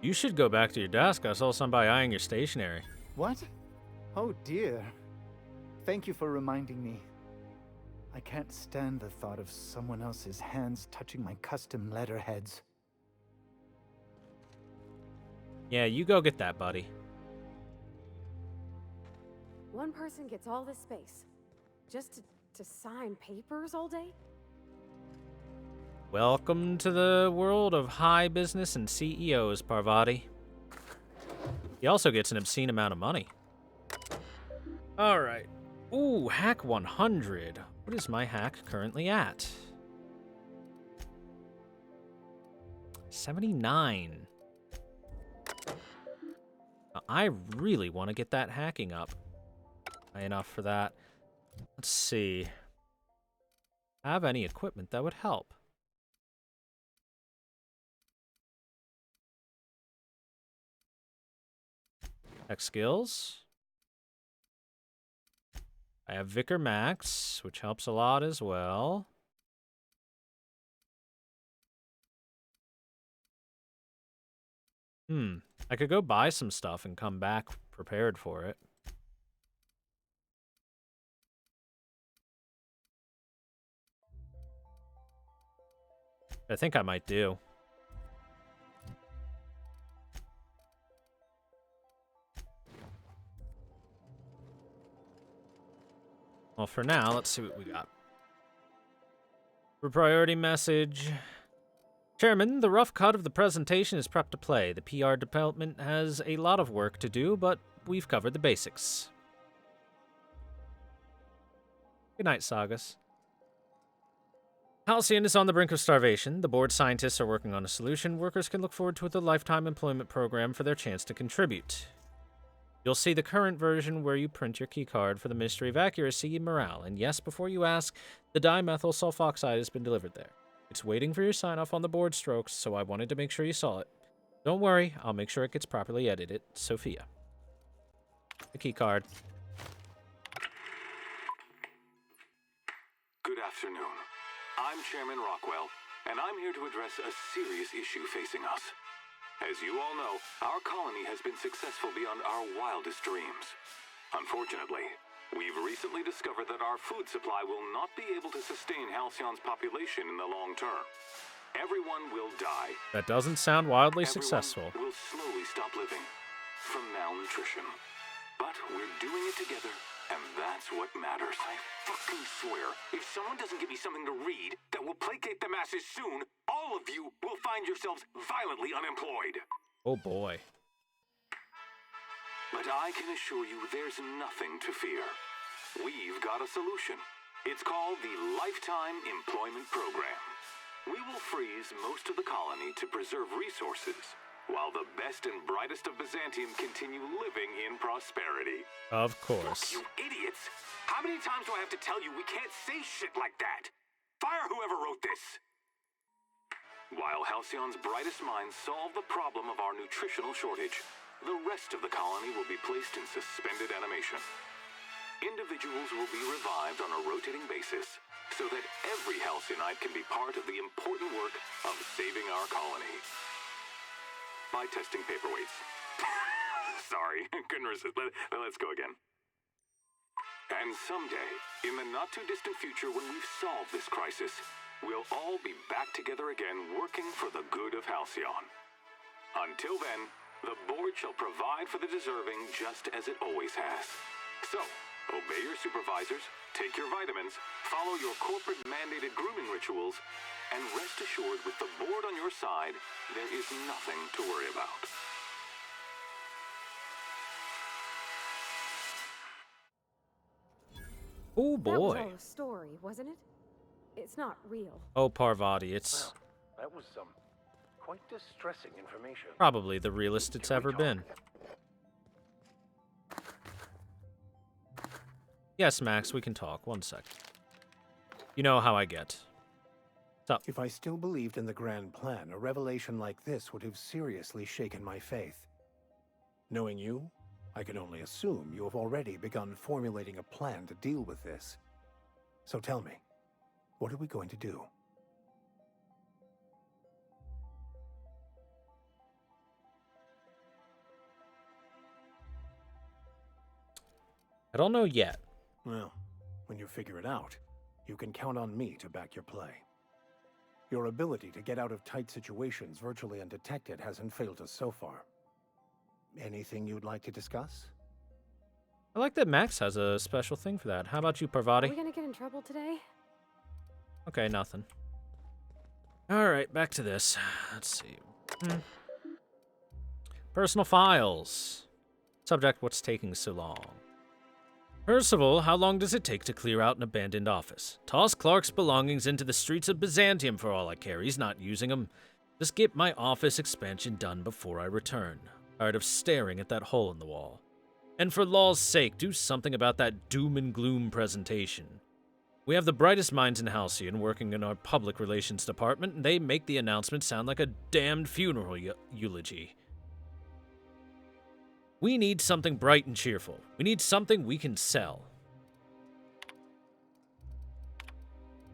You should go back to your desk. I saw somebody eyeing your stationery. What? Oh dear. Thank you for reminding me. I can't stand the thought of someone else's hands touching my custom letterheads. Yeah, you go get that, buddy. One person gets all this space. Just to sign papers all day? Welcome to the world of high business and CEOs, Parvati. He also gets an obscene amount of money. All right. Ooh, hack 100. What is my hack currently at? 79. Now, I really want to get that hacking up. High enough for that. Let's see. Have any equipment that would help? Tech skills. I have Vicar Max, which helps a lot as well. I could go buy some stuff and come back prepared for it. I think I might do. Well, for now, let's see what we got. For priority message. Chairman, the rough cut of the presentation is prepped to play. The PR department has a lot of work to do, but we've covered the basics. Good night, Sagas. Halcyon is on the brink of starvation. The board scientists are working on a solution. Workers can look forward to a lifetime employment program for their chance to contribute. You'll see the current version where you print your keycard for the Mystery of Accuracy and Morale. And yes, before you ask, the dimethyl sulfoxide has been delivered there. It's waiting for your sign-off on the board strokes, so I wanted to make sure you saw it. Don't worry, I'll make sure it gets properly edited. Sophia. The keycard. Good afternoon. I'm Chairman Rockwell, and I'm here to address a serious issue facing us. As you all know, our colony has been successful beyond our wildest dreams. Unfortunately, we've recently discovered that our food supply will not be able to sustain Halcyon's population in the long term. Everyone will die. That doesn't sound wildly successful. Everyone will slowly stop living from malnutrition. But we're doing it together, and that's what matters. I fucking swear, if someone doesn't give me something to read that will placate the masses soon, all of you will find yourselves violently unemployed. Oh boy. But I can assure you there's nothing to fear. We've got a solution. It's called the Lifetime Employment Program. We will freeze most of the colony to preserve resources, while the best and brightest of Byzantium continue living in prosperity. Of course. Look, you idiots! How many times do I have to tell you we can't say shit like that? Fire whoever wrote this! While Halcyon's brightest minds solve the problem of our nutritional shortage, the rest of the colony will be placed in suspended animation. Individuals will be revived on a rotating basis, so that every Halcyonite can be part of the important work of saving our colony. By testing paperweights. Sorry, couldn't resist. Let's go again. And someday, in the not-too-distant future when we've solved this crisis, we'll all be back together again working for the good of Halcyon. Until then, the board shall provide for the deserving just as it always has. So, obey your supervisors, take your vitamins, follow your corporate-mandated grooming rituals, and rest assured with the board on your side, there is nothing to worry about. Oh That was boy. all a story, wasn't it? It's not real. Oh, Parvati, it's That was some quite distressing information. probably the realest it's ever been. Yes, Max, we can talk. 1 sec. You know how I get. What's up? If I still believed in the grand plan, a revelation like this would have seriously shaken my faith. Knowing you, I can only assume you have already begun formulating a plan to deal with this. So tell me, what are we going to do? I don't know yet. Well, when you figure it out, you can count on me to back your play. Your ability to get out of tight situations virtually undetected hasn't failed us so far. Anything you'd like to discuss? I like that Max has a special thing for that. How about you, Parvati? Are we gonna get in trouble today? Okay, nothing. Alright, back to this. Let's see. Personal files. Subject, what's taking so long? Percival, how long does it take to clear out an abandoned office? Toss Clark's belongings into the streets of Byzantium for all I care. He's not using them. Just get my office expansion done before I return. Tired of staring at that hole in the wall. And for law's sake, do something about that doom and gloom presentation. We have the brightest minds in Halcyon working in our public relations department, and they make the announcement sound like a damned funeral eulogy. We need something bright and cheerful. We need something we can sell.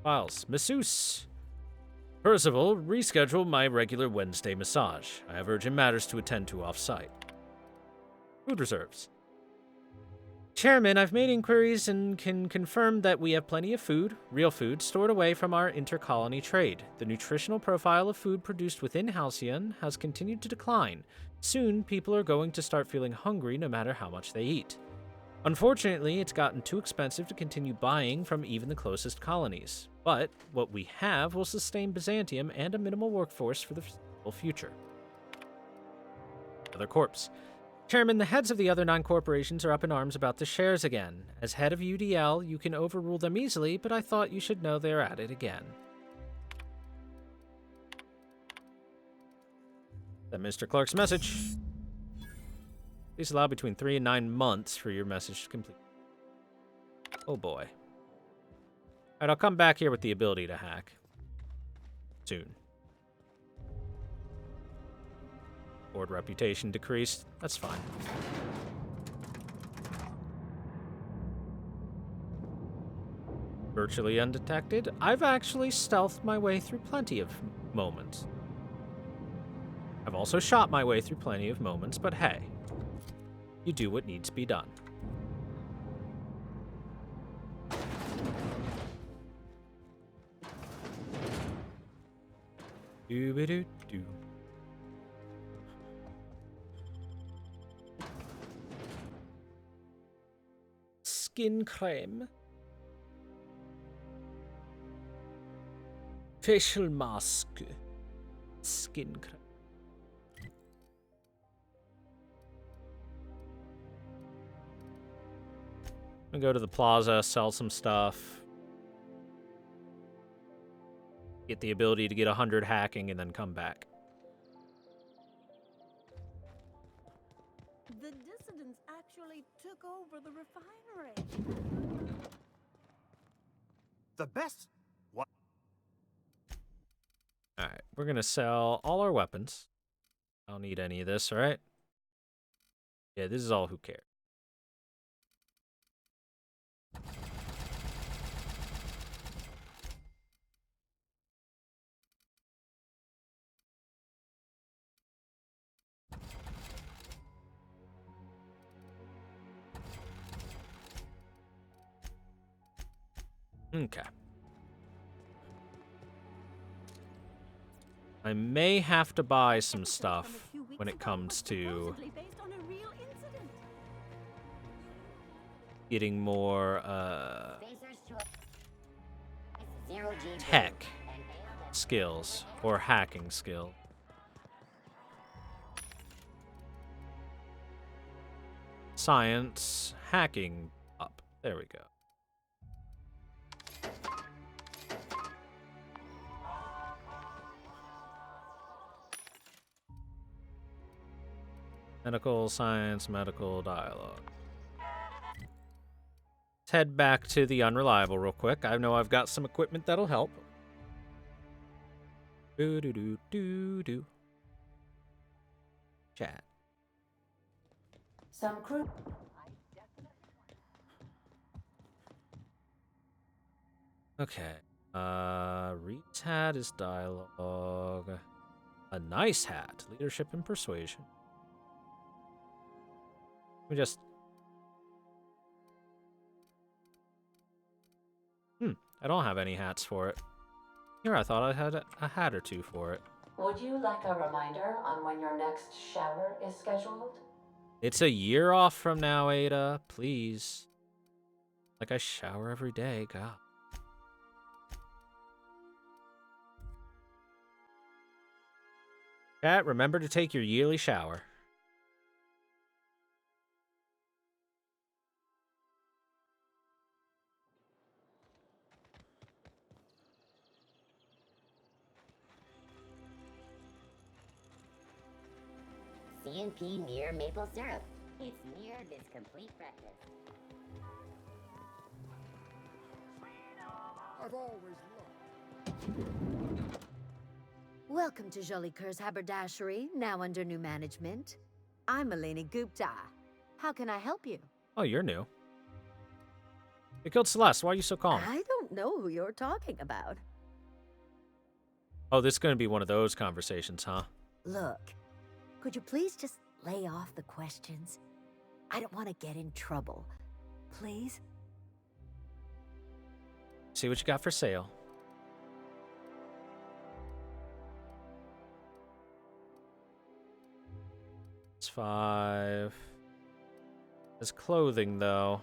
Files. Masseuse. Percival, reschedule my regular Wednesday massage. I have urgent matters to attend to off-site. Food reserves. Chairman, I've made inquiries and can confirm that we have plenty of food, real food, stored away from our inter-colony trade. The nutritional profile of food produced within Halcyon has continued to decline. Soon, people are going to start feeling hungry no matter how much they eat. Unfortunately, it's gotten too expensive to continue buying from even the closest colonies. But what we have will sustain Byzantium and a minimal workforce for the foreseeable future. Other corpse. Chairman, the heads of the other 9 corporations are up in arms about the shares again. As head of UDL, you can overrule them easily, but I thought you should know they're at it again. That Mr. Clark's message. Please allow between 3 and 9 months for your message to complete. Oh boy. Alright, I'll come back here with the ability to hack. Soon. Board reputation decreased. That's fine. Virtually undetected. I've actually stealthed my way through plenty of moments. I've also shot my way through plenty of moments, but hey. You do what needs to be done. Doo-ba-doo-doo. Skin cream. Facial mask. Skin cream. I'm gonna go to the plaza, sell some stuff. Get the ability to get 100 hacking and then come back. The dissidents actually took over the refinery. The best? What? Alright, we're gonna sell all our weapons. I don't need any of this, right? Yeah, this is all who cares. Okay. I may have to buy some stuff when it comes to getting more tech skills or hacking skill. Science, hacking up. There we go. Medical science, medical dialogue. Let's head back to the unreliable real quick. I know I've got some equipment that'll help. Do. Chat. Some crew. Okay. Reed's hat is dialogue. A nice hat. Leadership and persuasion. We just... I don't have any hats for it. Here, I thought I had a hat or two for it. Would you like a reminder on when your next shower is scheduled? It's a year off from now, Ada. Please. Like I shower every day, God. Chat, remember to take your yearly shower. CNP near maple syrup. It's near this complete breakfast. I've always loved. Welcome to Jolly Cur's Haberdashery, now under new management. I'm Eleni Gupta. How can I help you? Oh, you're new. They killed Celeste. Why are you so calm? I don't know who you're talking about. Oh, this is going to be one of those conversations, huh? Look, could you please just lay off the questions? I don't want to get in trouble. Please? See what you got for sale. It's 5. There's clothing, though.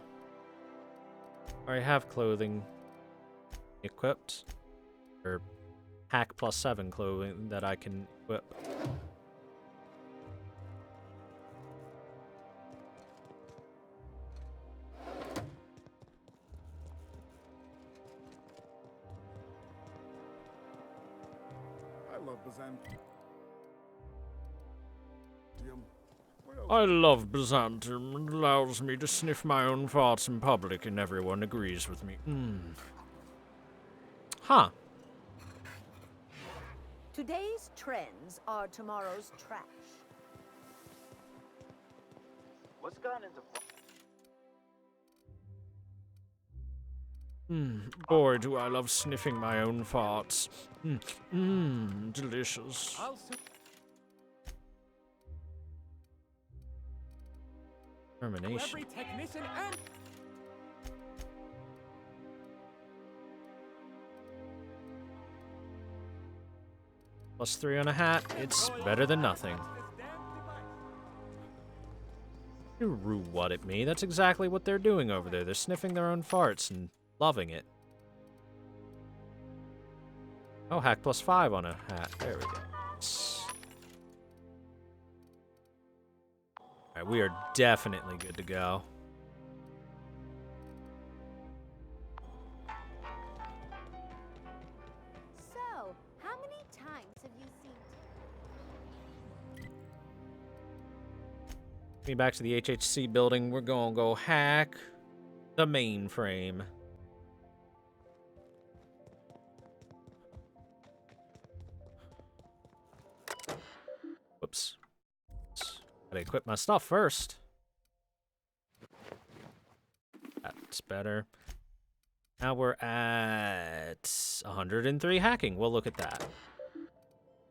I already have clothing equipped. Or hack +7 clothing that I can equip. I love Byzantium. I love Byzantium. It allows me to sniff my own farts in public and everyone agrees with me. Huh. Today's trends are tomorrow's trash. What's gone into... Boy, do I love sniffing my own farts. Delicious. Termination. Every technician and... +3 on a hat. It's better than nothing. You what at me? That's exactly what they're doing over there. They're sniffing their own farts and loving it. Oh, hack +5 on a hat. There we go. Alright, we are definitely good to go. So, how many times have you seen... Me back to the HHC building. We're gonna go hack the mainframe. Whoops. Gotta equip my stuff first. That's better. Now we're at 103 hacking. We'll look at that.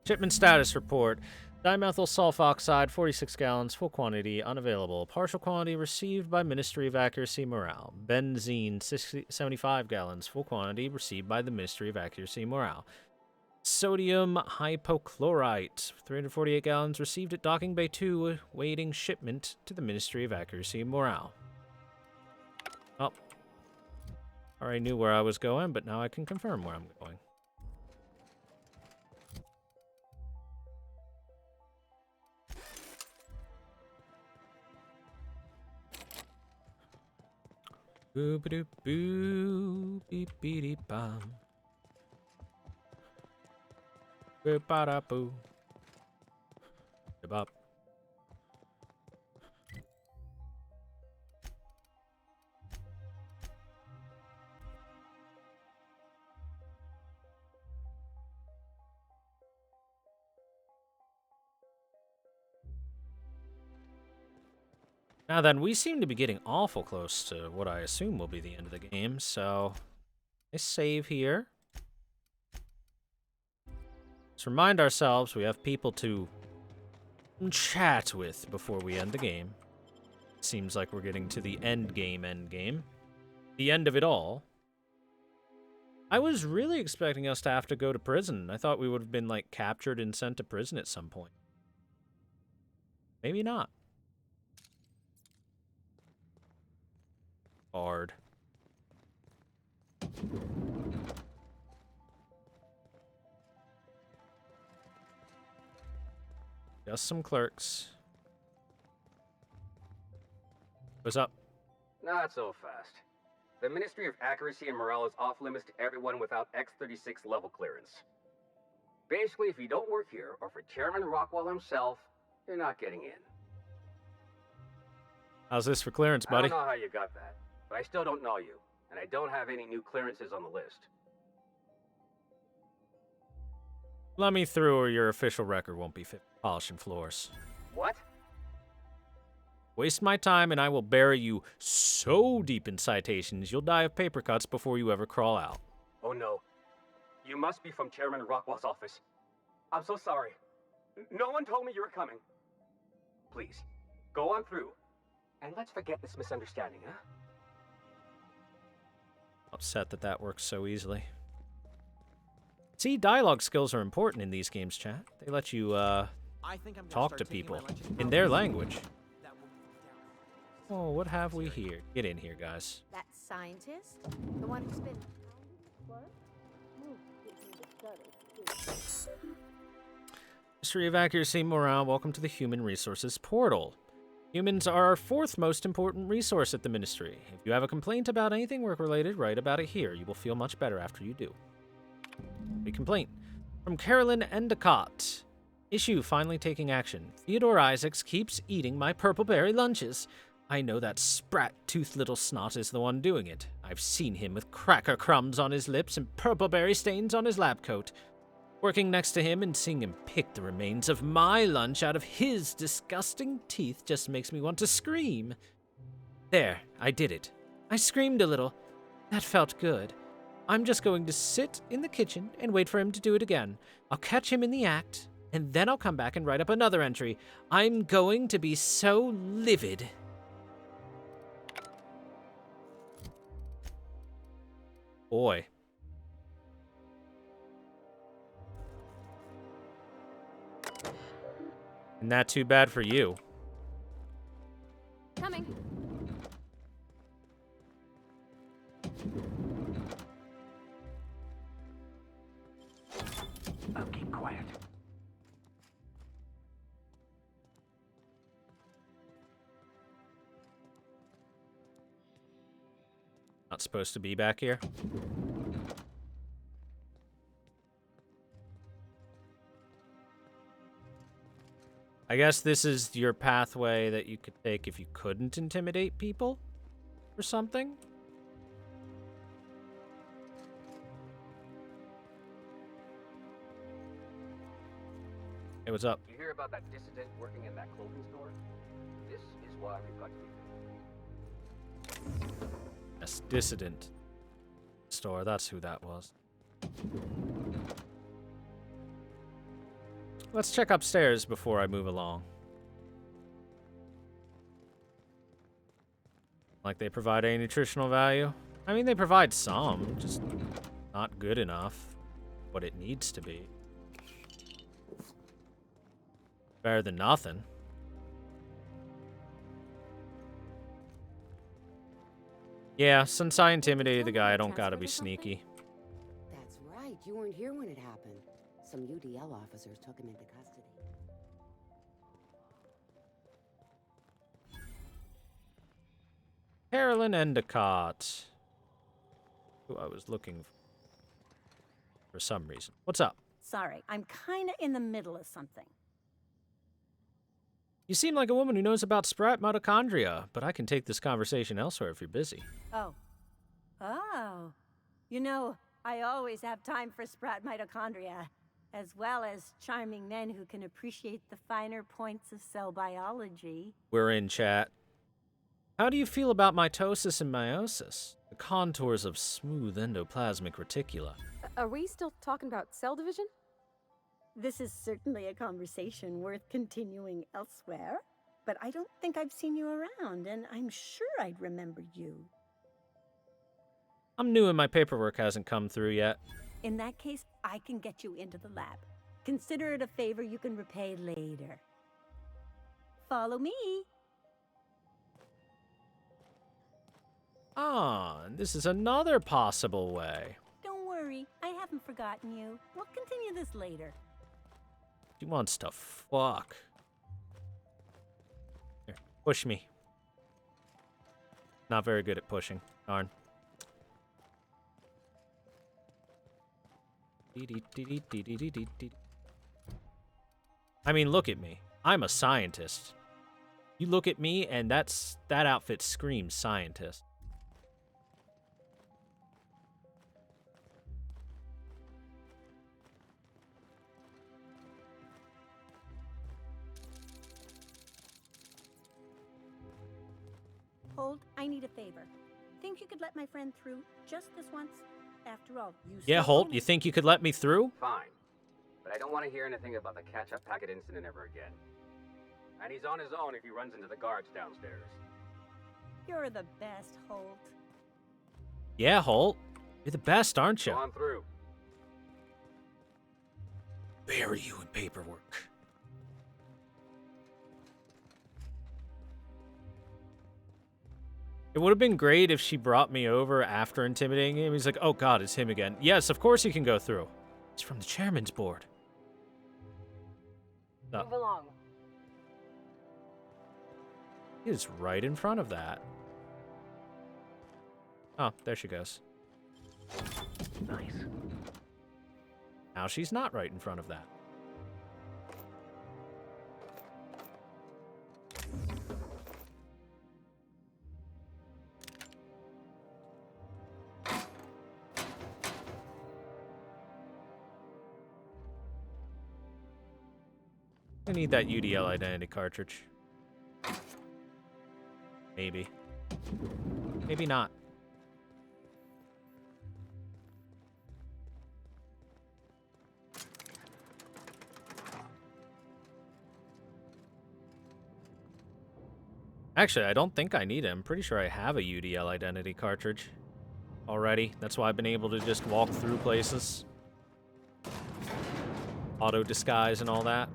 Shipment status report. Dimethyl sulfoxide, 46 gallons, full quantity, unavailable. Partial quantity received by Ministry of Accuracy Morale. Benzene, 75 gallons, full quantity received by the Ministry of Accuracy Morale. Sodium hypochlorite, 348 gallons, received at Docking Bay 2, waiting shipment to the Ministry of Accuracy and Morale. Oh. I already knew where I was going, but now I can confirm where I'm going. Boo-ba-doo-boo, beep-beep-bum. Boo-ba-da-boo. Bop. Now then, we seem to be getting awful close to what I assume will be the end of the game, so let's save here. Let's remind ourselves we have people to chat with before we end the game. Seems like we're getting to the end game. The end of it all. I was really expecting us to have to go to prison. I thought we would have been, like, captured and sent to prison at some point. Maybe not. Hard. Just some clerks. What's up? Not so fast. The Ministry of Accuracy and Morale is off limits to everyone without X-36 level clearance. Basically, if you don't work here, or for Chairman Rockwell himself, you're not getting in. How's this for clearance, buddy? I don't know how you got that, but I still don't know you, and I don't have any new clearances on the list. Let me through or your official record won't be fit for polishing floors. What? Waste my time and I will bury you so deep in citations you'll die of paper cuts before you ever crawl out. Oh no. You must be from Chairman Rockwell's office. I'm so sorry. No one told me you were coming. Please, go on through. And let's forget this misunderstanding, huh? Upset that that works so easily. See, dialogue skills are important in these games, chat. They let you, talk to people in their language. Oh, what have we here? Get in here, guys. That scientist? The one who's been... History of Accuracy Morale, welcome to the Human Resources Portal. Humans are our fourth most important resource at the Ministry. If you have a complaint about anything work-related, write about it here. You will feel much better after you do. A complaint from Carolyn Endicott. Issue finally taking action. Theodore Isaacs keeps eating my purple berry lunches. I know that sprat-toothed little snot is the one doing it. I've seen him with cracker crumbs on his lips and purple berry stains on his lab coat. Working next to him and seeing him pick the remains of my lunch out of his disgusting teeth just makes me want to scream. There, I did it. I screamed a little. That felt good. I'm just going to sit in the kitchen and wait for him to do it again. I'll catch him in the act, and then I'll come back and write up another entry. I'm going to be so livid. Boy. Not too bad for you. Coming. I'll keep quiet. Not supposed to be back here. I guess this is your pathway that you could take if you couldn't intimidate people or something. Hey, what's up? You hear about that dissident working in that clothing store? This is why we've got to be. Yes, dissident store. That's who that was. Let's check upstairs before I move along. Like they provide any nutritional value? I mean, they provide some, just not good enough. What it needs to be. Better than nothing. Yeah, since I intimidated the guy, I don't gotta be sneaky. That's right. You weren't here when it happened. Some UDL officers took him into custody. Carolyn Endicott. Who I was looking for some reason. What's up? Sorry, I'm kinda in the middle of something. You seem like a woman who knows about sprite mitochondria, but I can take this conversation elsewhere if you're busy. Oh. Oh. You know, I always have time for sprat mitochondria, as well as charming men who can appreciate the finer points of cell biology. We're in chat. How do you feel about mitosis and meiosis? The contours of smooth endoplasmic reticula. Are we still talking about cell division? This is certainly a conversation worth continuing elsewhere, but I don't think I've seen you around, and I'm sure I'd remember you. I'm new and my paperwork hasn't come through yet. In that case, I can get you into the lab. Consider it a favor you can repay later. Follow me. Ah, this is another possible way. Don't worry, I haven't forgotten you. We'll continue this later. She wants to fuck. Here, push me. Not very good at pushing. Darn. I mean, look at me. I'm a scientist. You look at me, and that outfit screams scientist. Hold, I need a favor. Think you could let my friend through just this once? After all, you Yeah, still Holt, own you it. think you could let me through? Fine. But I don't want to hear anything about the catch-up packet incident ever again. And he's on his own if he runs into the guards downstairs. You're the best, Holt. Yeah, Holt. You're the best, aren't you? Go on through. Bury you in paperwork. It would have been great if she brought me over after intimidating him. He's like, oh god, it's him again. Yes, of course he can go through. It's from the chairman's board. No. Move along. He is right in front of that. Oh, there she goes. Nice. Now she's not right in front of that. I need that UDL identity cartridge. Maybe. Maybe not. Actually, I don't think I need it. I'm pretty sure I have a UDL identity cartridge already. That's why I've been able to just walk through places. Auto disguise and all that.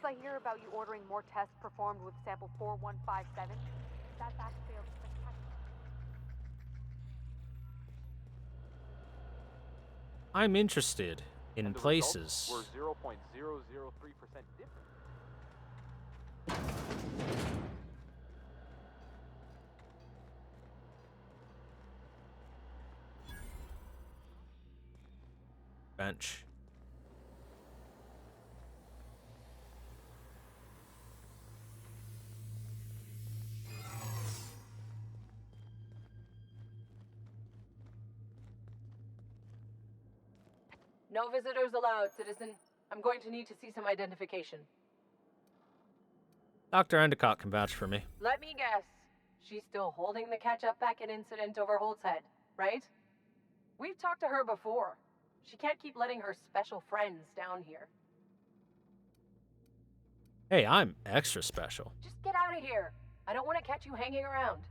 I hear about you ordering more tests performed with sample 4157? That batch failed spectacularly. I'm interested in And the places. results were 0.003% different. Bench. No visitors allowed, citizen. I'm going to need to see some identification. Dr. Endicott can vouch for me. Let me guess. She's still holding the catch-up packet incident over Holt's head, right? We've talked to her before. She can't keep letting her special friends down here. Hey, I'm extra special. Just get out of here. I don't want to catch you hanging around.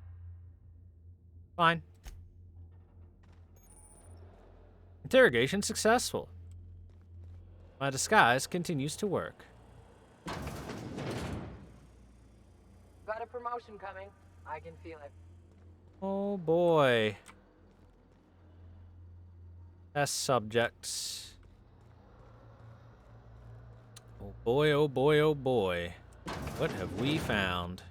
Fine. Interrogation successful. My disguise continues to work. Got a promotion coming. I can feel it. Oh boy. Test subjects. Oh boy, oh boy, oh boy. What have we found?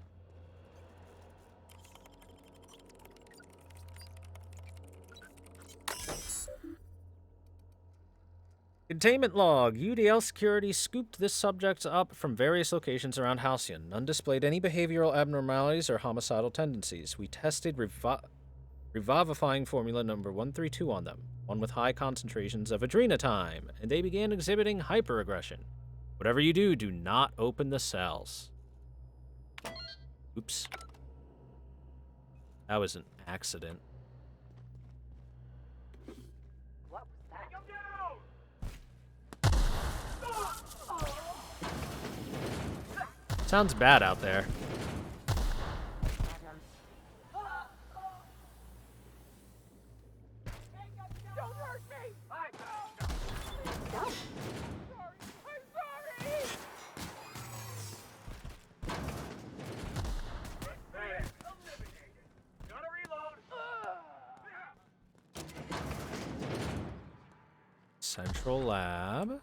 Containment log. UDL security scooped this subject up from various locations around Halcyon. None displayed any behavioral abnormalities or homicidal tendencies. We tested revivifying formula number 132 on them, one with high concentrations of adrenatime, and they began exhibiting hyperaggression. Whatever you do, do not open the cells. Oops. That was an accident. Sounds bad out there. Don't hurt me! I'm sorry! Gotta reload! Central lab.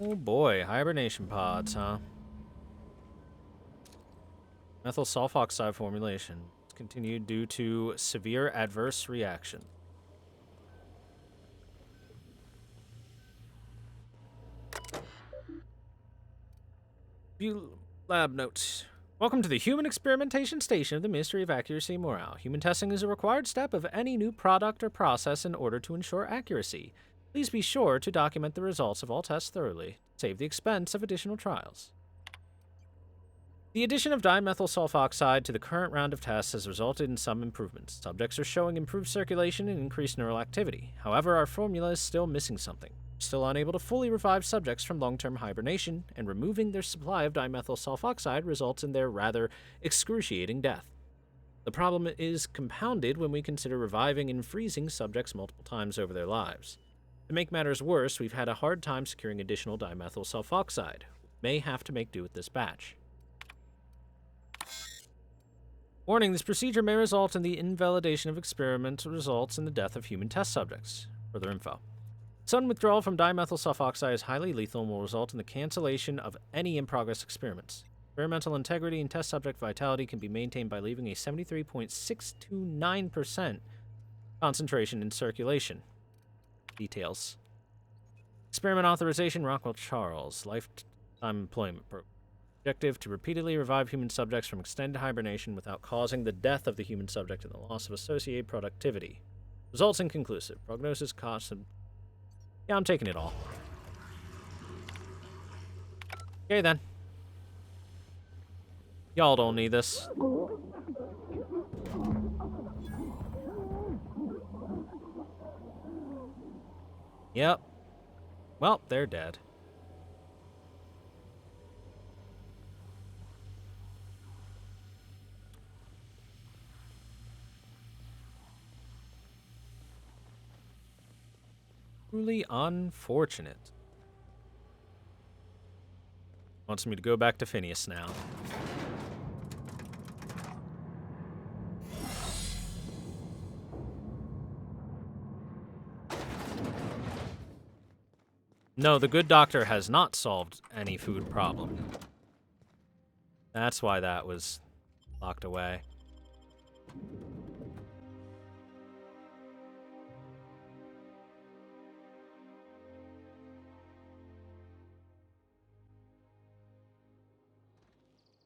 Oh boy, hibernation pods, huh? Methyl sulfoxide formulation continued due to severe adverse reaction. View lab notes. Welcome to the Human Experimentation Station of the Ministry of Accuracy and Morale. Human testing is a required step of any new product or process in order to ensure accuracy. Please be sure to document the results of all tests thoroughly, save the expense of additional trials. The addition of dimethyl sulfoxide to the current round of tests has resulted in some improvements. Subjects are showing improved circulation and increased neural activity. However, our formula is still missing something. We're still unable to fully revive subjects from long-term hibernation, and removing their supply of dimethyl sulfoxide results in their rather excruciating death. The problem is compounded when we consider reviving and freezing subjects multiple times over their lives. To make matters worse, we've had a hard time securing additional dimethyl sulfoxide. We may have to make do with this batch. Warning, this procedure may result in the invalidation of experimental results and the death of human test subjects. Further info. Sudden withdrawal from dimethyl sulfoxide is highly lethal and will result in the cancellation of any in-progress experiments. Experimental integrity and test subject vitality can be maintained by leaving a 73.629% concentration in circulation. Details. Experiment authorization, Rockwell Charles. Lifetime employment program. Objective to repeatedly revive human subjects from extended hibernation without causing the death of the human subject and the loss of associated productivity. Results inconclusive. Prognosis, cost, and... Yeah, I'm taking it all. Okay, then. Y'all don't need this. Yep. Well, they're dead. Truly unfortunate. Wants me to go back to Phineas now. No, the good doctor has not solved any food problem. That's why that was locked away.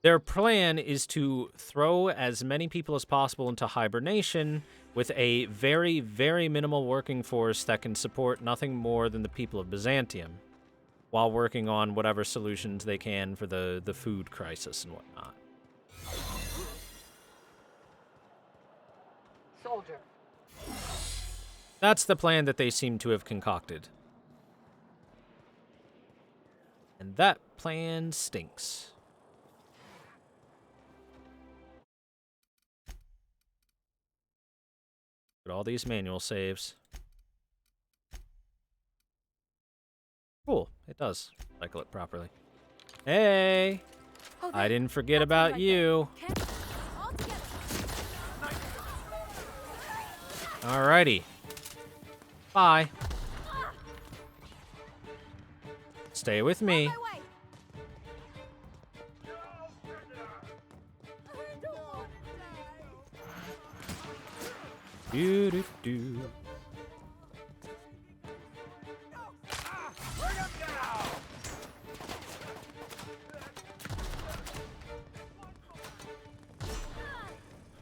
Their plan is to throw as many people as possible into hibernation with a very, very minimal working force that can support nothing more than the people of Byzantium, while working on whatever solutions they can for the food crisis and whatnot. Soldier. That's the plan that they seem to have concocted. And that plan stinks. Look at all these manual saves. Cool, it does cycle it properly. Hey! Oh, I didn't forget about you. Alrighty. Bye. Stay with me. Do do do.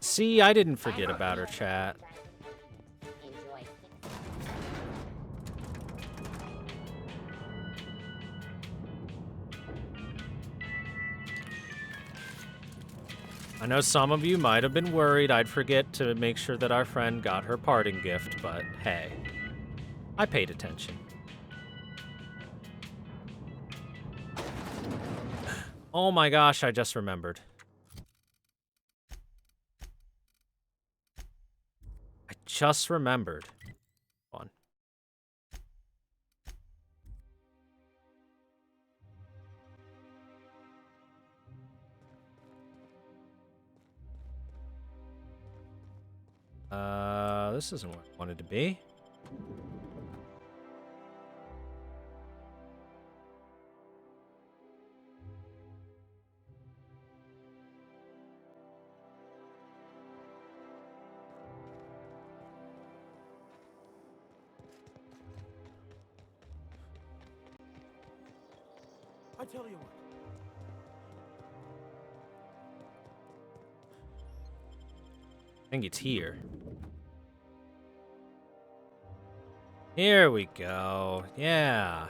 See, I didn't forget about her, chat. I know some of you might have been worried I'd forget to make sure that our friend got her parting gift, but hey, I paid attention. Oh my gosh, I just remembered. I just remembered. Hold on. This isn't where I wanted to be. I tell you what. I think it's here. Here we go. Yeah.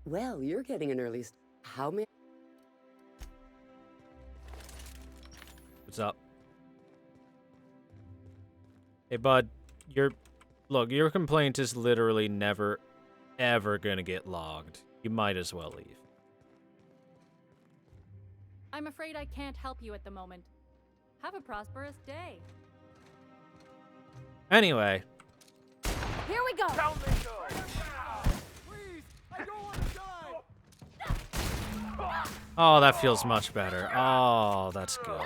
Well, you're getting an early. How many? What's up? Hey, bud. Look, your complaint is literally never, ever gonna get logged. You might as well leave. I'm afraid I can't help you at the moment. Have a prosperous day. Anyway. Here we go! Down they go! Please, I don't want to die! Oh, that feels much better. Oh, that's good.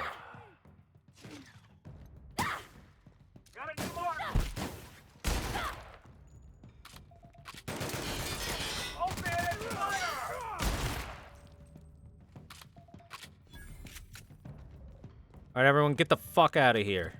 Alright, everyone, get the fuck out of here.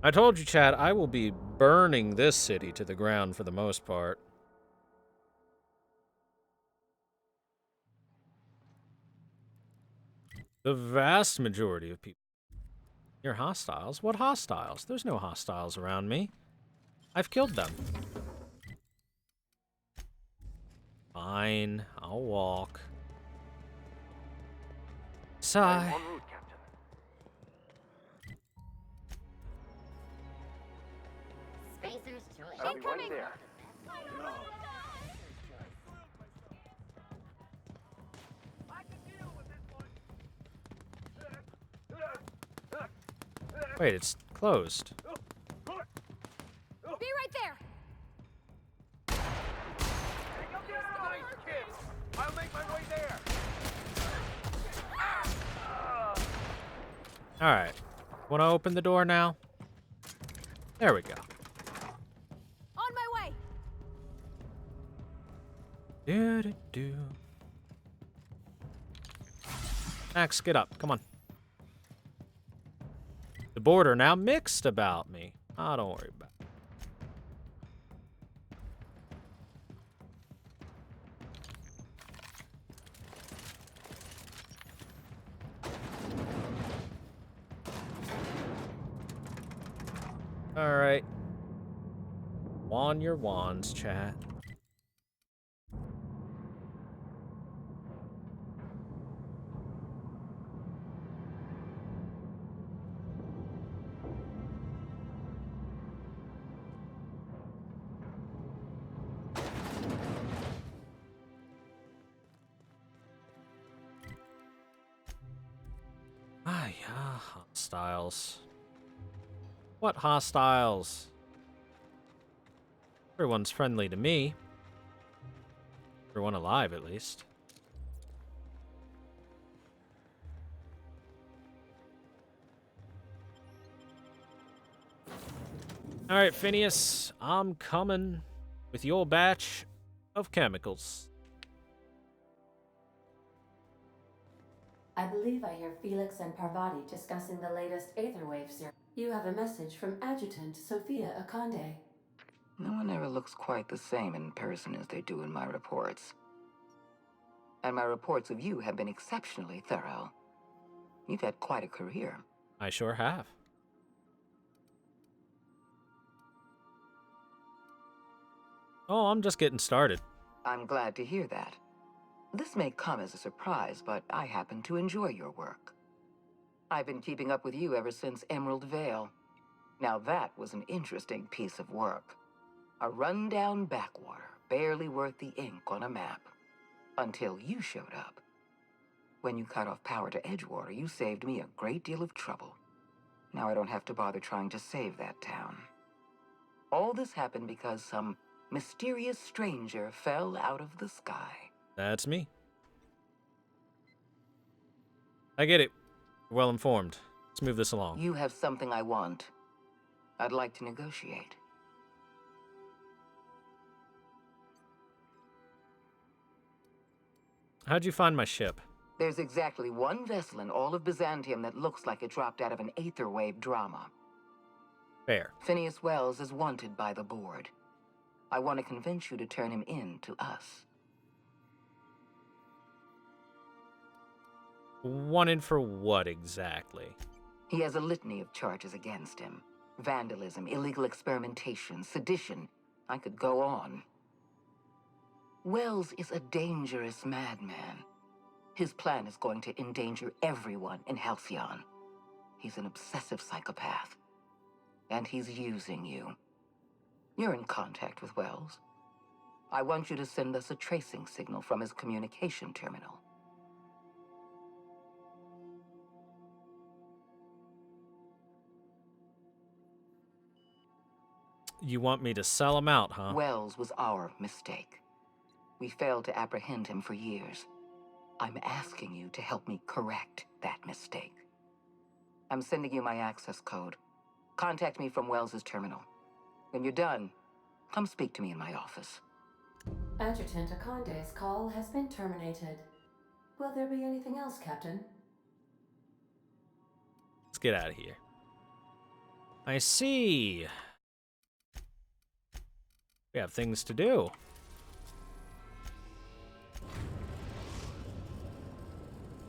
I told you, Chad, I will be burning this city to the ground for the most part. The vast majority of people. You're hostiles? What hostiles? There's no hostiles around me. I've killed them. Fine, I'll walk. I'm Sigh. en route, Captain. Spacer's choice. I'll be right there. Wait, it's closed. Be right there. Nice kid. I'll make my way there. Alright. Wanna open the door now? There we go. On my way. Do. Max, get up. Come on. The board are now mixed about me. Oh, don't worry about it. Alright. Wand your wands, chat. Ah, yeah, hostiles. What hostiles? Everyone's friendly to me. Everyone alive, at least. Alright, Phineas, I'm coming with your batch of chemicals. I believe I hear Felix and Parvati discussing the latest Aetherwave series. You have a message from Adjutant Sophia Akande. No one ever looks quite the same in person as they do in my reports. And my reports of you have been exceptionally thorough. You've had quite a career. I sure have. Oh, I'm just getting started. I'm glad to hear that. This may come as a surprise, but I happen to enjoy your work. I've been keeping up with you ever since Emerald Vale. Now that was an interesting piece of work. A rundown backwater, barely worth the ink on a map. Until you showed up. When you cut off power to Edgewater, you saved me a great deal of trouble. Now I don't have to bother trying to save that town. All this happened because some mysterious stranger fell out of the sky. That's me. I get it. Well informed. Let's move this along. You have something I want. I'd like to negotiate. How'd you find my ship? There's exactly one vessel in all of Byzantium that looks like it dropped out of an Aetherwave drama. Fair. Phineas Wells is wanted by the board. I want to convince you to turn him in to us. Wanted for what exactly? He has a litany of charges against him. Vandalism, illegal experimentation, sedition. I could go on. Wells is a dangerous madman. His plan is going to endanger everyone in Halcyon. He's an obsessive psychopath. And he's using you. You're in contact with Wells. I want you to send us a tracing signal from his communication terminal. You want me to sell him out, huh? Wells was our mistake. We failed to apprehend him for years. I'm asking you to help me correct that mistake. I'm sending you my access code. Contact me from Wells's terminal. When you're done, come speak to me in my office. Adjutant Akande's call has been terminated. Will there be anything else, Captain? Let's get out of here. I see. We have things to do.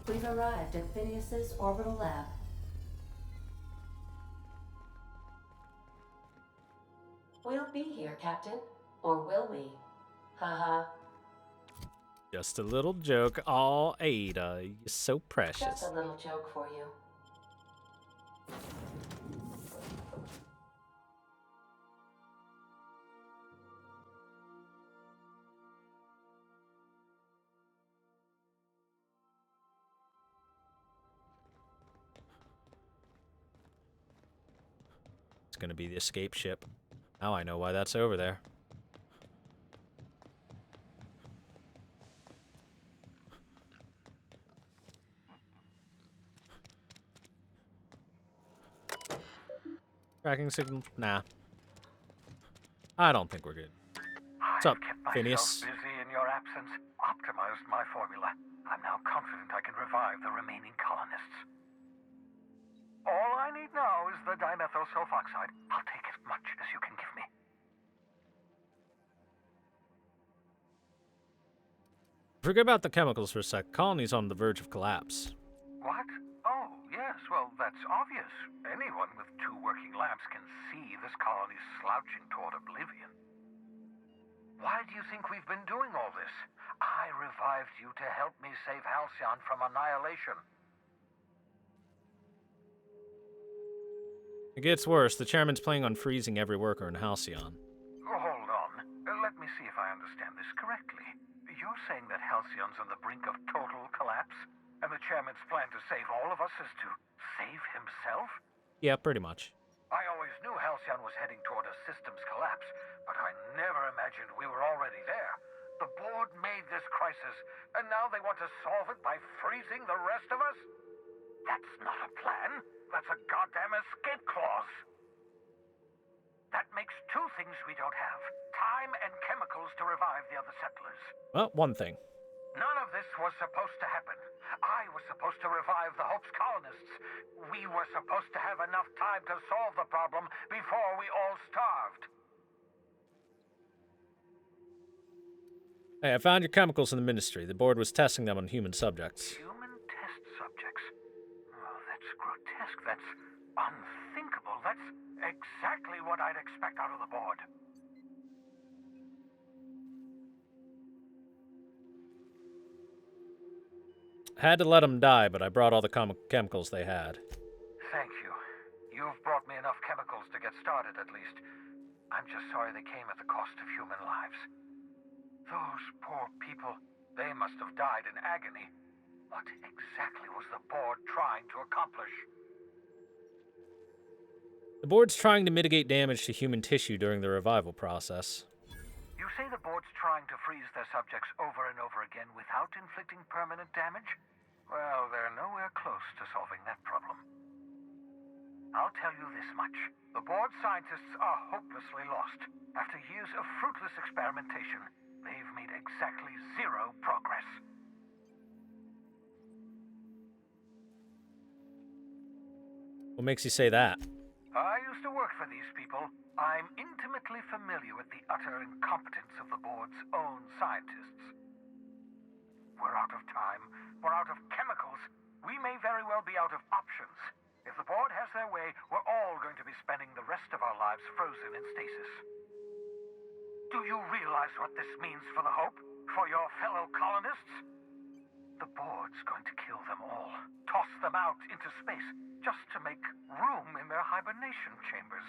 We've arrived at Phineas's orbital lab. We'll be here, Captain. Or will we? Haha. Just a little joke. Oh, Ada, you're so precious. Just a little joke for you. It's gonna be the escape ship. Now I know why that's over there. Tracking signal? Nah. I don't think we're good. What's up, Phineas? Busy in your absence, optimized my formula. I'm now confident I can revive the remaining colonists. All I need now is the dimethyl sulfoxide. I'll take as much as you can give me. Forget about the chemicals for a sec. Colony's on the verge of collapse. What? Oh, yes, well, that's obvious. Anyone with 2 working labs can see this colony's slouching toward oblivion. Why do you think we've been doing all this? I revived you to help me save Halcyon from annihilation. It gets worse. The chairman's planning on freezing every worker in Halcyon. Hold on. Let me see if I understand this correctly. You're saying that Halcyon's on the brink of total collapse? And the chairman's plan to save all of us is to save himself? Yeah, pretty much. I always knew Halcyon was heading toward a systems collapse, but I never imagined we were already there. The board made this crisis, and now they want to solve it by freezing the rest of us? That's not a plan. That's a goddamn escape clause. That makes 2 things we don't have. Time and chemicals to revive the other settlers. Well, one thing. None of this was supposed to happen. I was supposed to revive the Hope's colonists. We were supposed to have enough time to solve the problem before we all starved. Hey, I found your chemicals in the ministry. The board was testing them on human subjects. Human test subjects? Oh, that's grotesque. That's unthinkable. That's exactly what I'd expect out of the board. Had to let them die, but I brought all the chemicals they had. Thank you. You've brought me enough chemicals to get started, at least. I'm just sorry they came at the cost of human lives. Those poor people, they must have died in agony. What exactly was the board trying to accomplish? The board's trying to mitigate damage to human tissue during the revival process. You say the board's trying to freeze their subjects over and over again without inflicting permanent damage? Well, they're nowhere close to solving that problem. I'll tell you this much. The board scientists are hopelessly lost. After years of fruitless experimentation, they've made exactly 0 progress. What makes you say that? I used to work for these people. I'm intimately familiar with the utter incompetence of the board's own scientists. We're out of time. We're out of chemicals. We may very well be out of options. If the board has their way, we're all going to be spending the rest of our lives frozen in stasis. Do you realize what this means for the Hope? For your fellow colonists? The board's going to kill them all. Toss them out into space, just to make room in their hibernation chambers.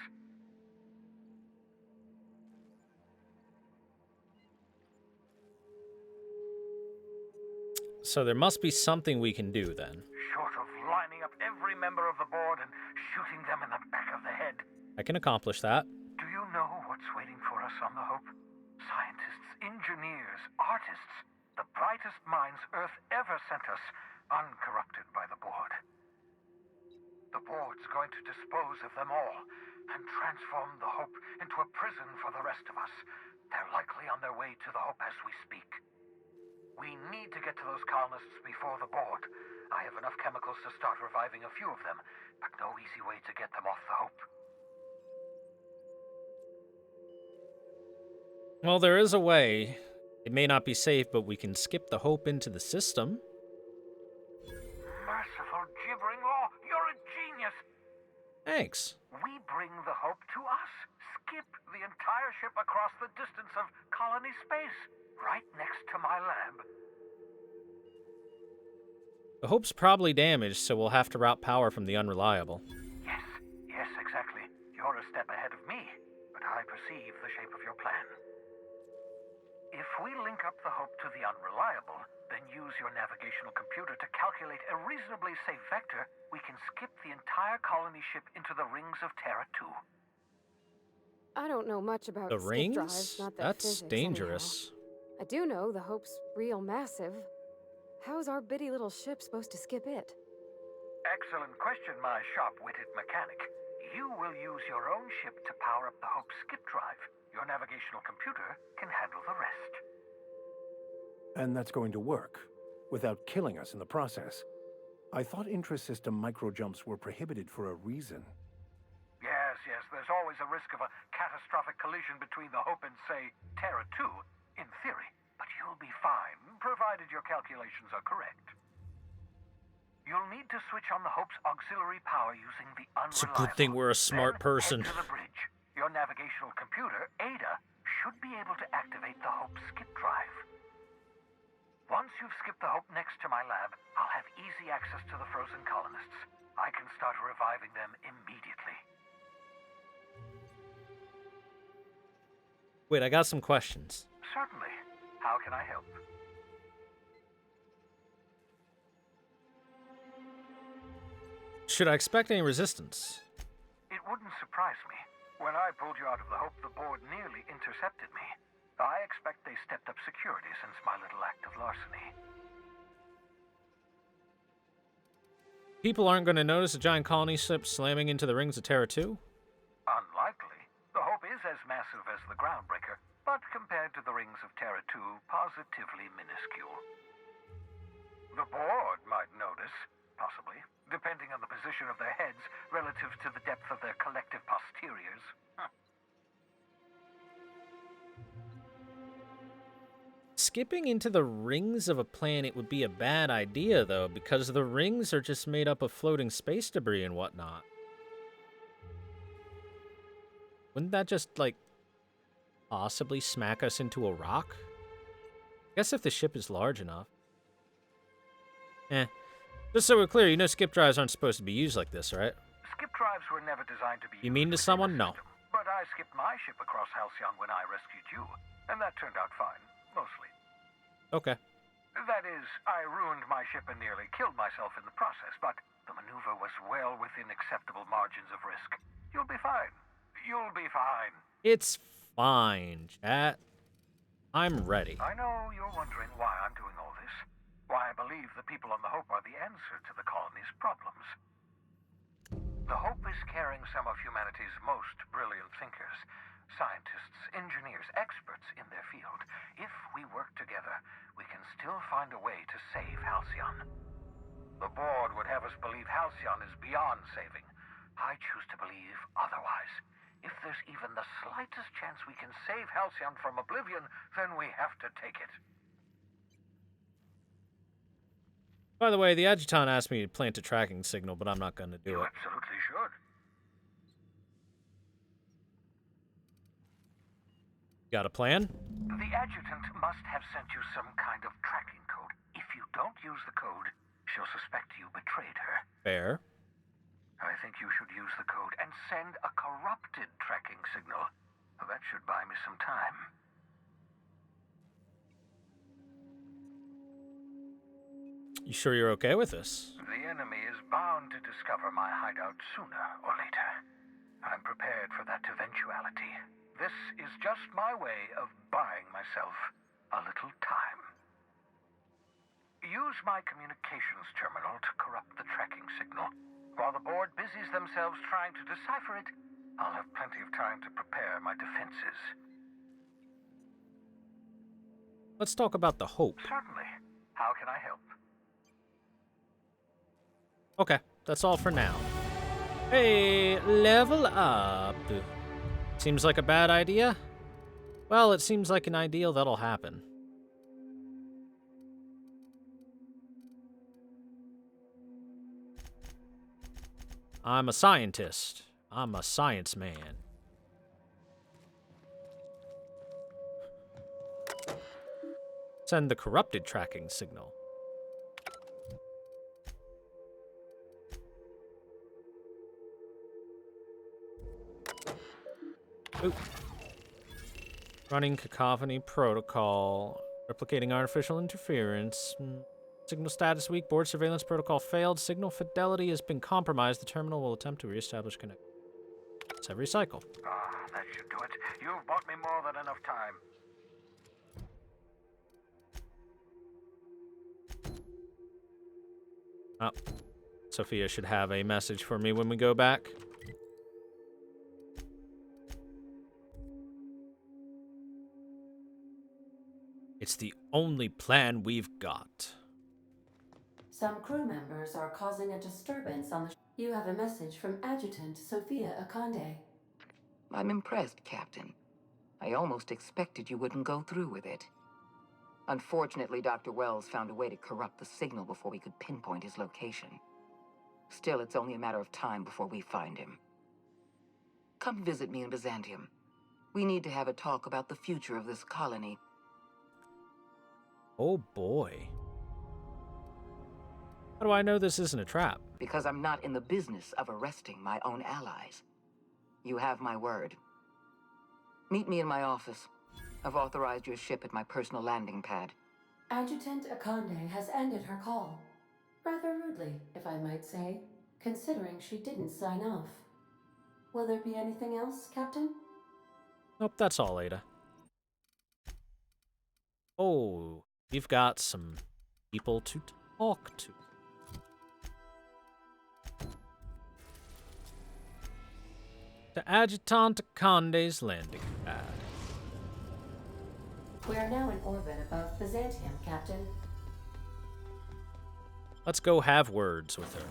So there must be something we can do then. Short of lining up every member of the board and shooting them in the back of the head. I can accomplish that. Do you know what's waiting for us on the Hope? Scientists, engineers, artists. The brightest minds Earth ever sent us, uncorrupted by the board. The board's going to dispose of them all and transform the Hope into a prison for the rest of us. They're likely on their way to the Hope as we speak. We need to get to those colonists before the board. I have enough chemicals to start reviving a few of them, but no easy way to get them off the Hope. Well, there is a way. It may not be safe, but we can skip the Hope into the system. Merciful gibbering law, you're a genius! Thanks. We bring the Hope to us. Skip the entire ship across the distance of colony space, right next to my lab. The Hope's probably damaged, so we'll have to route power from the Unreliable. Yes, exactly. You're a step ahead of me, but I perceive the shape of your plan. If we link up the Hope to the Unreliable, then use your navigational computer to calculate a reasonably safe vector, we can skip the entire colony ship into the rings of Terra 2. I don't know much about The skip drives, rings? not the That's physics, dangerous. anyhow. I do know the Hope's real massive. How's our bitty little ship supposed to skip it? Excellent question, my sharp-witted mechanic. You will use your own ship to power up the Hope's skip drive. Your navigational computer can handle the rest. And that's going to work, without killing us in the process. I thought intra-system micro-jumps were prohibited for a reason. Yes, there's always a risk of a catastrophic collision between the Hope and, say, Terra 2, in theory. But you'll be fine, provided your calculations are correct. You'll need to switch on the Hope's auxiliary power using the Unreliable. It's a good thing we're a smart person. Head to the bridge. Your navigational computer, Ada, should be able to activate the Hope's skip drive. Once you've skipped the Hope next to my lab, I'll have easy access to the frozen colonists. I can start reviving them immediately. Wait, I got some questions. Certainly. How can I help? Should I expect any resistance? It wouldn't surprise me. When I pulled you out of the Hope, the board nearly intercepted me. I expect they stepped up security since my little act of larceny. People aren't going to notice a giant colony ship slamming into the rings of Terra 2? Unlikely. The Hope is as massive as the Groundbreaker, but compared to the rings of Terra 2, positively minuscule. The board might notice, possibly, depending on the position of their heads relative to the depth of their collective posteriors. Skipping into the rings of a planet would be a bad idea, though, because the rings are just made up of floating space debris and whatnot. Wouldn't that just, like, possibly smack us into a rock? I guess if the ship is large enough. Just so we're clear, you know skip drives aren't supposed to be used like this, right? Skip drives were never designed to be You mean to someone? No. But I skipped my ship across Halcyon when I rescued you, and that turned out fine, mostly. Okay. That is, I ruined my ship and nearly killed myself in the process, but the maneuver was well within acceptable margins of risk. You'll be fine. You'll be fine. It's fine, chat. I'm ready. I know you're wondering why I'm doing all this. Why I believe the people on the Hope are the answer to the colony's problems. The Hope is carrying some of humanity's most brilliant thinkers, scientists, engineers, experts in their field. If we work together, we can still find a way to save Halcyon. The board would have us believe Halcyon is beyond saving. I choose to believe otherwise. If there's even the slightest chance we can save Halcyon from oblivion, then we have to take it. By the way, the adjutant asked me to plant a tracking signal, but I'm not going to do it. Absolutely should. Got a plan? The adjutant must have sent you some kind of tracking code. If you don't use the code, she'll suspect you betrayed her. Fair. I think you should use the code and send a corrupted tracking signal. That should buy me some time. You sure you're okay with this? The enemy is bound to discover my hideout sooner or later. I'm prepared for that eventuality. This is just my way of buying myself a little time. Use my communications terminal to corrupt the tracking signal. While the board busies themselves trying to decipher it, I'll have plenty of time to prepare my defenses. Let's talk about the Hope. Certainly. How can I help? Okay, that's all for now. Hey, level up. Seems like a bad idea? Well, it seems like an ideal that'll happen. I'm a scientist. I'm a science man. Send the corrupted tracking signal. Ooh. Running cacophony protocol. Replicating artificial interference. Signal status weak. Board surveillance protocol failed. Signal fidelity has been compromised. The terminal will attempt to reestablish connection. It's every cycle. Ah, that should do it. You've bought me more than enough time. Oh. Sophia should have a message for me when we go back. It's the only plan we've got. Some crew members are causing a disturbance on the You have a message from Adjutant Sophia Akande. I'm impressed, Captain. I almost expected you wouldn't go through with it. Unfortunately, Dr. Wells found a way to corrupt the signal before we could pinpoint his location. Still, it's only a matter of time before we find him. Come visit me in Byzantium. We need to have a talk about the future of this colony. Oh boy. How do I know this isn't a trap? Because I'm not in the business of arresting my own allies. You have my word. Meet me in my office. I've authorized your ship at my personal landing pad. Adjutant Akande has ended her call. Rather rudely, if I might say, considering she didn't sign off. Will there be anything else, Captain? Nope, that's all, Ada. Oh, we've got some people to talk to. To Adjutant Akande's landing pad. We are now in orbit above Byzantium, Captain. Let's go have words with her.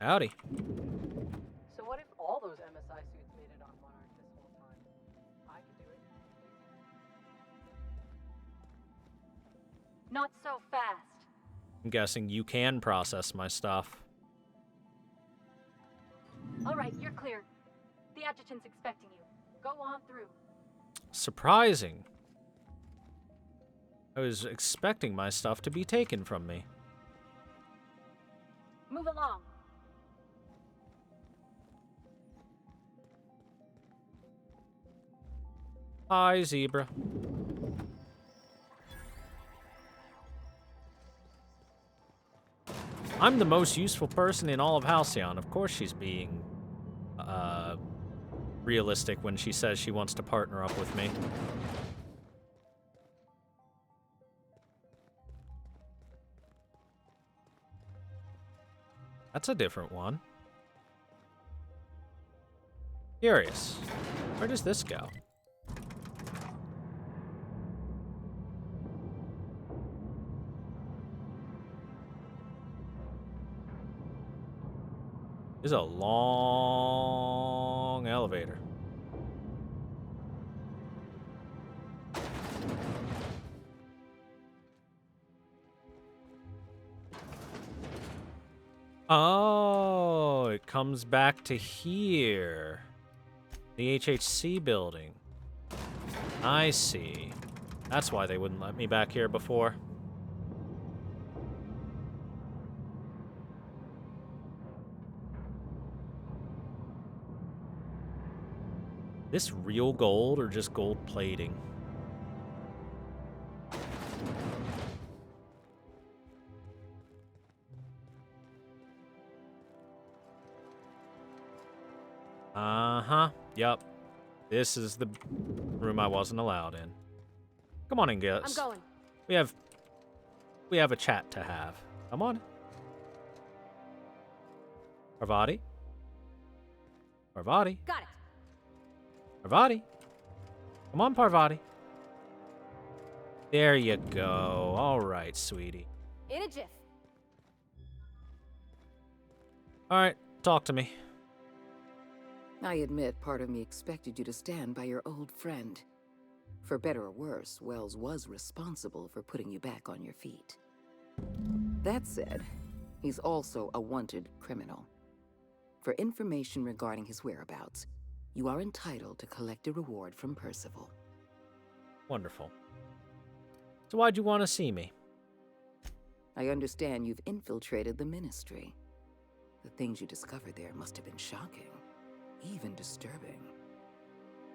Howdy. So what if all those MSI suits made it on Monarch this whole time? I could do it. Not so fast. I'm guessing you can process my stuff. All right, you're clear. The adjutant's expecting you. Go on through. Surprising. I was expecting my stuff to be taken from me. Move along. Hi, Zebra. I'm the most useful person in all of Halcyon. Of course she's being realistic when she says she wants to partner up with me. That's a different one. Curious. Where does this go? This is a long elevator. Oh, it comes back to here. The HHC building. I see. That's why they wouldn't let me back here before. This real gold or just gold plating? Uh-huh. Yup. This is the room I wasn't allowed in. Come on in, guys. I'm going. We have a chat to have. Come on. Parvati? Parvati? Got it. Parvati? Come on, Parvati. There you go. All right, sweetie. In a jiff. All right, talk to me. I admit part of me expected you to stand by your old friend. For better or worse, Wells was responsible for putting you back on your feet. That said, he's also a wanted criminal. For information regarding his whereabouts, You are entitled to collect a reward from Percival. Wonderful. So why'd you want to see me? I understand you've infiltrated the Ministry. The things you discovered there must have been shocking, even disturbing.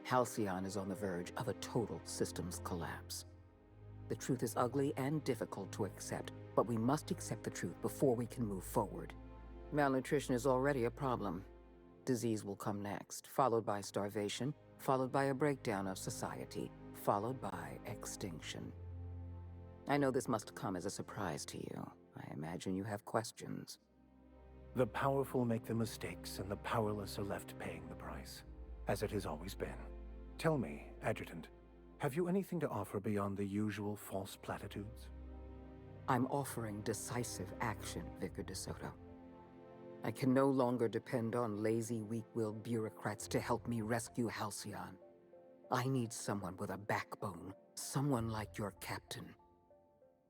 Halcyon is on the verge of a total systems collapse. The truth is ugly and difficult to accept, but we must accept the truth before we can move forward. Malnutrition is already a problem. Disease will come next, followed by starvation, followed by a breakdown of society, followed by extinction. I know this must come as a surprise to you. I imagine you have questions. The powerful make the mistakes, and the powerless are left paying the price, as it has always been. Tell me, Adjutant, have you anything to offer beyond the usual false platitudes? I'm offering decisive action, Vicar DeSoto. I can no longer depend on lazy, weak-willed bureaucrats to help me rescue Halcyon. I need someone with a backbone, someone like your captain.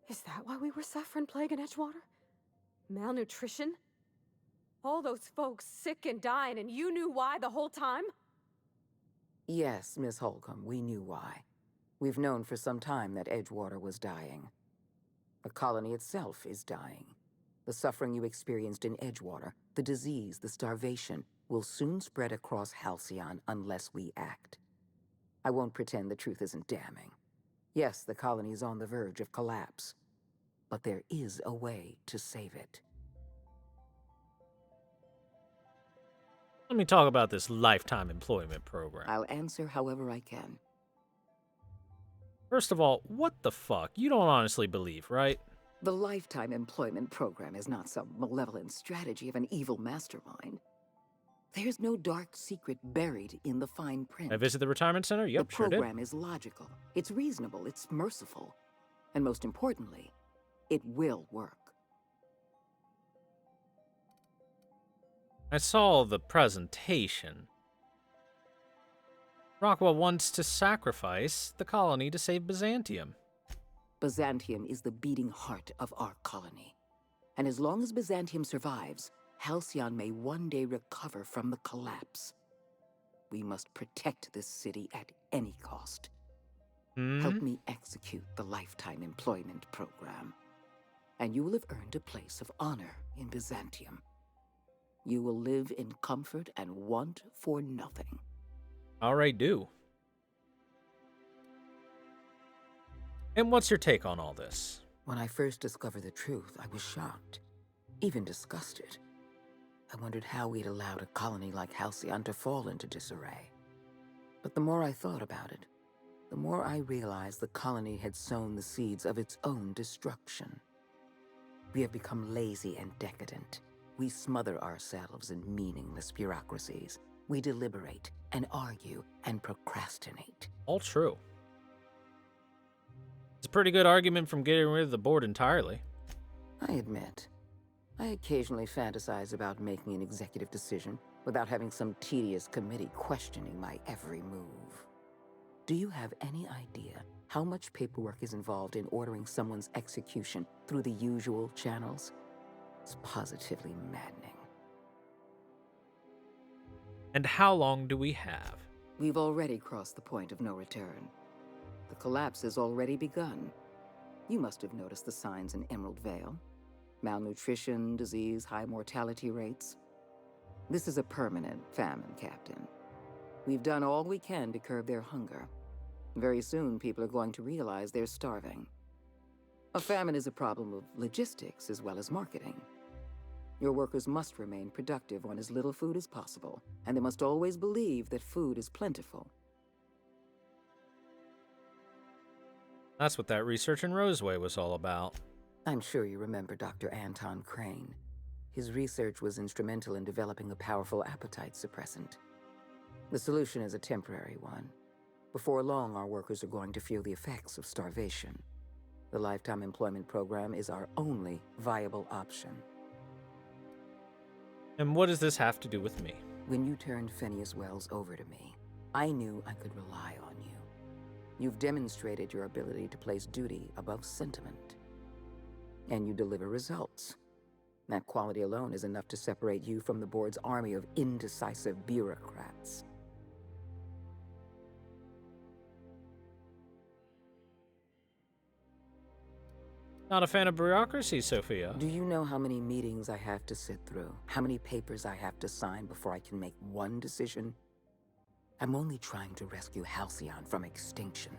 Is that why we were suffering plague in Edgewater? Malnutrition? All those folks sick and dying, and you knew why the whole time? Yes, Miss Holcomb, we knew why. We've known for some time that Edgewater was dying. The colony itself is dying. The suffering you experienced in Edgewater, the disease, the starvation, will soon spread across Halcyon unless we act. I won't pretend the truth isn't damning. Yes, the colony is on the verge of collapse. But there is a way to save it. Let me talk about this lifetime employment program. I'll answer however I can. First of all, what the fuck? You don't honestly believe, right? The lifetime employment program is not some malevolent strategy of an evil mastermind. There's no dark secret buried in the fine print. I visit the retirement center? Yep, sure did. The program is logical, it's reasonable, it's merciful. And most importantly, it will work. I saw the presentation. Rockwell wants to sacrifice the colony to save Byzantium. Byzantium is the beating heart of our colony. And as long as Byzantium survives, Halcyon may one day recover from the collapse. We must protect this city at any cost. Help me execute the lifetime employment program, and you will have earned a place of honor in Byzantium. You will live in comfort and want for nothing. All right, do. And what's your take on all this? When I first discovered the truth, I was shocked, even disgusted. I wondered how we'd allowed a colony like Halcyon to fall into disarray. But the more I thought about it, the more I realized the colony had sown the seeds of its own destruction. We have become lazy and decadent. We smother ourselves in meaningless bureaucracies. We deliberate and argue and procrastinate. All true. It's a pretty good argument from getting rid of the board entirely. I admit, I occasionally fantasize about making an executive decision without having some tedious committee questioning my every move. Do you have any idea how much paperwork is involved in ordering someone's execution through the usual channels? It's positively maddening. And how long do we have? We've already crossed the point of no return. The collapse has already begun. You must have noticed the signs in Emerald Vale. Malnutrition, disease, high mortality rates. This is a permanent famine, Captain. We've done all we can to curb their hunger. Very soon, people are going to realize they're starving. A famine is a problem of logistics as well as marketing. Your workers must remain productive on as little food as possible, and they must always believe that food is plentiful. That's what that research in Roseway was all about. I'm sure you remember Dr. Anton Crane. His research was instrumental in developing a powerful appetite suppressant. The solution is a temporary one. Before long, our workers are going to feel the effects of starvation. The Lifetime Employment Program is our only viable option. And what does this have to do with me? When you turned Phineas Wells over to me, I knew I could rely on you. You've demonstrated your ability to place duty above sentiment. And you deliver results. That quality alone is enough to separate you from the board's army of indecisive bureaucrats. Not a fan of bureaucracy, Sophia. Do you know how many meetings I have to sit through? How many papers I have to sign before I can make one decision? I'm only trying to rescue Halcyon from extinction.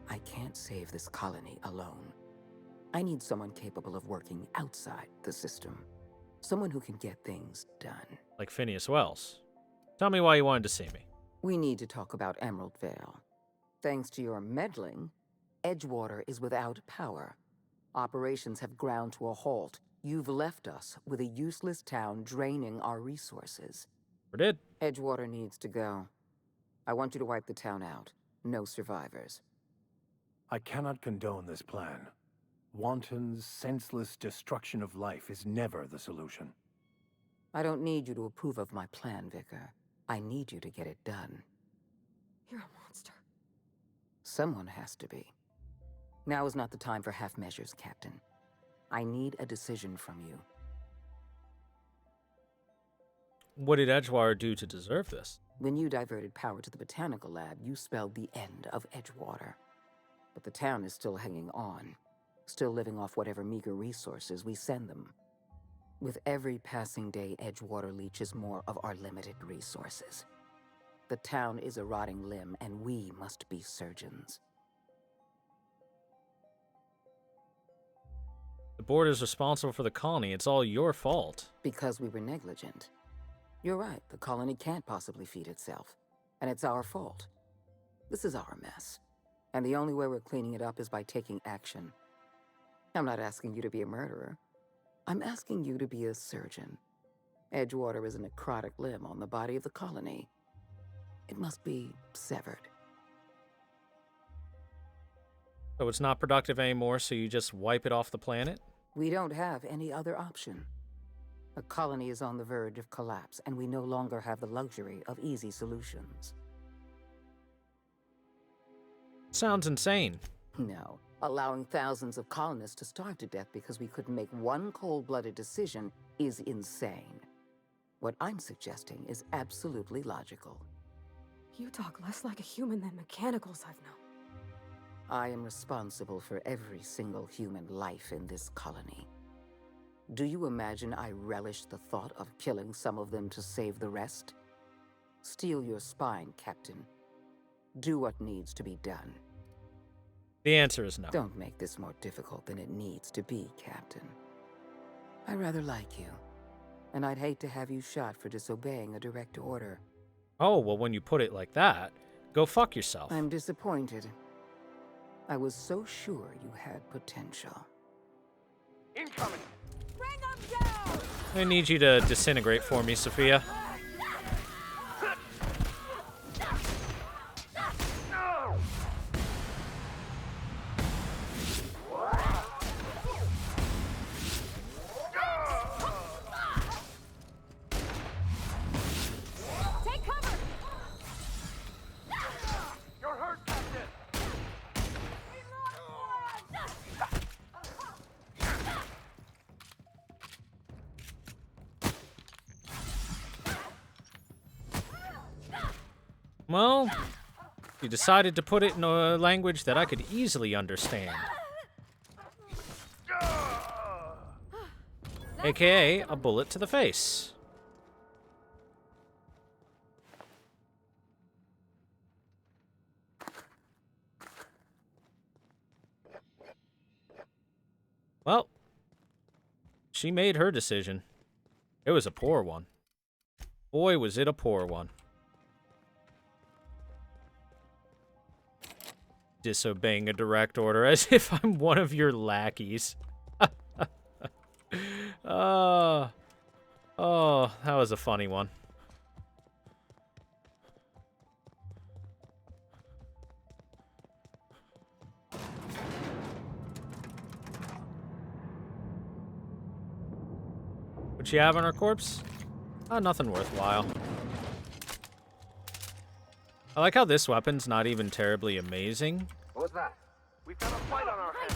I can't save this colony alone. I need someone capable of working outside the system. Someone who can get things done. Like Phineas Wells. Tell me why you wanted to see me. We need to talk about Emerald Vale. Thanks to your meddling, Edgewater is without power. Operations have ground to a halt. You've left us with a useless town draining our resources. We did. Edgewater needs to go. I want you to wipe the town out. No survivors. I cannot condone this plan. Wanton, senseless destruction of life is never the solution. I don't need you to approve of my plan, Vicar. I need you to get it done. You're a monster. Someone has to be. Now is not the time for half measures, Captain. I need a decision from you. What did Edgewater do to deserve this? When you diverted power to the botanical lab, you spelled the end of Edgewater. But the town is still hanging on, still living off whatever meager resources we send them. With every passing day, Edgewater leeches more of our limited resources. The town is a rotting limb, and we must be surgeons. The board is responsible for the colony. It's all your fault. Because we were negligent. You're right, the colony can't possibly feed itself. And it's our fault. This is our mess. And the only way we're cleaning it up is by taking action. I'm not asking you to be a murderer. I'm asking you to be a surgeon. Edgewater is a necrotic limb on the body of the colony. It must be severed. So it's not productive anymore, so you just wipe it off the planet? We don't have any other option. The colony is on the verge of collapse, and we no longer have the luxury of easy solutions. Sounds insane. No. Allowing thousands of colonists to starve to death because we couldn't make one cold-blooded decision is insane. What I'm suggesting is absolutely logical. You talk less like a human than mechanicals I've known. I am responsible for every single human life in this colony. Do you imagine I relish the thought of killing some of them to save the rest? Steel your spine, Captain. Do what needs to be done. The answer is no. Don't make this more difficult than it needs to be, Captain. I rather like you, and I'd hate to have you shot for disobeying a direct order. Oh, well, when you put it like that, go fuck yourself. I'm disappointed. I was so sure you had potential. Incoming! Bring them down! I need you to disintegrate for me, Sophia. Take cover! You're hurt, Captain! Well, you decided to put it in a language that I could easily understand. AKA a bullet to the face. Well, she made her decision. It was a poor one. Boy, was it a poor one. Disobeying a direct order as if I'm one of your lackeys. Oh, that was a funny one. What you have on our corpse? Nothing worthwhile. I like how this weapon's not even terribly amazing. What was that? We've got a fight on our hands.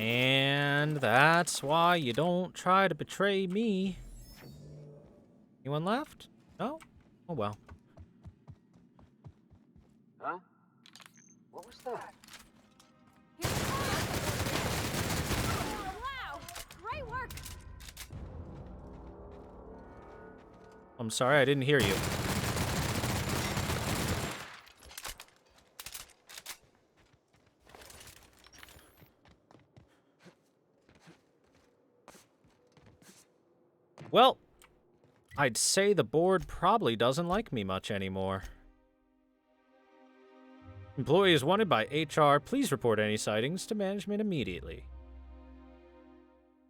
And that's why you don't try to betray me. Anyone left? No? Oh well. Huh? What was that? Wow! Great work! I'm sorry, I didn't hear you. Well, I'd say the board probably doesn't like me much anymore. Employee is wanted by HR. Please report any sightings to management immediately.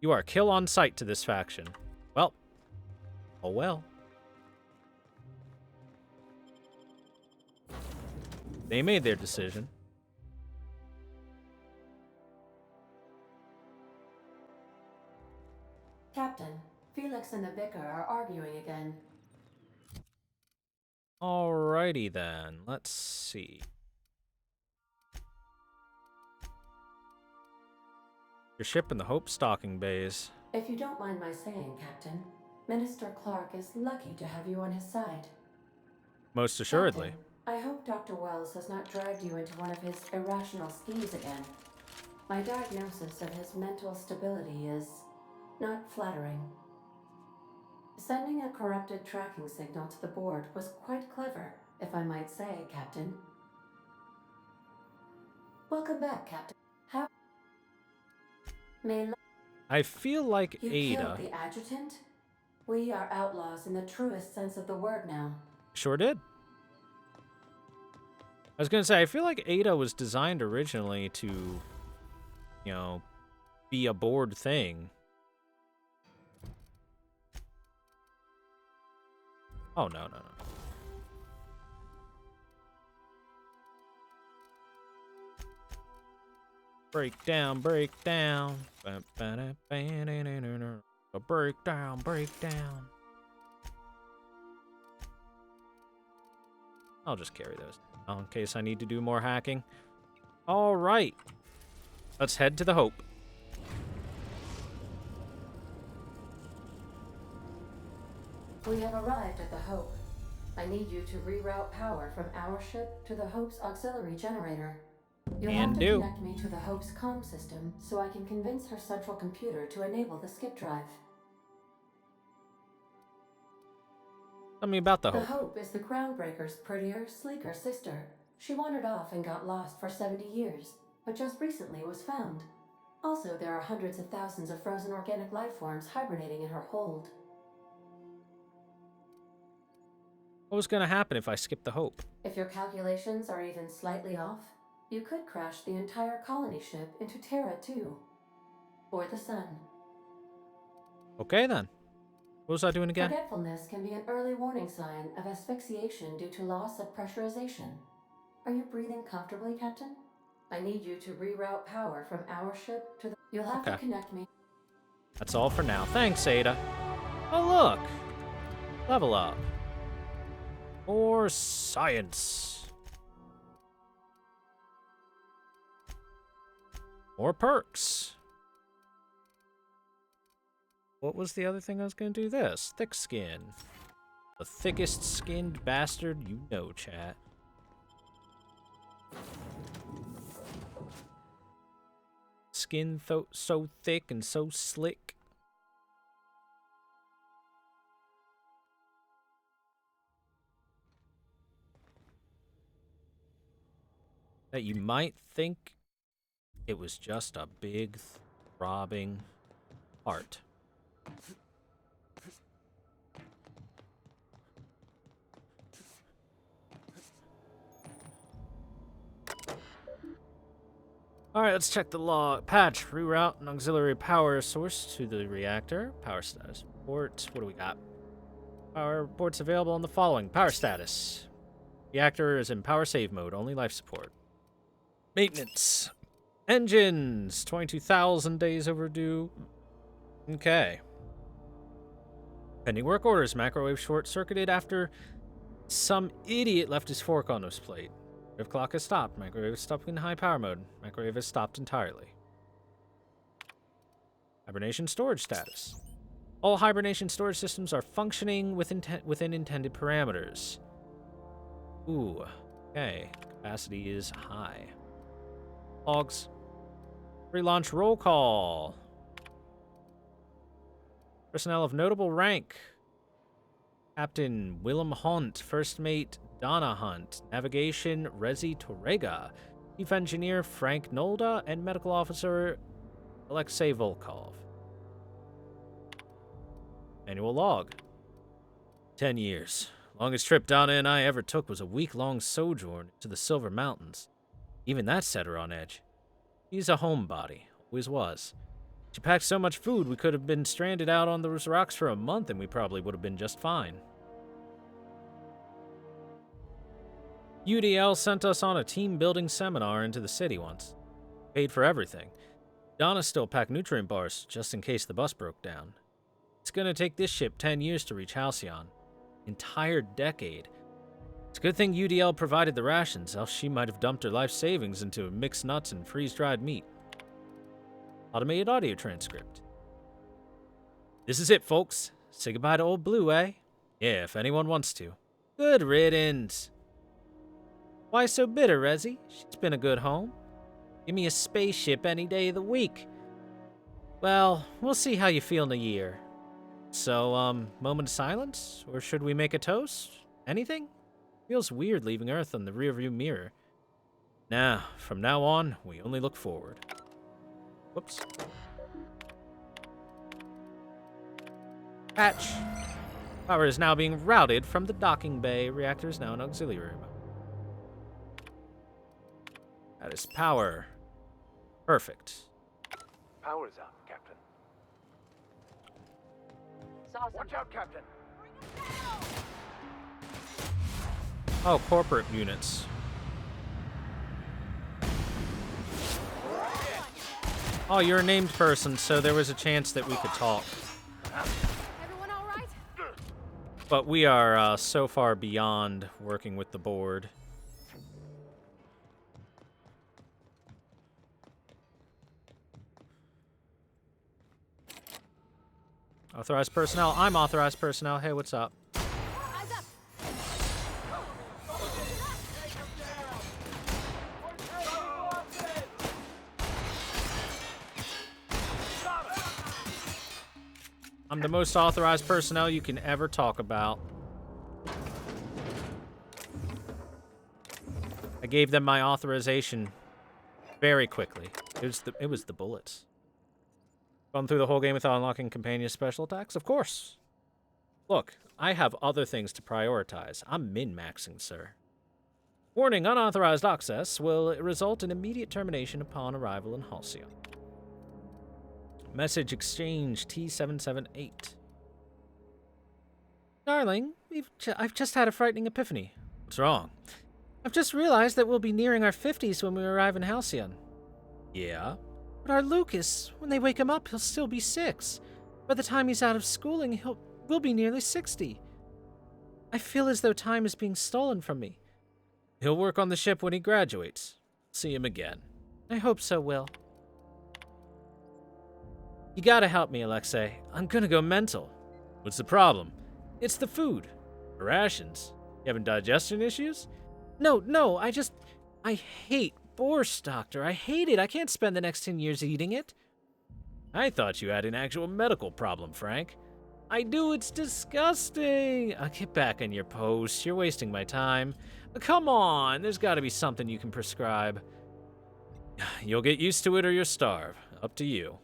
You are kill on sight to this faction. Well. Oh well. They made their decision. Captain, Felix and the Vicar are arguing again. Alrighty then. Let's see. Your ship in the Hope stocking bays. If you don't mind my saying, Captain, Minister Clark is lucky to have you on his side. Most assuredly. Captain, I hope Dr. Wells has not dragged you into one of his irrational schemes again. My diagnosis of his mental stability is not flattering. Sending a corrupted tracking signal to the board was quite clever, if I might say, Captain. Welcome back, Captain. How may I feel like you Ada. killed the adjutant? We are outlaws in the truest sense of the word now. Sure did. I was gonna say, I feel like Ada was designed originally to, you know, be a board thing. Oh, no, no, no. Break down, break down. Break down, break down. I'll just carry those in case I need to do more hacking. All right. Let's head to the Hope. We have arrived at the Hope. I need you to reroute power from our ship to the Hope's auxiliary generator. You'll have to connect me to the Hope's comm system so I can convince her central computer to enable the skip drive. Tell me about the Hope. The Hope is the Crownbreaker's prettier, sleeker sister. She wandered off and got lost for 70 years, but just recently was found. Also, there are hundreds of thousands of frozen organic life forms hibernating in her hold. What was going to happen if I skipped the Hope? If your calculations are even slightly off, you could crash the entire colony ship into Terra 2. Or the sun. Okay, then. What was I doing again? Forgetfulness can be an early warning sign of asphyxiation due to loss of pressurization. Are you breathing comfortably, Captain? I need you to reroute power from our ship to the... You'll have to connect me. That's all for now. Thanks, Ada. Oh, look. Level up. More science. More perks. What was the other thing I was going to do? This. Thick skin. The thickest skinned bastard you know, chat. Skin so thick and so slick. That you might think it was just a big, throbbing heart. Alright, let's check the log. Patch, reroute an auxiliary power source to the reactor. Power status report. What do we got? Power reports available on the following. Power status. Reactor is in power save mode, only life support. Maintenance. Engines, 22,000 days overdue. Okay. Pending work orders. Microwave short-circuited after some idiot left his fork on this plate. Microwave clock has stopped. Microwave is stopped in high power mode. Microwave has stopped entirely. Hibernation storage status. All hibernation storage systems are functioning within intended parameters. Ooh, okay. Capacity is high. Logs. Pre-launch roll call. Personnel of notable rank. Captain Willem Hunt, First Mate Donna Hunt, Navigation Rezi Torrega, Chief Engineer Frank Nolda, and Medical Officer Alexei Volkov. Annual log. 10 years. Longest trip Donna and I ever took was a week-long sojourn to the Silver Mountains. Even that set her on edge. She's a homebody. Always was. She packed so much food we could have been stranded out on those rocks for a month and we probably would have been just fine. UDL sent us on a team-building seminar into the city once. Paid for everything. Donna still packed nutrient bars just in case the bus broke down. It's gonna take this ship 10 years to reach Halcyon. Entire decade. It's a good thing UDL provided the rations, else she might have dumped her life savings into mixed nuts and freeze-dried meat. Automated audio transcript. This is it, folks. Say goodbye to Old Blue, eh? Yeah, if anyone wants to. Good riddance. Why so bitter, Rezi? She's been a good home. Give me a spaceship any day of the week. Well, we'll see how you feel in a year. So, moment of silence? Or should we make a toast? Anything? Feels weird leaving Earth on the rearview mirror. Nah, from now on, we only look forward. Whoops. Patch. Power is now being routed from the docking bay. Reactor is now in auxiliary mode. That is power. Perfect. Power's up, Captain. Watch out, Captain! Oh, corporate units. Oh, you're a named person, so there was a chance that we could talk. Everyone all right? But we are so far beyond working with the board. Authorized personnel. I'm authorized personnel. Hey, what's up? Eyes up. I'm the most authorized personnel you can ever talk about. I gave them my authorization very quickly. It was the bullets. Gone through the whole game without unlocking companion special attacks? Of course. Look, I have other things to prioritize. I'm min-maxing, sir. Warning, unauthorized access will result in immediate termination upon arrival in Halcyon. Message exchange T778. Darling, I've just had a frightening epiphany. What's wrong? I've just realized that we'll be nearing our 50s when we arrive in Halcyon. Yeah? But our Lucas, when they wake him up, he'll still be 6. By the time he's out of schooling, we'll be nearly 60. I feel as though time is being stolen from me. He'll work on the ship when he graduates. See him again. I hope so, Will. You gotta help me, Alexei. I'm gonna go mental. What's the problem? It's the food. The rations. You having digestion issues? No, I hate borscht, Doctor. I hate it. I can't spend the next 10 years eating it. I thought you had an actual medical problem, Frank. I do. It's disgusting. I'll get back on your post. You're wasting my time. Come on. There's got to be something you can prescribe. You'll get used to it or you'll starve. Up to you.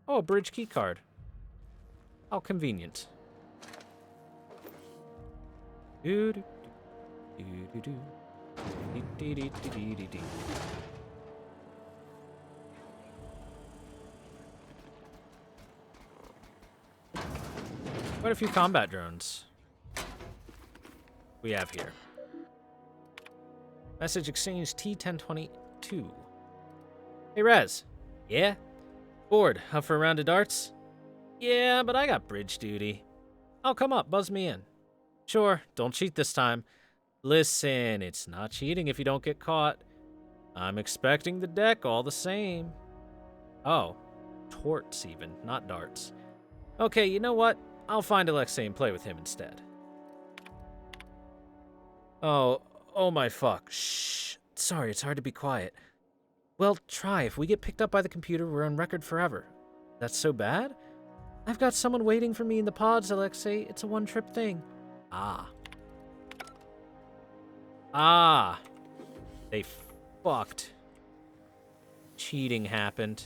Oh, a bridge key card. How convenient. Quite a few combat drones we have here. Message exchange T1022. Hey, Rez. Yeah? Bored. Up for a round of darts? Yeah, but I got bridge duty. I'll come up. Buzz me in. Sure, don't cheat this time. Listen, it's not cheating if you don't get caught. I'm expecting the deck all the same. Oh, torts even, not darts. Okay, you know what? I'll find Alexei and play with him instead. Oh my fuck. Shh. Sorry, it's hard to be quiet. Well, try. If we get picked up by the computer, we're on record forever. That's so bad? I've got someone waiting for me in the pods, Alexei. It's a one-trip thing. Ah. They fucked. Cheating happened.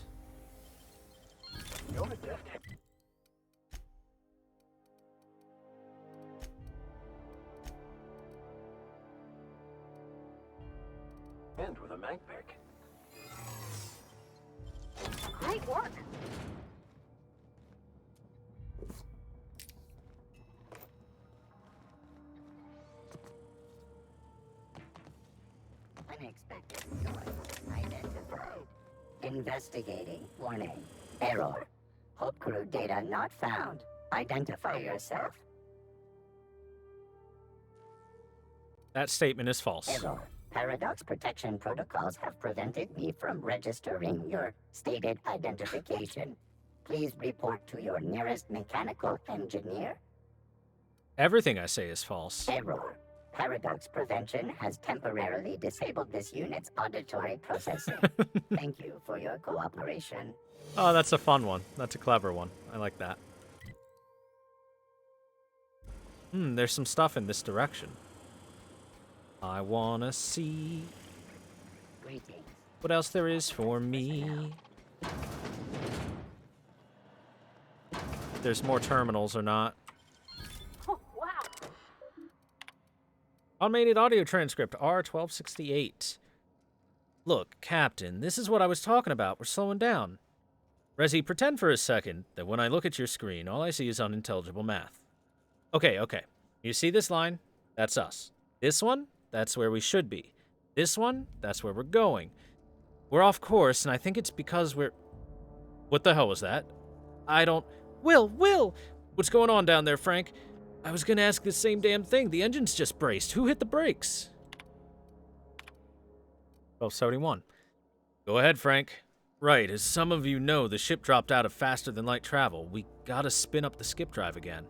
And with a mag pick. Great work. Unexpected noise identified. Investigating. Warning. Error. Hope crew data not found. Identify yourself. That statement is false. Error. Paradox protection protocols have prevented me from registering your stated identification. Please report to your nearest mechanical engineer. Everything I say is false. Error. Paradox prevention has temporarily disabled this unit's auditory processing. Thank you for your cooperation. Oh, that's a fun one. That's a clever one. I like that. There's some stuff in this direction. I wanna see Greetings. what else there is for me. There's more terminals or not. Oh, wow. Automated audio transcript, R1268. Look, Captain, this is what I was talking about. We're slowing down. Resi, pretend for a second that when I look at your screen, all I see is unintelligible math. Okay. You see this line? That's us. This one? That's where we should be. This one? That's where we're going. We're off course, and I think it's because we're... What the hell was that? I don't... Will! What's going on down there, Frank? I was gonna ask the same damn thing. The engine's just braced. Who hit the brakes? 1271. Go ahead, Frank. Right, as some of you know, the ship dropped out of faster-than-light travel. We gotta spin up the skip drive again.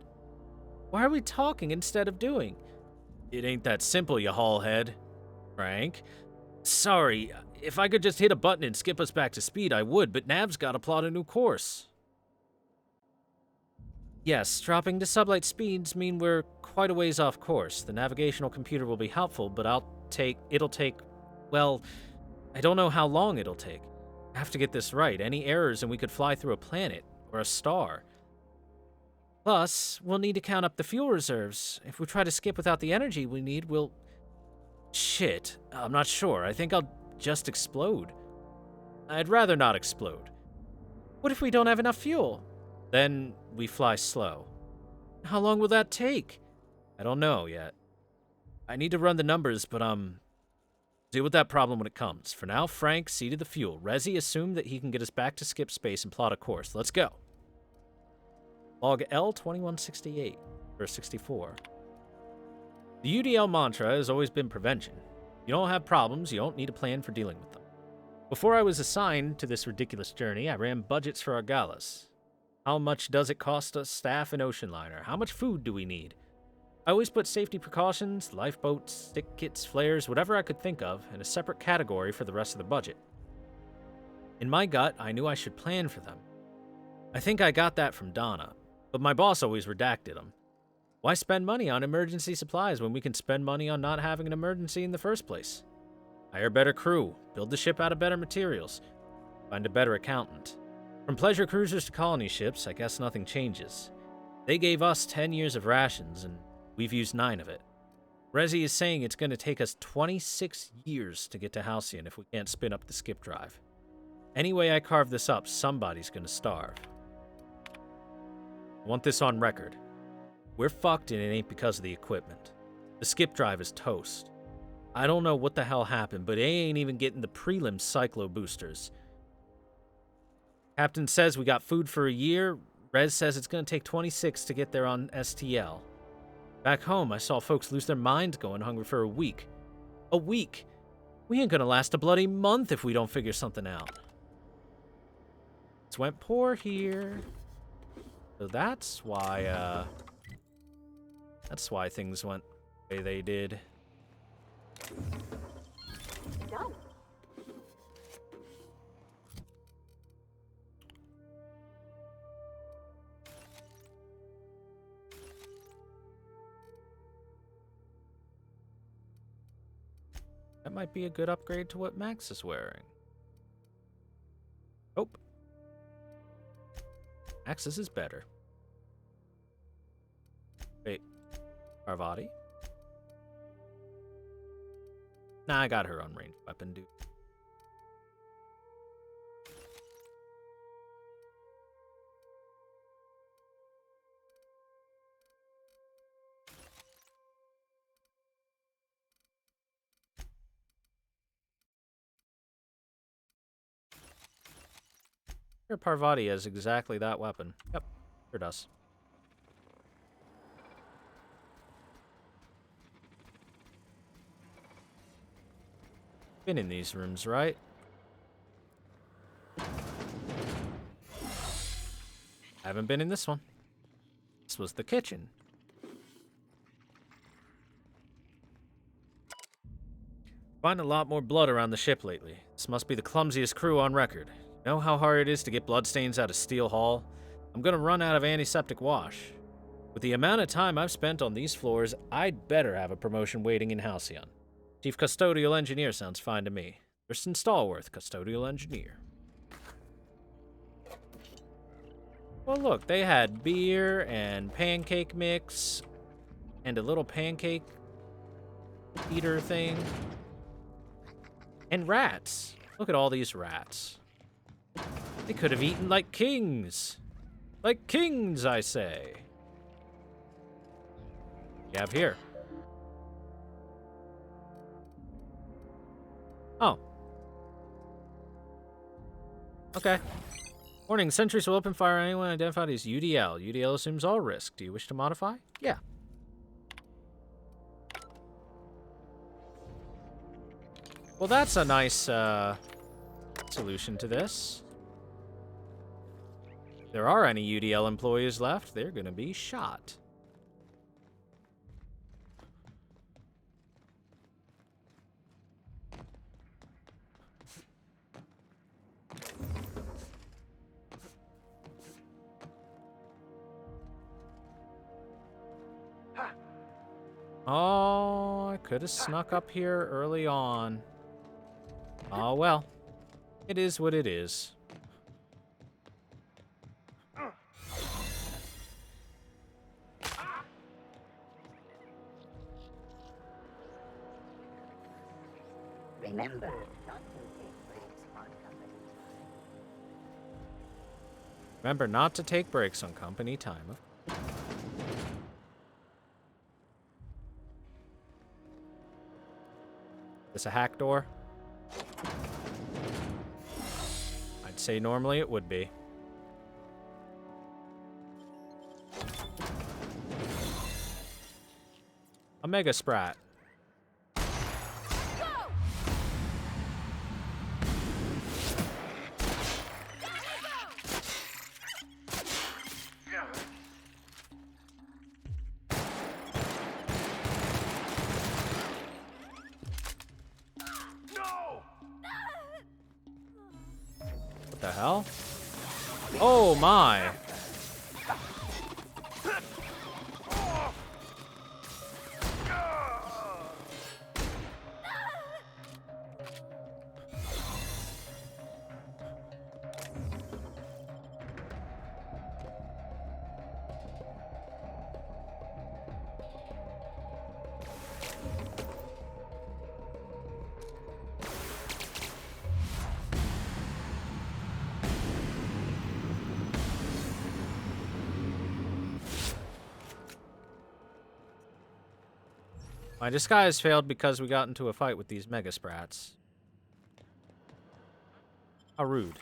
Why are we talking instead of doing? It ain't that simple, you haulhead. Frank? Sorry, if I could just hit a button and skip us back to speed, I would, but Nav's gotta plot a new course. Yes, dropping to sublight speeds mean we're quite a ways off course. The navigational computer will be helpful, but it'll take, well, I don't know how long it'll take. I have to get this right. Any errors and we could fly through a planet or a star. Plus, we'll need to count up the fuel reserves. If we try to skip without the energy we need, we'll... Shit, I'm not sure. I think I'll just explode. I'd rather not explode. What if we don't have enough fuel? Then we fly slow. How long will that take? I don't know yet. I need to run the numbers, but deal with that problem when it comes. For now, Frank, see to the fuel. Resi, assume that he can get us back to skip space and plot a course. Let's go. Log L2168, or 64. The UDL mantra has always been prevention. You don't have problems, you don't need a plan for dealing with them. Before I was assigned to this ridiculous journey, I ran budgets for our galas. How much does it cost us, staff, and ocean liner? How much food do we need? I always put safety precautions, lifeboats, stick kits, flares, whatever I could think of, in a separate category for the rest of the budget. In my gut, I knew I should plan for them. I think I got that from Donna, but my boss always redacted them. Why spend money on emergency supplies when we can spend money on not having an emergency in the first place? Hire better crew, build the ship out of better materials, find a better accountant. From pleasure cruisers to colony ships, I guess nothing changes. They gave us 10 years of rations, and we've used 9 of it. Resi is saying it's going to take us 26 years to get to Halcyon if we can't spin up the skip drive. Any way I carve this up, somebody's going to starve. I want this on record. We're fucked and it ain't because of the equipment. The skip drive is toast. I don't know what the hell happened, but they ain't even getting the prelim cyclo boosters. Captain says we got food for a year. Rez says it's going to take 26 to get there on STL. Back home, I saw folks lose their minds going hungry for a week. A week? We ain't gonna last a bloody month if we don't figure something out. It's went poor here. So that's why things went the way they did. Done. That might be a good upgrade to what Max is wearing. Oh. Max's is better. Wait. Parvati? Nah, I got her on ranged weapon, dude. Sure, Parvati has exactly that weapon. Yep, sure does. Been in these rooms, right? Haven't been in this one. This was the kitchen. Find a lot more blood around the ship lately. This must be the clumsiest crew on record. Know how hard it is to get bloodstains out of steel hull? I'm gonna run out of antiseptic wash. With the amount of time I've spent on these floors, I'd better have a promotion waiting in Halcyon. Chief Custodial Engineer sounds fine to me. Tristan Stallworth, Custodial Engineer. Well, look, they had beer and pancake mix and a little pancake eater thing. And rats. Look at all these rats. They could have eaten like kings. Like kings, I say. We have here. Oh. Okay. Warning, sentries will open fire on anyone identified as UDL. UDL assumes all risk. Do you wish to modify? Yeah. Well, that's a nice solution to this. If there are any UDL employees left, they're going to be shot. Oh, I could have snuck up here early on. Oh, well. It is what it is. Remember not to take breaks on company time. Remember not to take breaks on company time. This a hack door? I'd say normally it would be. A Mega Sprat. What the hell? Oh my. My disguise failed because we got into a fight with these Mega Sprats. How rude.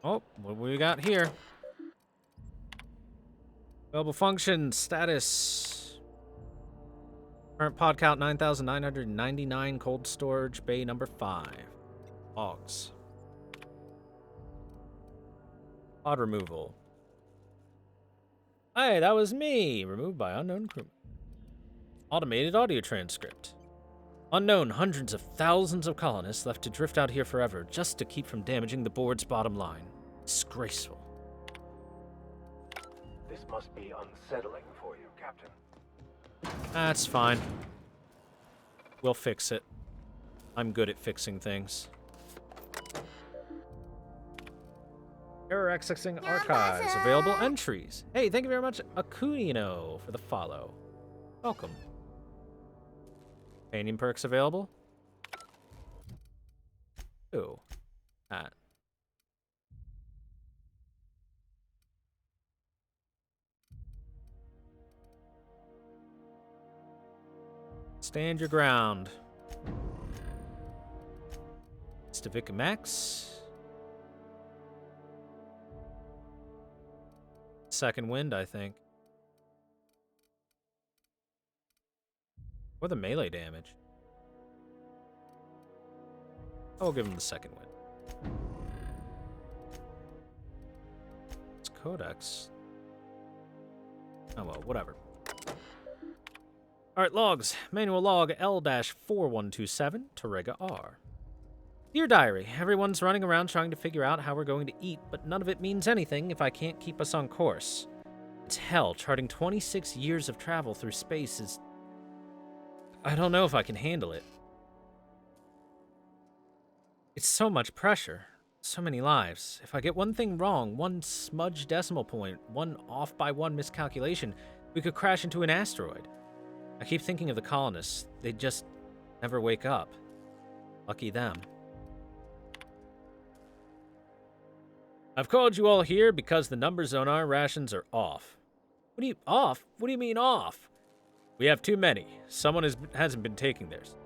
Oh, what we got here? Available function status. Current pod count 9,999. Cold storage bay number 5. Logs. Pod removal. Hey, that was me. Removed by unknown crewman. Automated audio transcript. Unknown, hundreds of thousands of colonists left to drift out here forever just to keep from damaging the board's bottom line. Disgraceful. This must be unsettling for you, Captain. That's fine. We'll fix it. I'm good at fixing things. Error accessing archives. Available entries. Hey, thank you very much, Akunino, for the follow. Welcome. Companion perks available? Ooh. That. Stand your ground. Stavika Max. Second wind, I think. Or the melee damage. I'll give him the second wind. It's Codex. Oh well, whatever. Alright, logs. Manual log L-4127, Torrega R. Dear Diary, everyone's running around trying to figure out how we're going to eat, but none of it means anything if I can't keep us on course. It's hell, charting 26 years of travel through space is... I don't know if I can handle it. It's so much pressure. So many lives. If I get one thing wrong, one smudge decimal point, one off by one miscalculation, we could crash into an asteroid. I keep thinking of the colonists. They just never wake up. Lucky them. I've called you all here because the numbers on our rations are off. What do you mean off? We have too many. Someone hasn't been taking theirs.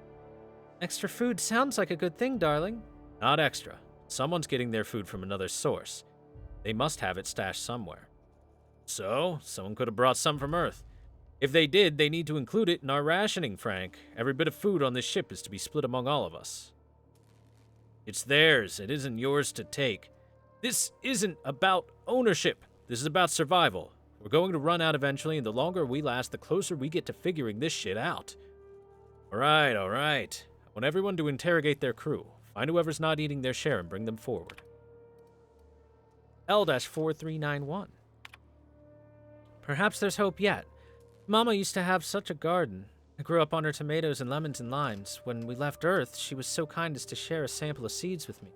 Extra food sounds like a good thing, darling. Not extra. Someone's getting their food from another source. They must have it stashed somewhere. So, someone could have brought some from Earth. If they did, they need to include it in our rationing, Frank. Every bit of food on this ship is to be split among all of us. It's theirs. It isn't yours to take. This isn't about ownership. This is about survival. We're going to run out eventually, and the longer we last, the closer we get to figuring this shit out. All right. I want everyone to interrogate their crew. Find whoever's not eating their share and bring them forward. L-4391. Perhaps there's hope yet. Mama used to have such a garden. I grew up on her tomatoes and lemons and limes. When we left Earth, she was so kind as to share a sample of seeds with me,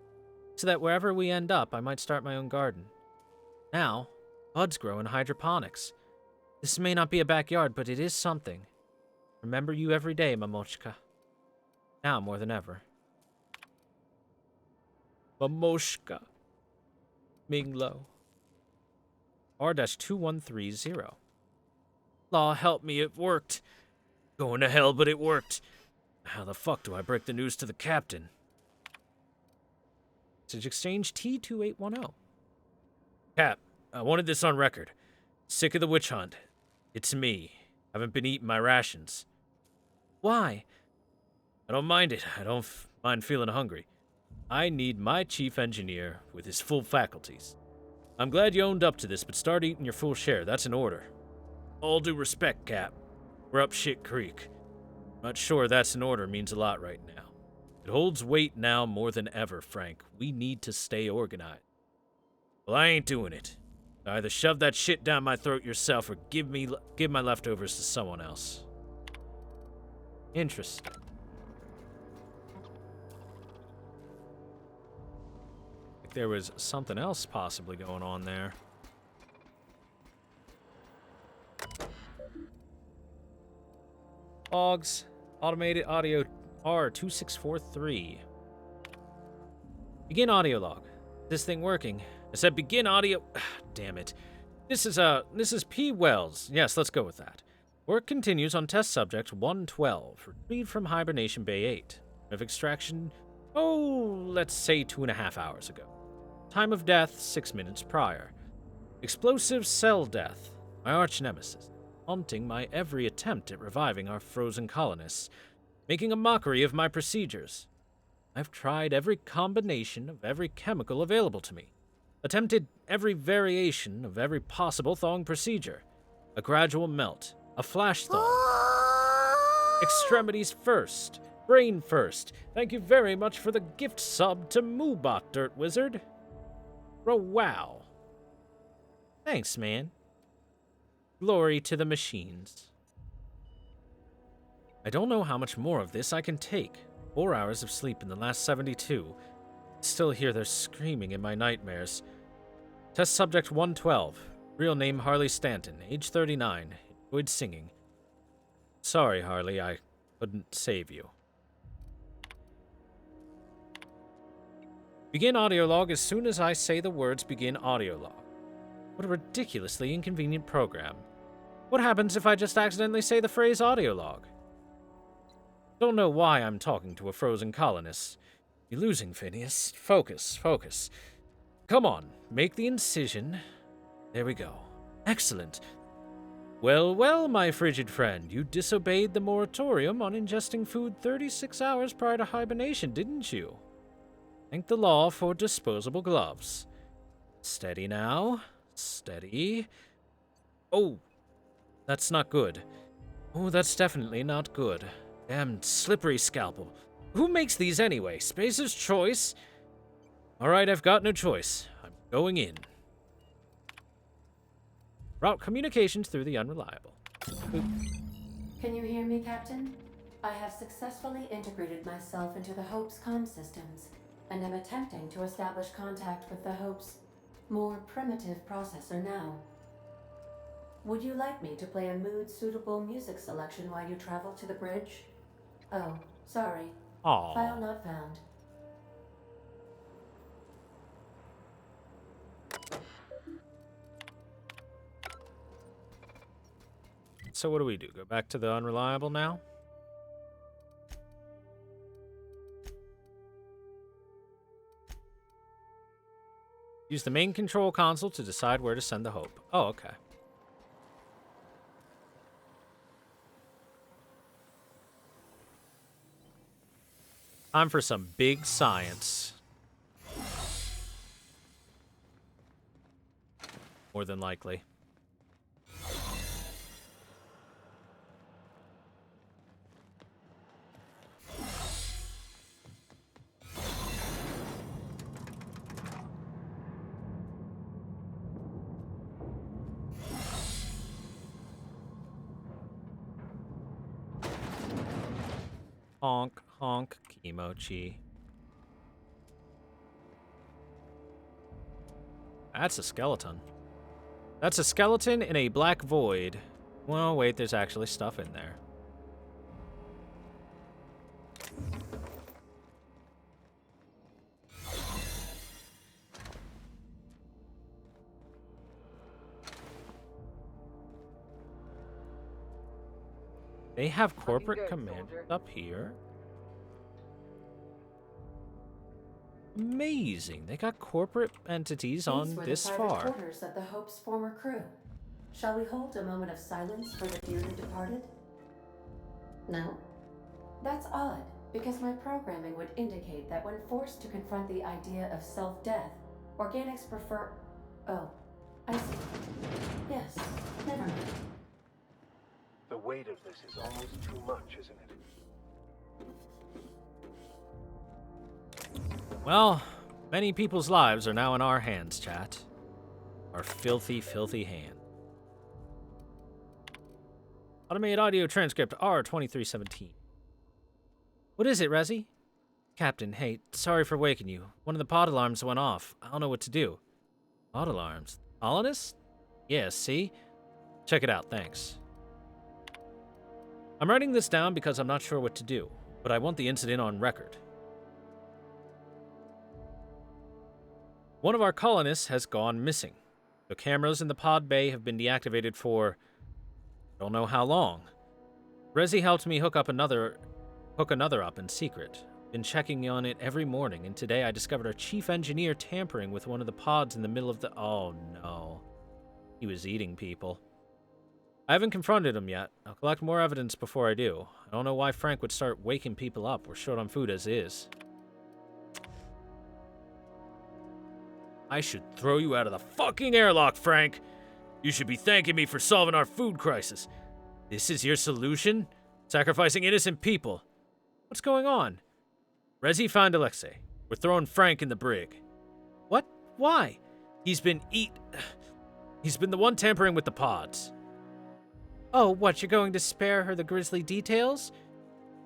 so that wherever we end up, I might start my own garden. Now, buds grow in hydroponics. This may not be a backyard, but it is something. Remember you every day, Mamoshka. Now more than ever. Mamoshka. Minglo. R-2130. Law help me, it worked. Going to hell, but it worked. How the fuck do I break the news to the captain? Message exchange T2810. Cap, I wanted this on record. Sick of the witch hunt. It's me. Haven't been eating my rations. Why? I don't mind it. I don't mind feeling hungry. I need my chief engineer with his full faculties. I'm glad you owned up to this, but start eating your full share. That's an order. All due respect, Cap. We're up shit creek. Not sure that's an order means a lot right now. It holds weight now more than ever, Frank. We need to stay organized. Well, I ain't doing it. Either shove that shit down my throat yourself or give my leftovers to someone else. Interesting. Like there was something else possibly going on there. Logs, automated audio R2643. Begin audio log. This thing working? I said begin audio. Damn it. This is P. Wells. Yes, let's go with that. Work continues on test subject 112, retrieved from hibernation bay 8. Of extraction, let's say 2.5 hours ago. Time of death, 6 minutes prior. Explosive cell death, my arch nemesis, haunting my every attempt at reviving our frozen colonists, making a mockery of my procedures. I've tried every combination of every chemical available to me, attempted every variation of every possible thawing procedure. A gradual melt, a flash thaw. Extremities first, brain first. Thank you very much for the gift sub to Moobot, Dirt Wizard. Wow. Thanks, man. Glory to the machines. I don't know how much more of this I can take. 4 hours of sleep in the last 72. Still hear their screaming in my nightmares. Test subject 112. Real name Harley Stanton, age 39. Enjoyed singing. Sorry, Harley, I couldn't save you. Begin audio log as soon as I say the words begin audio log. What a ridiculously inconvenient program. What happens if I just accidentally say the phrase audio log? Don't know why I'm talking to a frozen colonist. You're losing, Phineas. Focus, focus. Come on, make the incision. There we go. Excellent. Well, well, my frigid friend, you disobeyed the moratorium on ingesting food 36 hours prior to hibernation, didn't you? Thank the law for disposable gloves. Steady now. Steady. Oh, that's not good. Oh, that's definitely not good. Damn slippery scalpel. Who makes these anyway? Spacer's choice? Alright, I've got no choice. I'm going in. Route communications through the unreliable. Oop. Can you hear me, Captain? I have successfully integrated myself into the Hope's comm systems, and am attempting to establish contact with the Hope's more primitive processor now. Would you like me to play a mood-suitable music selection while you travel to the bridge? Oh, sorry. Aww. File not found. So what do we do? Go back to the unreliable now? Use the main control console to decide where to send the Hope. Oh, okay. Time for some big science. More than likely. Honk, honk, Kimochi. That's a skeleton. That's a skeleton in a black void. Well, wait, there's actually stuff in there. They have corporate commanders up here. Amazing. They got corporate entities on this far. Quarters of the Hope's former crew. Shall we hold a moment of silence for the dearly departed? No? That's odd, because my programming would indicate that when forced to confront the idea of self-death, organics prefer... Oh, I see. Yes, never mind. The weight of this is almost too much, isn't it? Well, many people's lives are now in our hands, chat. Our filthy, filthy hand. Automated audio transcript R2317. What is it, Resi? Captain, hey, sorry for waking you. One of the pod alarms went off. I don't know what to do. Pod alarms? Colonists? Yeah, see? Check it out, thanks. I'm writing this down because I'm not sure what to do, but I want the incident on record. One of our colonists has gone missing. The cameras in the pod bay have been deactivated for... I don't know how long. Resi helped me hook another up in secret. Been checking on it every morning, and today I discovered our chief engineer tampering with one of the pods in the middle of the... Oh, no. He was eating people. I haven't confronted him yet. I'll collect more evidence before I do. I don't know why Frank would start waking people up. We're short on food as is. I should throw you out of the fucking airlock, Frank. You should be thanking me for solving our food crisis. This is your solution? Sacrificing innocent people. What's going on? Rezi found Alexei. We're throwing Frank in the brig. What? Why? He's been the one tampering with the pods. Oh, what, you're going to spare her the grisly details?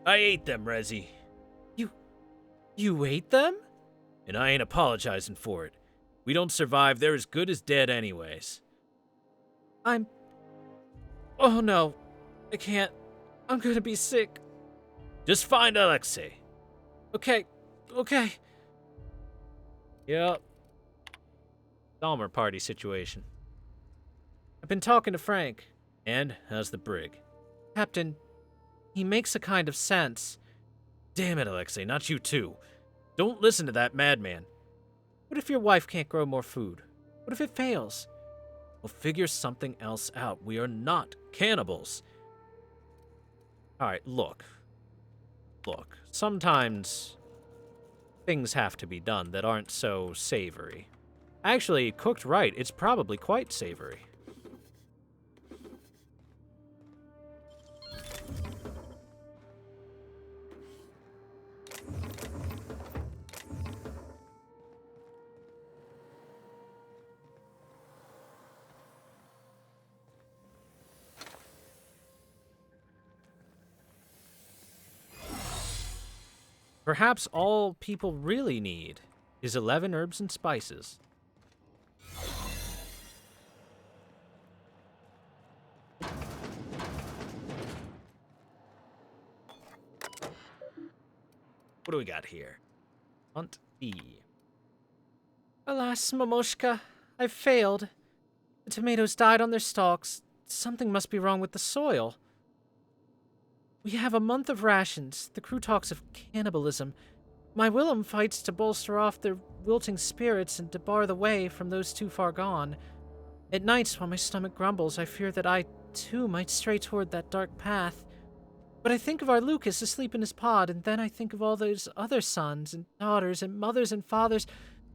I ate them, Rezi. You ate them? And I ain't apologizing for it. We don't survive, they're as good as dead anyways. Oh no. I can't. I'm gonna be sick. Just find Alexei. Okay. Yep. Dahmer party situation. I've been talking to Frank. And how's the brig? Captain, he makes a kind of sense. Damn it, Alexei, not you too. Don't listen to that madman. What if your wife can't grow more food? What if it fails? We'll figure something else out. We are not cannibals. Alright, look. Sometimes things have to be done that aren't so savory. Actually, cooked right, it's probably quite savory. Perhaps all people really need is 11 herbs and spices. What do we got here? Hunt B. Alas, Momoshka, I've failed. The tomatoes died on their stalks. Something must be wrong with the soil. We have a month of rations. The crew talks of cannibalism. My Willem fights to bolster off their wilting spirits and to bar the way from those too far gone. At nights, while my stomach grumbles, I fear that I, too, might stray toward that dark path. But I think of our Lucas asleep in his pod, and then I think of all those other sons and daughters and mothers and fathers.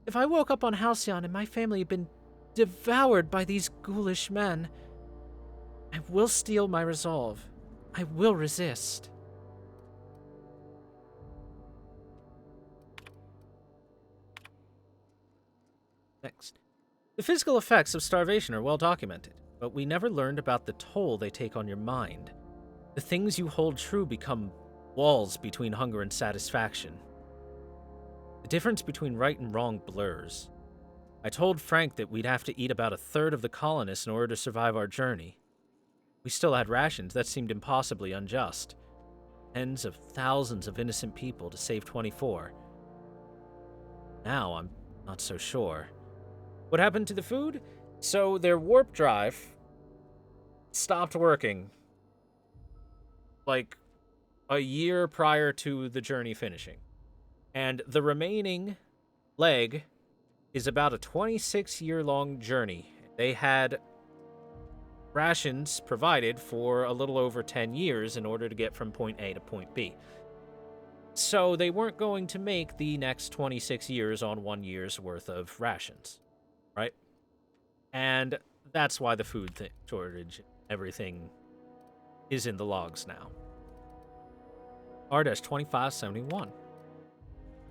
If I woke up on Halcyon and my family had been devoured by these ghoulish men, I will steel my resolve. I will resist. Next. The physical effects of starvation are well documented, but we never learned about the toll they take on your mind. The things you hold true become walls between hunger and satisfaction. The difference between right and wrong blurs. I told Frank that we'd have to eat about a third of the colonists in order to survive our journey. We still had rations. That seemed impossibly unjust. Tens of thousands of innocent people to save 24. Now I'm not so sure. What happened to the food? So their warp drive stopped working like a year prior to the journey finishing. And the remaining leg is about a 26-year-long journey. They had rations provided for a little over 10 years in order to get from point A to point B. So they weren't going to make the next 26 years on 1 year's worth of rations, right? And that's why the food shortage, everything is in the logs now. R-2571.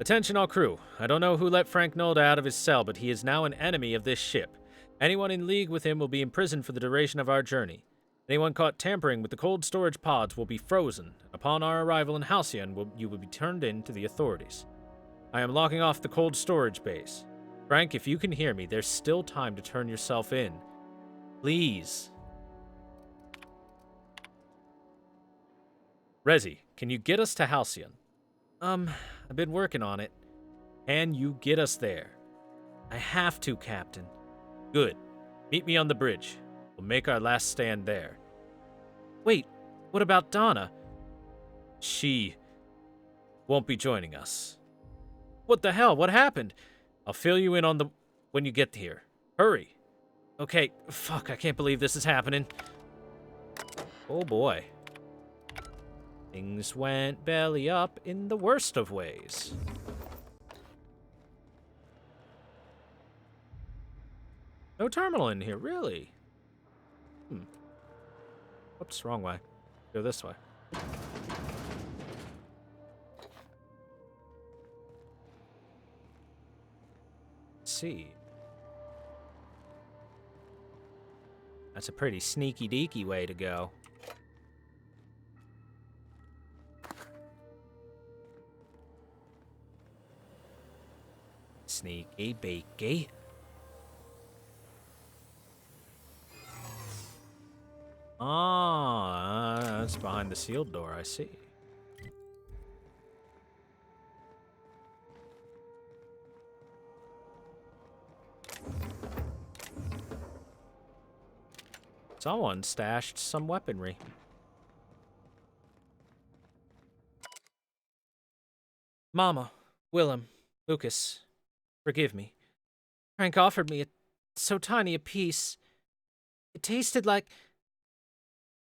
Attention all crew. I don't know who let Frank Nolda out of his cell, but he is now an enemy of this ship. Anyone in league with him will be imprisoned for the duration of our journey. Anyone caught tampering with the cold storage pods will be frozen. Upon our arrival in Halcyon, you will be turned in to the authorities. I am locking off the cold storage base. Frank, if you can hear me, there's still time to turn yourself in. Please. Rezi, can you get us to Halcyon? I've been working on it. Can you get us there? I have to, Captain. Good. Meet me on the bridge. We'll make our last stand there. Wait, what about Donna? She won't be joining us. What the hell? What happened? I'll fill you in on the when you get here. Hurry. Okay, fuck, I can't believe this is happening. Oh boy. Things went belly up in the worst of ways. No terminal in here, really? Whoops, wrong way. Go this way. Let's see. That's a pretty sneaky deaky way to go. Sneaky beaky. Ah, that's behind the sealed door, I see. Someone stashed some weaponry. Mama, Willem, Lucas, forgive me. Frank offered me so tiny a piece. It tasted like...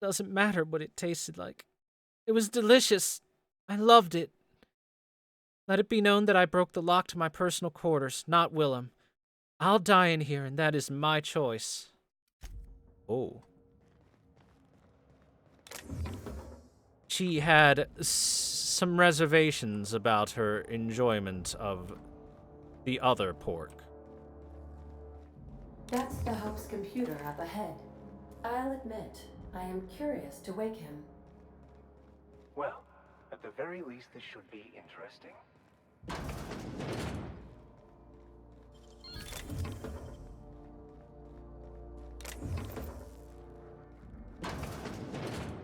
Doesn't matter what it tasted like. It was delicious. I loved it. Let it be known that I broke the lock to my personal quarters, not Willem. I'll die in here, and that is my choice. Oh. She had some reservations about her enjoyment of the other pork. That's the Hope's computer up ahead. I'll admit, I am curious to wake him. Well, at the very least, this should be interesting.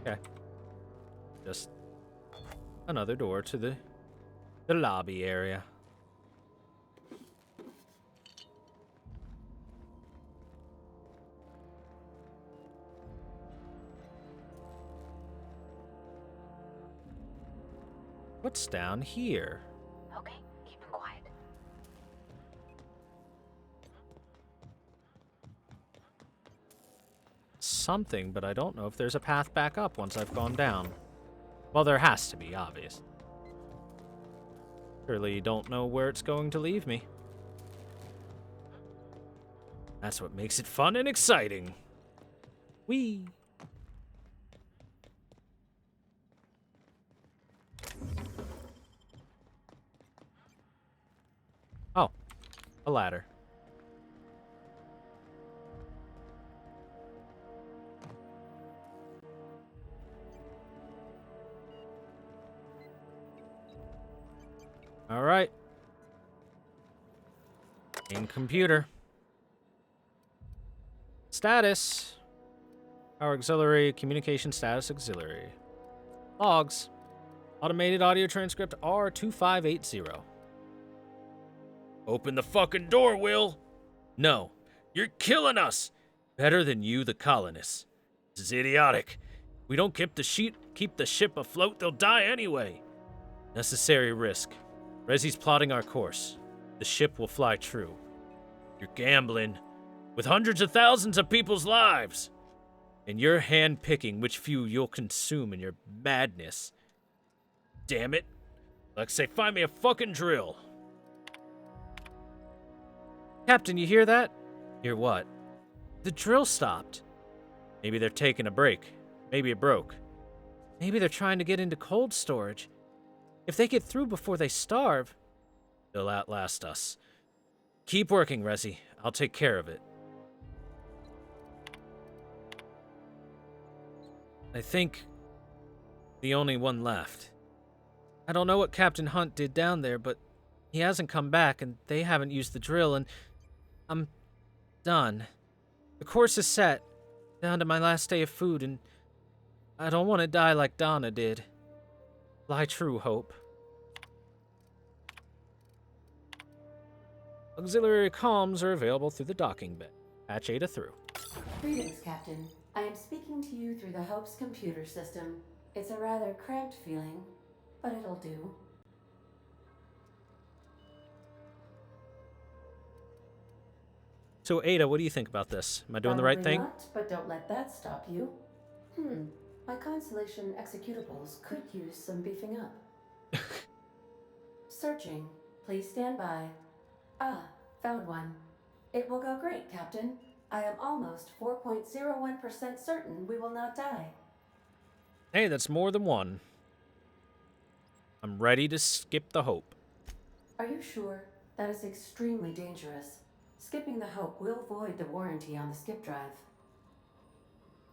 Okay. Just another door to the lobby area. What's down here? Okay, keep it quiet. Something, but I don't know if there's a path back up once I've gone down. Well, there has to be, obvious. Surely don't know where it's going to leave me. That's what makes it fun and exciting. Whee! Oh, a ladder. All right. In computer. Status. Our auxiliary communication status auxiliary. Logs. Automated audio transcript R2580. Open the fucking door, Will. No, you're killing us. Better than you, the colonists. This is idiotic. We don't keep the ship afloat, they'll die anyway. Necessary risk. Rezzy's plotting our course. The ship will fly true. You're gambling with hundreds of thousands of people's lives. And you're hand-picking which few you'll consume in your madness. Damn it. Like say, find me a fucking drill. Captain, you hear that? Hear what? The drill stopped. Maybe they're taking a break. Maybe it broke. Maybe they're trying to get into cold storage. If they get through before they starve, they'll outlast us. Keep working, Rezzy. I'll take care of it. I think the only one left. I don't know what Captain Hunt did down there, but he hasn't come back, and they haven't used the drill, and I'm done. The course is set, down to my last day of food, and I don't want to die like Donna did. Fly true, Hope. Auxiliary comms are available through the docking bay. Patch Ada through. Greetings, Captain. I am speaking to you through the Hope's computer system. It's a rather cramped feeling, but it'll do. So, Ada, what do you think about this? Am I doing the right Probably thing? not, but don't let that stop you. My Constellation executables could use some beefing up. Searching. Please stand by. Ah, found one. It will go great, Captain. I am almost 4.01% certain we will not die. Hey, that's more than one. I'm ready to skip the hope. Are you sure? That is extremely dangerous. Skipping the Hope will void the warranty on the skip drive.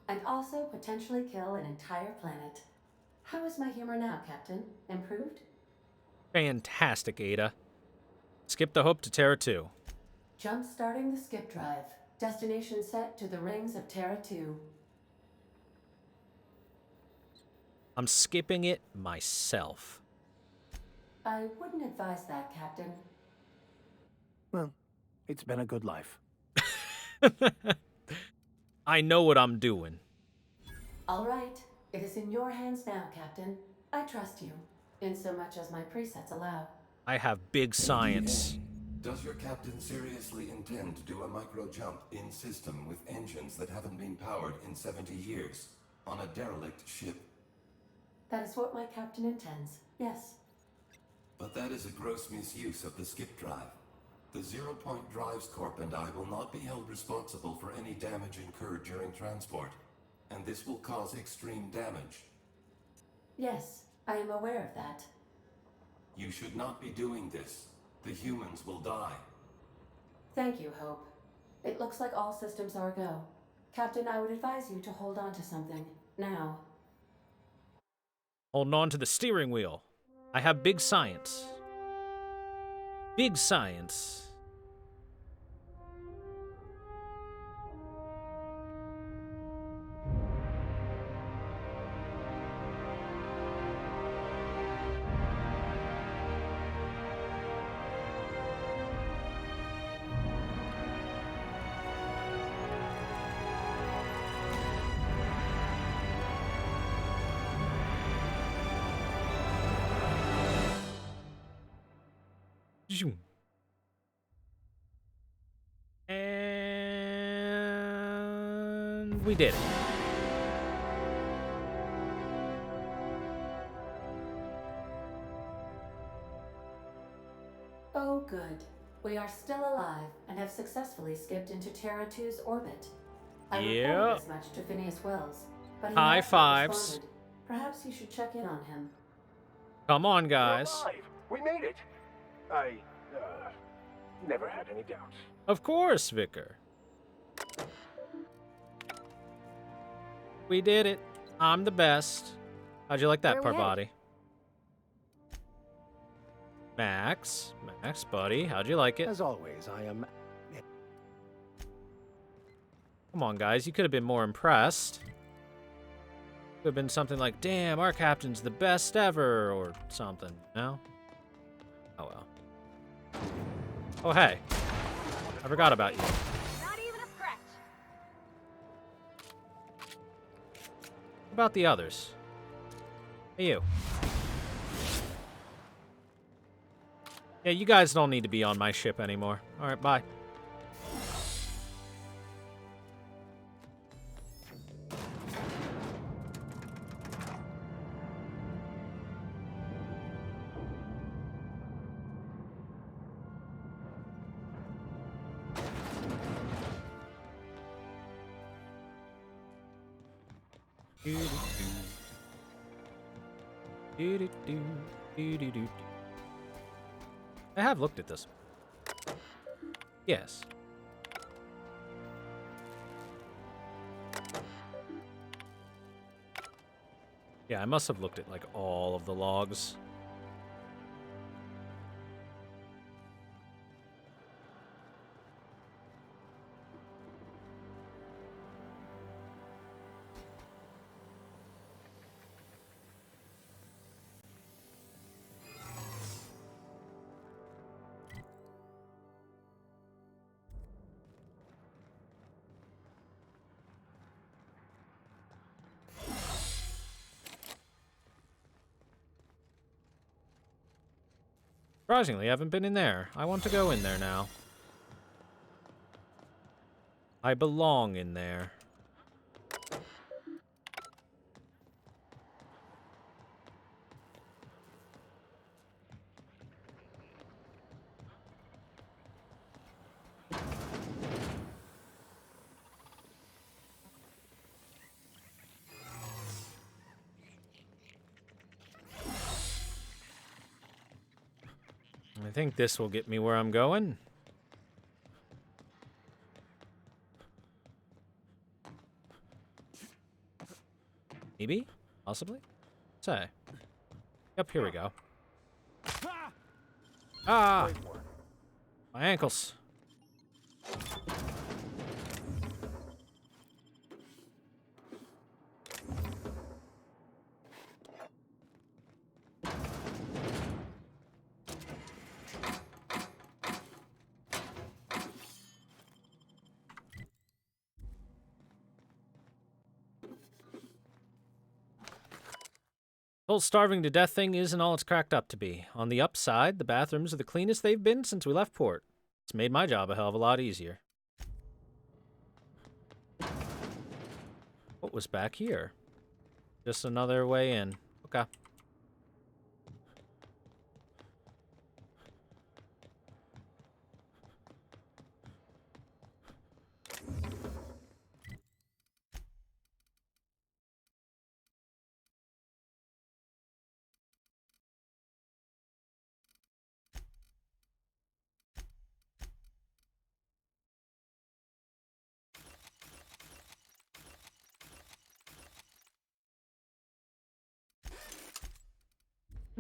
And also potentially kill an entire planet. How is my humor now, Captain? Improved? Fantastic, Ada. Skip the hope to Terra 2. Jump-starting the skip drive. Destination set to the rings of Terra 2. I'm skipping it myself. I wouldn't advise that, Captain. Well, it's been a good life. I know what I'm doing. All right. It is in your hands now, Captain. I trust you, in so much as my presets allow. I have big science. Does your captain seriously intend to do a micro jump in system with engines that haven't been powered in 70 years on a derelict ship? That is what my captain intends, yes. But that is a gross misuse of the skip drive. The Zero Point Drives Corp and I will not be held responsible for any damage incurred during transport, and this will cause extreme damage. Yes, I am aware of that. You should not be doing this. The humans will die. Thank you, Hope. It looks like all systems are go. Captain, I would advise you to hold on to something, now. Holding on to the steering wheel. I have big science. Big science. And we did it. Oh, good. We are still alive and have successfully skipped into Terra 2's orbit. I reported as much to Phineas Wells, but he High has not fives. responded. Perhaps you should check in on him. Come on, guys. We're alive. We made it. I never had any doubts. Of course, Vicar. We did it. I'm the best. How'd you like that, Where are we Parvati? Max, buddy, how'd you like it? As always, I am... Come on, guys, you could have been more impressed. Could have been something like, damn, our captain's the best ever, or something, no? Oh, well. Oh, hey. I forgot about you. Not even a scratch. What about the others? Hey, you. Yeah, you guys don't need to be on my ship anymore. Alright, bye. I have looked at this. Yes. Yeah, I must have looked at, like, all of the logs. Surprisingly, I haven't been in there. I want to go in there now. I belong in there. I think this will get me where I'm going. Maybe? Possibly? Say. Yep, here we go. Ah! My ankles. The whole starving to death thing isn't all it's cracked up to be. On the upside, the bathrooms are the cleanest they've been since we left port. It's made my job a hell of a lot easier. What was back here? Just another way in. Okay.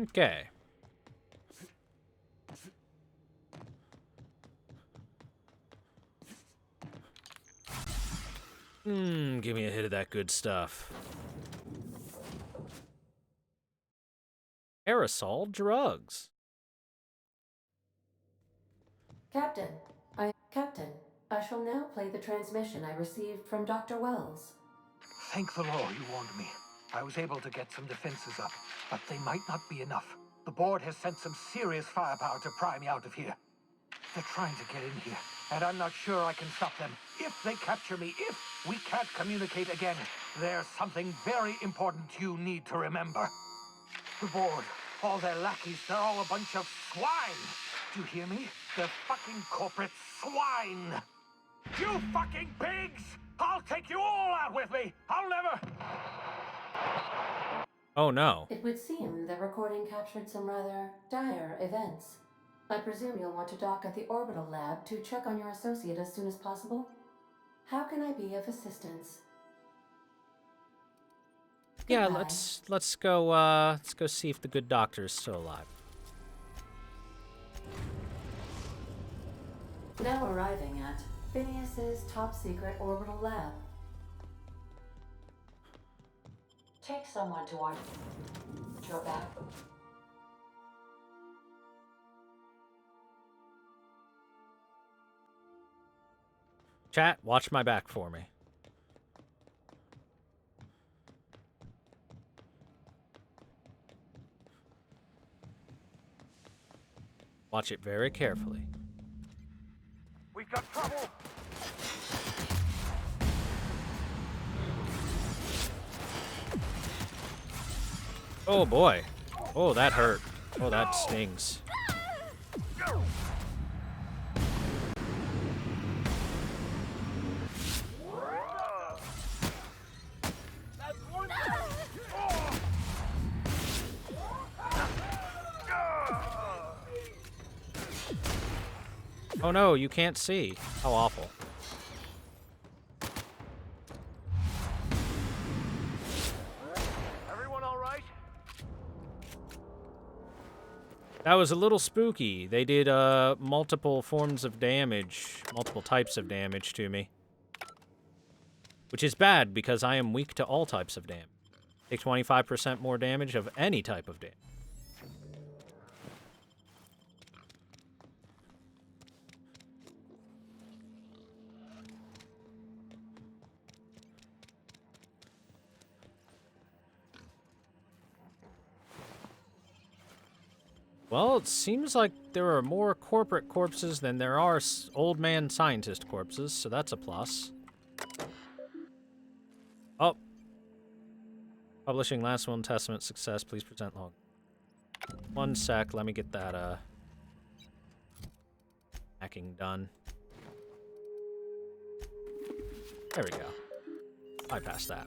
Okay. Give me a hit of that good stuff. Aerosol drugs. Captain, I shall now play the transmission I received from Dr. Wells. Thank the Lord you warned me. I was able to get some defenses up, but they might not be enough. The board has sent some serious firepower to pry me out of here. They're trying to get in here, and I'm not sure I can stop them. If they capture me, if we can't communicate again, there's something very important you need to remember. The board, all their lackeys, they're all a bunch of swine. Do you hear me? They're fucking corporate swine. You fucking pigs! I'll take you all out with me! I'll never... Oh no. It would seem the recording captured some rather dire events. I presume you'll want to dock at the orbital lab to check on your associate as soon as possible. How can I be of assistance? Yeah, Goodbye. let's go see if the good doctor is still alive. Now arriving at Phineas's top secret orbital lab. Take someone to watch your back. Chat, watch my back for me. Watch it very carefully. We've got trouble! Oh boy. Oh, that hurt. Oh, that stings. Oh no, you can't see. How awful. Everyone all right? That was a little spooky. They did multiple forms of damage, multiple types of damage to me. Which is bad because I am weak to all types of damage. Take 25% more damage of any type of damage. Well, it seems like there are more corporate corpses than there are old man scientist corpses, so that's a plus. Oh. Publishing last will and testament success. Please present log. 1 sec. Let me get that, hacking done. There we go. Bypass that.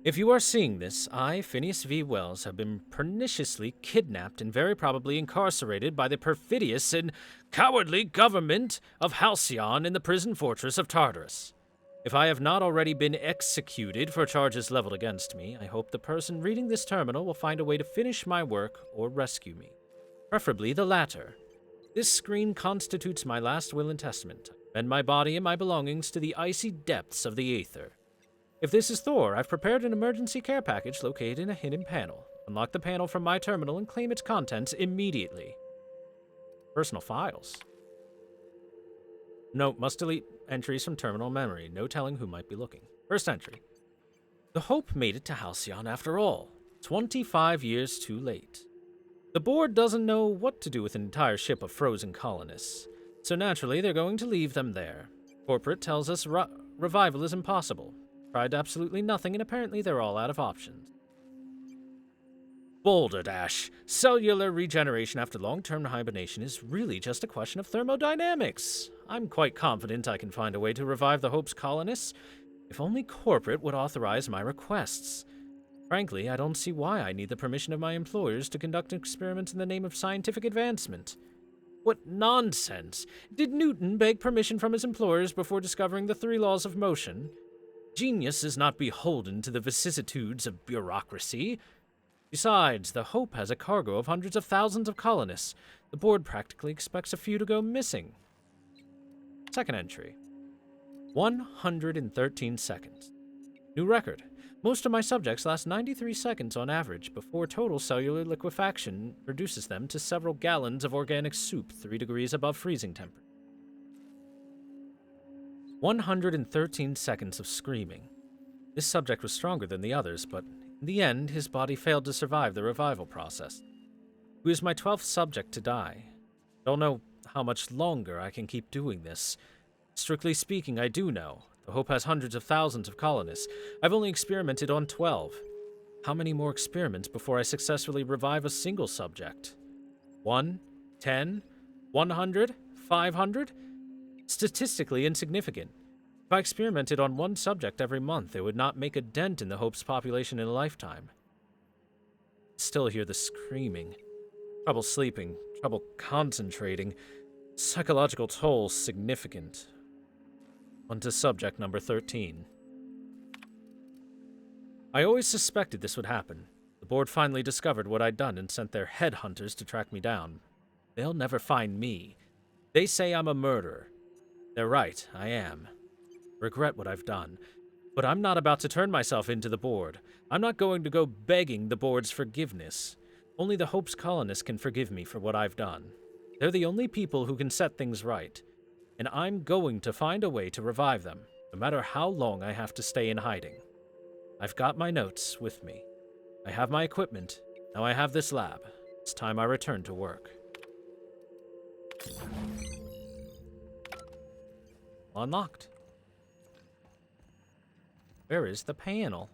If you are seeing this, I, Phineas V. Wells, have been perniciously kidnapped and very probably incarcerated by the perfidious and cowardly government of Halcyon in the prison fortress of Tartarus. If I have not already been executed for charges leveled against me, I hope the person reading this terminal will find a way to finish my work or rescue me. Preferably the latter. This screen constitutes my last will and testament. I commend my body and my belongings to the icy depths of the aether. If this is Thor, I've prepared an emergency care package located in a hidden panel. Unlock the panel from my terminal and claim its contents immediately. Personal files. Note, must delete entries from terminal memory. No telling who might be looking. First entry. The Hope made it to Halcyon after all. 25 years too late. The board doesn't know what to do with an entire ship of frozen colonists, so naturally they're going to leave them there. Corporate tells us revival is impossible. Tried absolutely nothing, and apparently they're all out of options. Boulder Dash. Cellular regeneration after long-term hibernation is really just a question of thermodynamics. I'm quite confident I can find a way to revive the Hope's colonists, if only corporate would authorize my requests. Frankly, I don't see why I need the permission of my employers to conduct experiments in the name of scientific advancement. What nonsense! Did Newton beg permission from his employers before discovering the 3 laws of motion? Genius is not beholden to the vicissitudes of bureaucracy. Besides, the Hope has a cargo of hundreds of thousands of colonists. The board practically expects a few to go missing. Second entry. 113 seconds. New record. Most of my subjects last 93 seconds on average before total cellular liquefaction reduces them to several gallons of organic soup 3 degrees above freezing temperature. 113 seconds of screaming. This subject was stronger than the others, but in the end, his body failed to survive the revival process. He was my 12th subject to die. Don't know how much longer I can keep doing this. Strictly speaking, I do know. The Hope has hundreds of thousands of colonists. I've only experimented on 12. How many more experiments before I successfully revive a single subject? 1? 10? 100? 500? Statistically insignificant. If I experimented on 1 subject every month, it would not make a dent in the Hope's population in a lifetime. Still hear the screaming. Trouble sleeping, trouble concentrating. Psychological toll significant. On to subject number 13. I always suspected this would happen. The board finally discovered what I'd done and sent their headhunters to track me down. They'll never find me. They say I'm a murderer. They're right, I am. Regret what I've done. But I'm not about to turn myself into the board. I'm not going to go begging the board's forgiveness. Only the Hope's colonists can forgive me for what I've done. They're the only people who can set things right. And I'm going to find a way to revive them, no matter how long I have to stay in hiding. I've got my notes with me. I have my equipment. Now I have this lab. It's time I return to work. Unlocked. Where is the panel?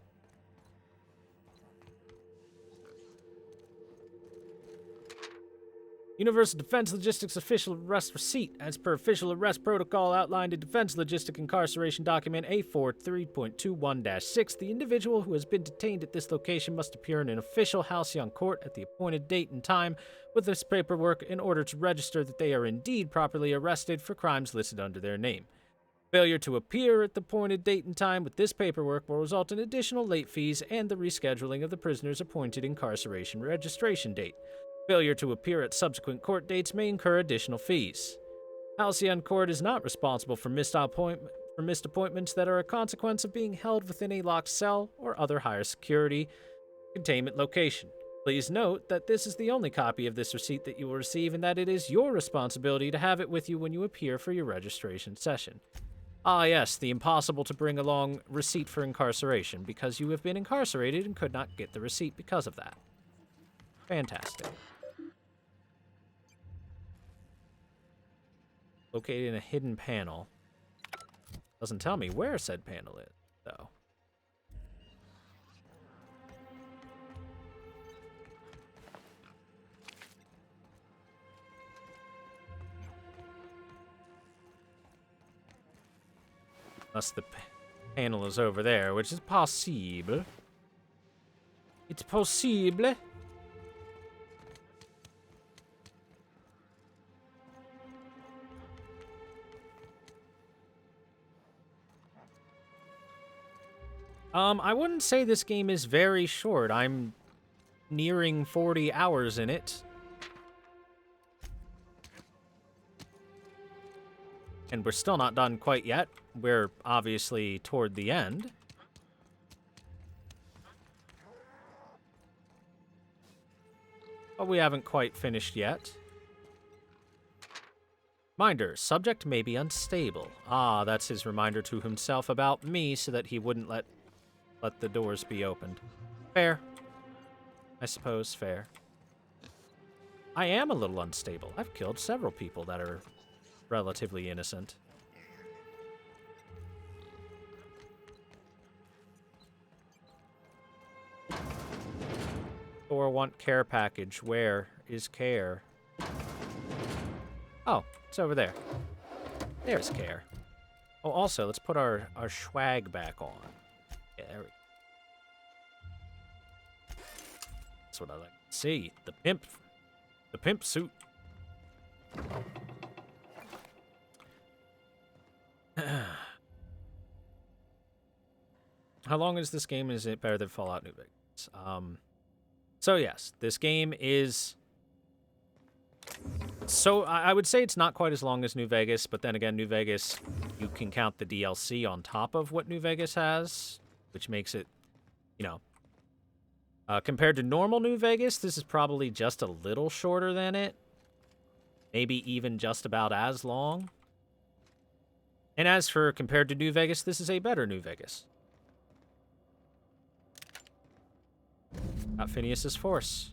Universal Defense Logistics official arrest receipt. As per official arrest protocol outlined in Defense Logistic Incarceration Document A43.21-6, the individual who has been detained at this location must appear in an official Halcyon court at the appointed date and time with this paperwork in order to register that they are indeed properly arrested for crimes listed under their name. Failure to appear at the appointed date and time with this paperwork will result in additional late fees and the rescheduling of the prisoner's appointed incarceration registration date. Failure to appear at subsequent court dates may incur additional fees. Halcyon Court is not responsible for missed appointments that are a consequence of being held within a locked cell or other higher security containment location. Please note that this is the only copy of this receipt that you will receive and that it is your responsibility to have it with you when you appear for your registration session. Ah yes, the impossible to bring along receipt for incarceration because you have been incarcerated and could not get the receipt because of that. Fantastic. located in a hidden panel. Doesn't tell me where said panel is, though. Unless the panel is over there, which is possible. It's possible. I wouldn't say this game is very short. I'm nearing 40 hours in it. And we're still not done quite yet. We're obviously toward the end. But we haven't quite finished yet. Reminder, subject may be unstable. Ah, that's his reminder to himself about me so that he wouldn't let the doors be opened. Fair. I suppose fair. I am a little unstable. I've killed several people that are relatively innocent. Or want care package. Where is care? Oh, it's over there. There's care. Oh, also, let's put our swag back on. Yeah, there we go. That's what I like to see. The pimp suit. How long is this game? Is it better than Fallout New Vegas? So yes, this game is... So I would say it's not quite as long as New Vegas, but then again, New Vegas, you can count the DLC on top of what New Vegas has, which makes it, you know... compared to normal New Vegas, this is probably just a little shorter than it. Maybe even just about as long. And as for compared to New Vegas, this is a better New Vegas. Got Phineas's Force.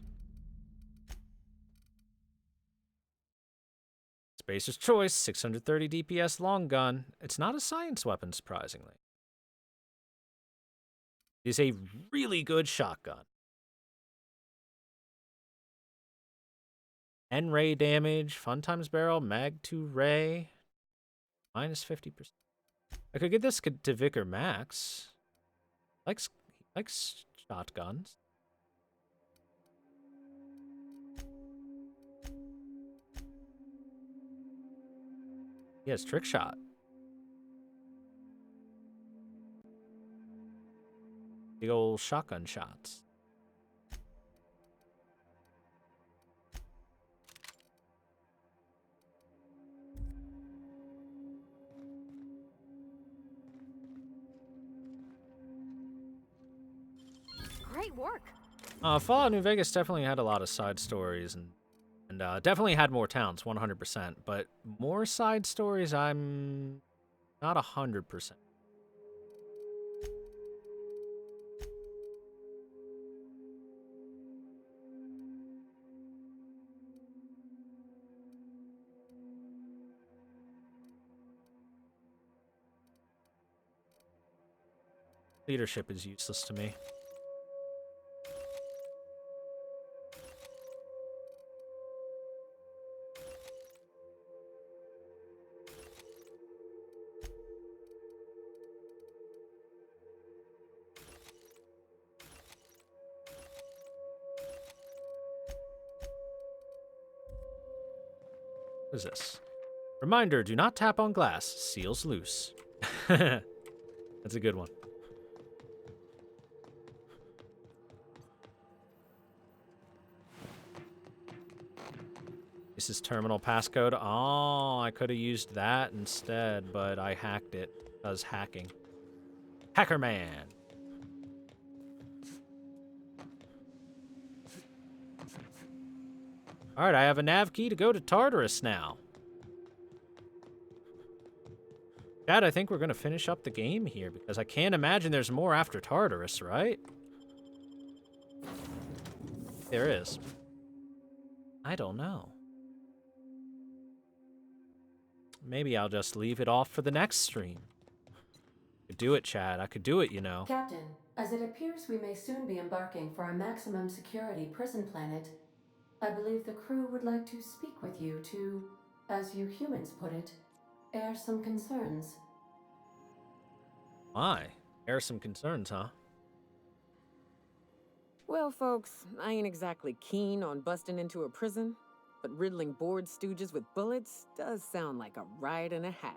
Spacer's Choice, 630 DPS long gun. It's not a science weapon, surprisingly. It is a really good shotgun. N-ray damage, fun times barrel, mag 2 ray, minus 50%. I could get this to Vicar Max. Likes shotguns. He has trick shot. Big old shotgun shots. Great work. Fallout New Vegas definitely had a lot of side stories and definitely had more towns, 100%. But more side stories, I'm not 100%. Leadership is useless to me. What is this? Reminder, do not tap on glass. Seals loose. That's a good one. This is terminal passcode. Oh, I could have used that instead, but I hacked it. I was hacking. Hacker man. Alright, I have a nav key to go to Tartarus now. Chad, I think we're going to finish up the game here, because I can't imagine there's more after Tartarus, right? There is. I don't know. maybe I'll just leave it off for the next stream. Could do it, Chad. I could do it, you know. Captain, as it appears we may soon be embarking for a maximum security prison planet, I believe the crew would like to speak with you to, as you humans put it, air some concerns. My, air some concerns, huh? Well, folks, I ain't exactly keen on busting into a prison, but riddling bored stooges with bullets does sound like a ride and a half.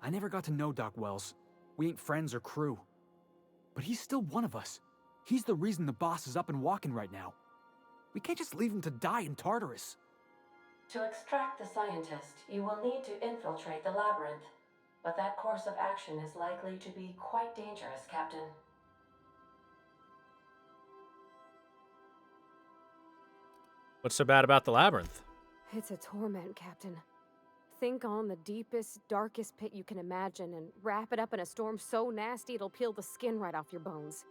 I never got to know Doc Wells. We ain't friends or crew. But he's still one of us. He's the reason the boss is up and walking right now. We can't just leave him to die in Tartarus. To extract the scientist, you will need to infiltrate the labyrinth. But that course of action is likely to be quite dangerous, Captain. What's so bad about the labyrinth? It's a torment, Captain. Think on the deepest, darkest pit you can imagine and wrap it up in a storm so nasty it'll peel the skin right off your bones.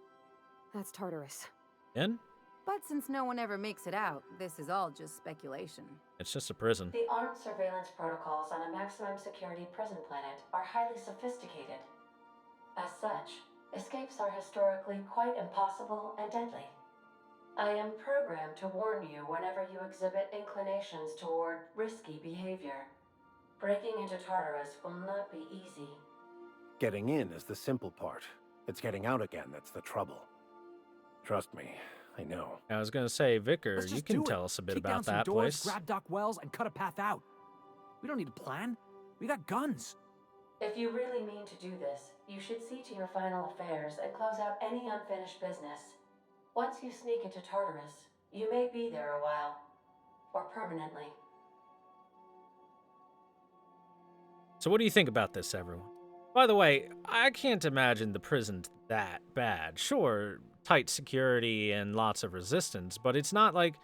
That's Tartarus. In? But since no one ever makes it out, this is all just speculation. It's just a prison. The armed surveillance protocols on a maximum security prison planet are highly sophisticated. As such, escapes are historically quite impossible and deadly. I am programmed to warn you whenever you exhibit inclinations toward risky behavior. Breaking into Tartarus will not be easy. Getting in is the simple part. It's getting out again that's the trouble. Trust me, I know. I was gonna say, Vicar, Let's you just can do it. tell us a bit Kick down about some that doors, place. grab Doc Wells, and cut a path out. We don't need a plan. We got guns. If you really mean to do this, you should see to your final affairs and close out any unfinished business. Once you sneak into Tartarus, you may be there a while. Or permanently. So what do you think about this, everyone? By the way, I can't imagine the prison's that bad. Sure, tight security and lots of resistance, but it's not like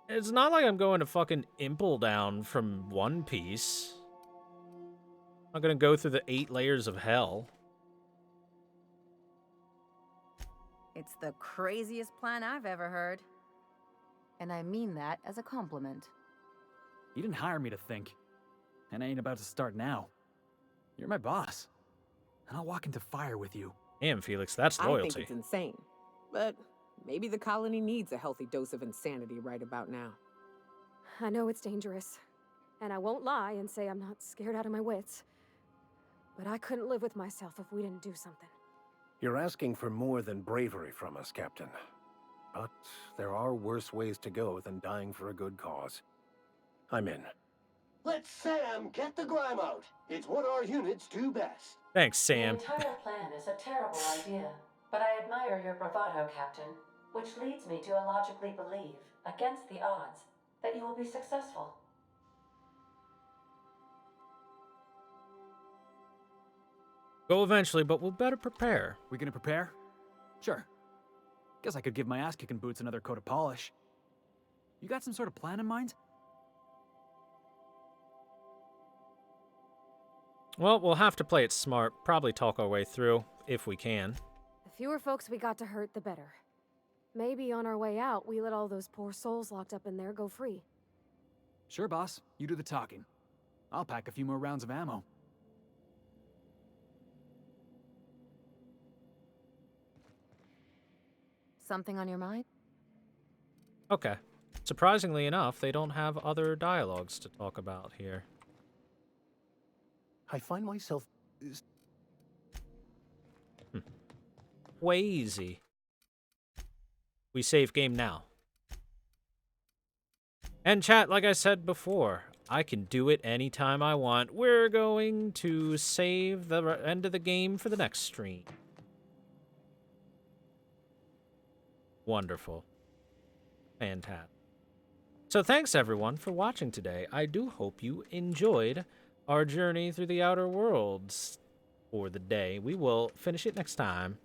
I'm going to fucking Impel Down from One Piece. I'm not gonna go through the 8 layers of hell. It's the craziest plan I've ever heard. And I mean that as a compliment. You didn't hire me to think. And I ain't about to start now. You're my boss. And I'll walk into fire with you. Damn, Felix, that's I loyalty. think it's insane. But maybe the colony needs a healthy dose of insanity right about now. I know it's dangerous. And I won't lie and say I'm not scared out of my wits. But I couldn't live with myself if we didn't do something. You're asking for more than bravery from us, Captain. But there are worse ways to go than dying for a good cause. I'm in. Let Sam get the grime out. It's what our units do best. Thanks, Sam. The entire plan is a terrible idea, but I admire your bravado, Captain, which leads me to illogically believe, against the odds, that you will be successful. Go eventually, but we'll better prepare. We gonna prepare? Sure. Guess I could give my ass-kicking boots another coat of polish. You got some sort of plan in mind? Well, we'll have to play it smart. Probably talk our way through, if we can. The fewer folks we got to hurt, the better. Maybe on our way out, we let all those poor souls locked up in there go free. Sure, boss. You do the talking. I'll pack a few more rounds of ammo. Something on your mind? Okay. Surprisingly enough, they don't have other dialogues to talk about here. I find myself... Way easy. We save game now. And chat, like I said before, I can do it anytime I want. We're going to save the end of the game for the next stream. Wonderful. Fantastic. So thanks everyone for watching today. I do hope you enjoyed our journey through the Outer Worlds for the day. We will finish it next time.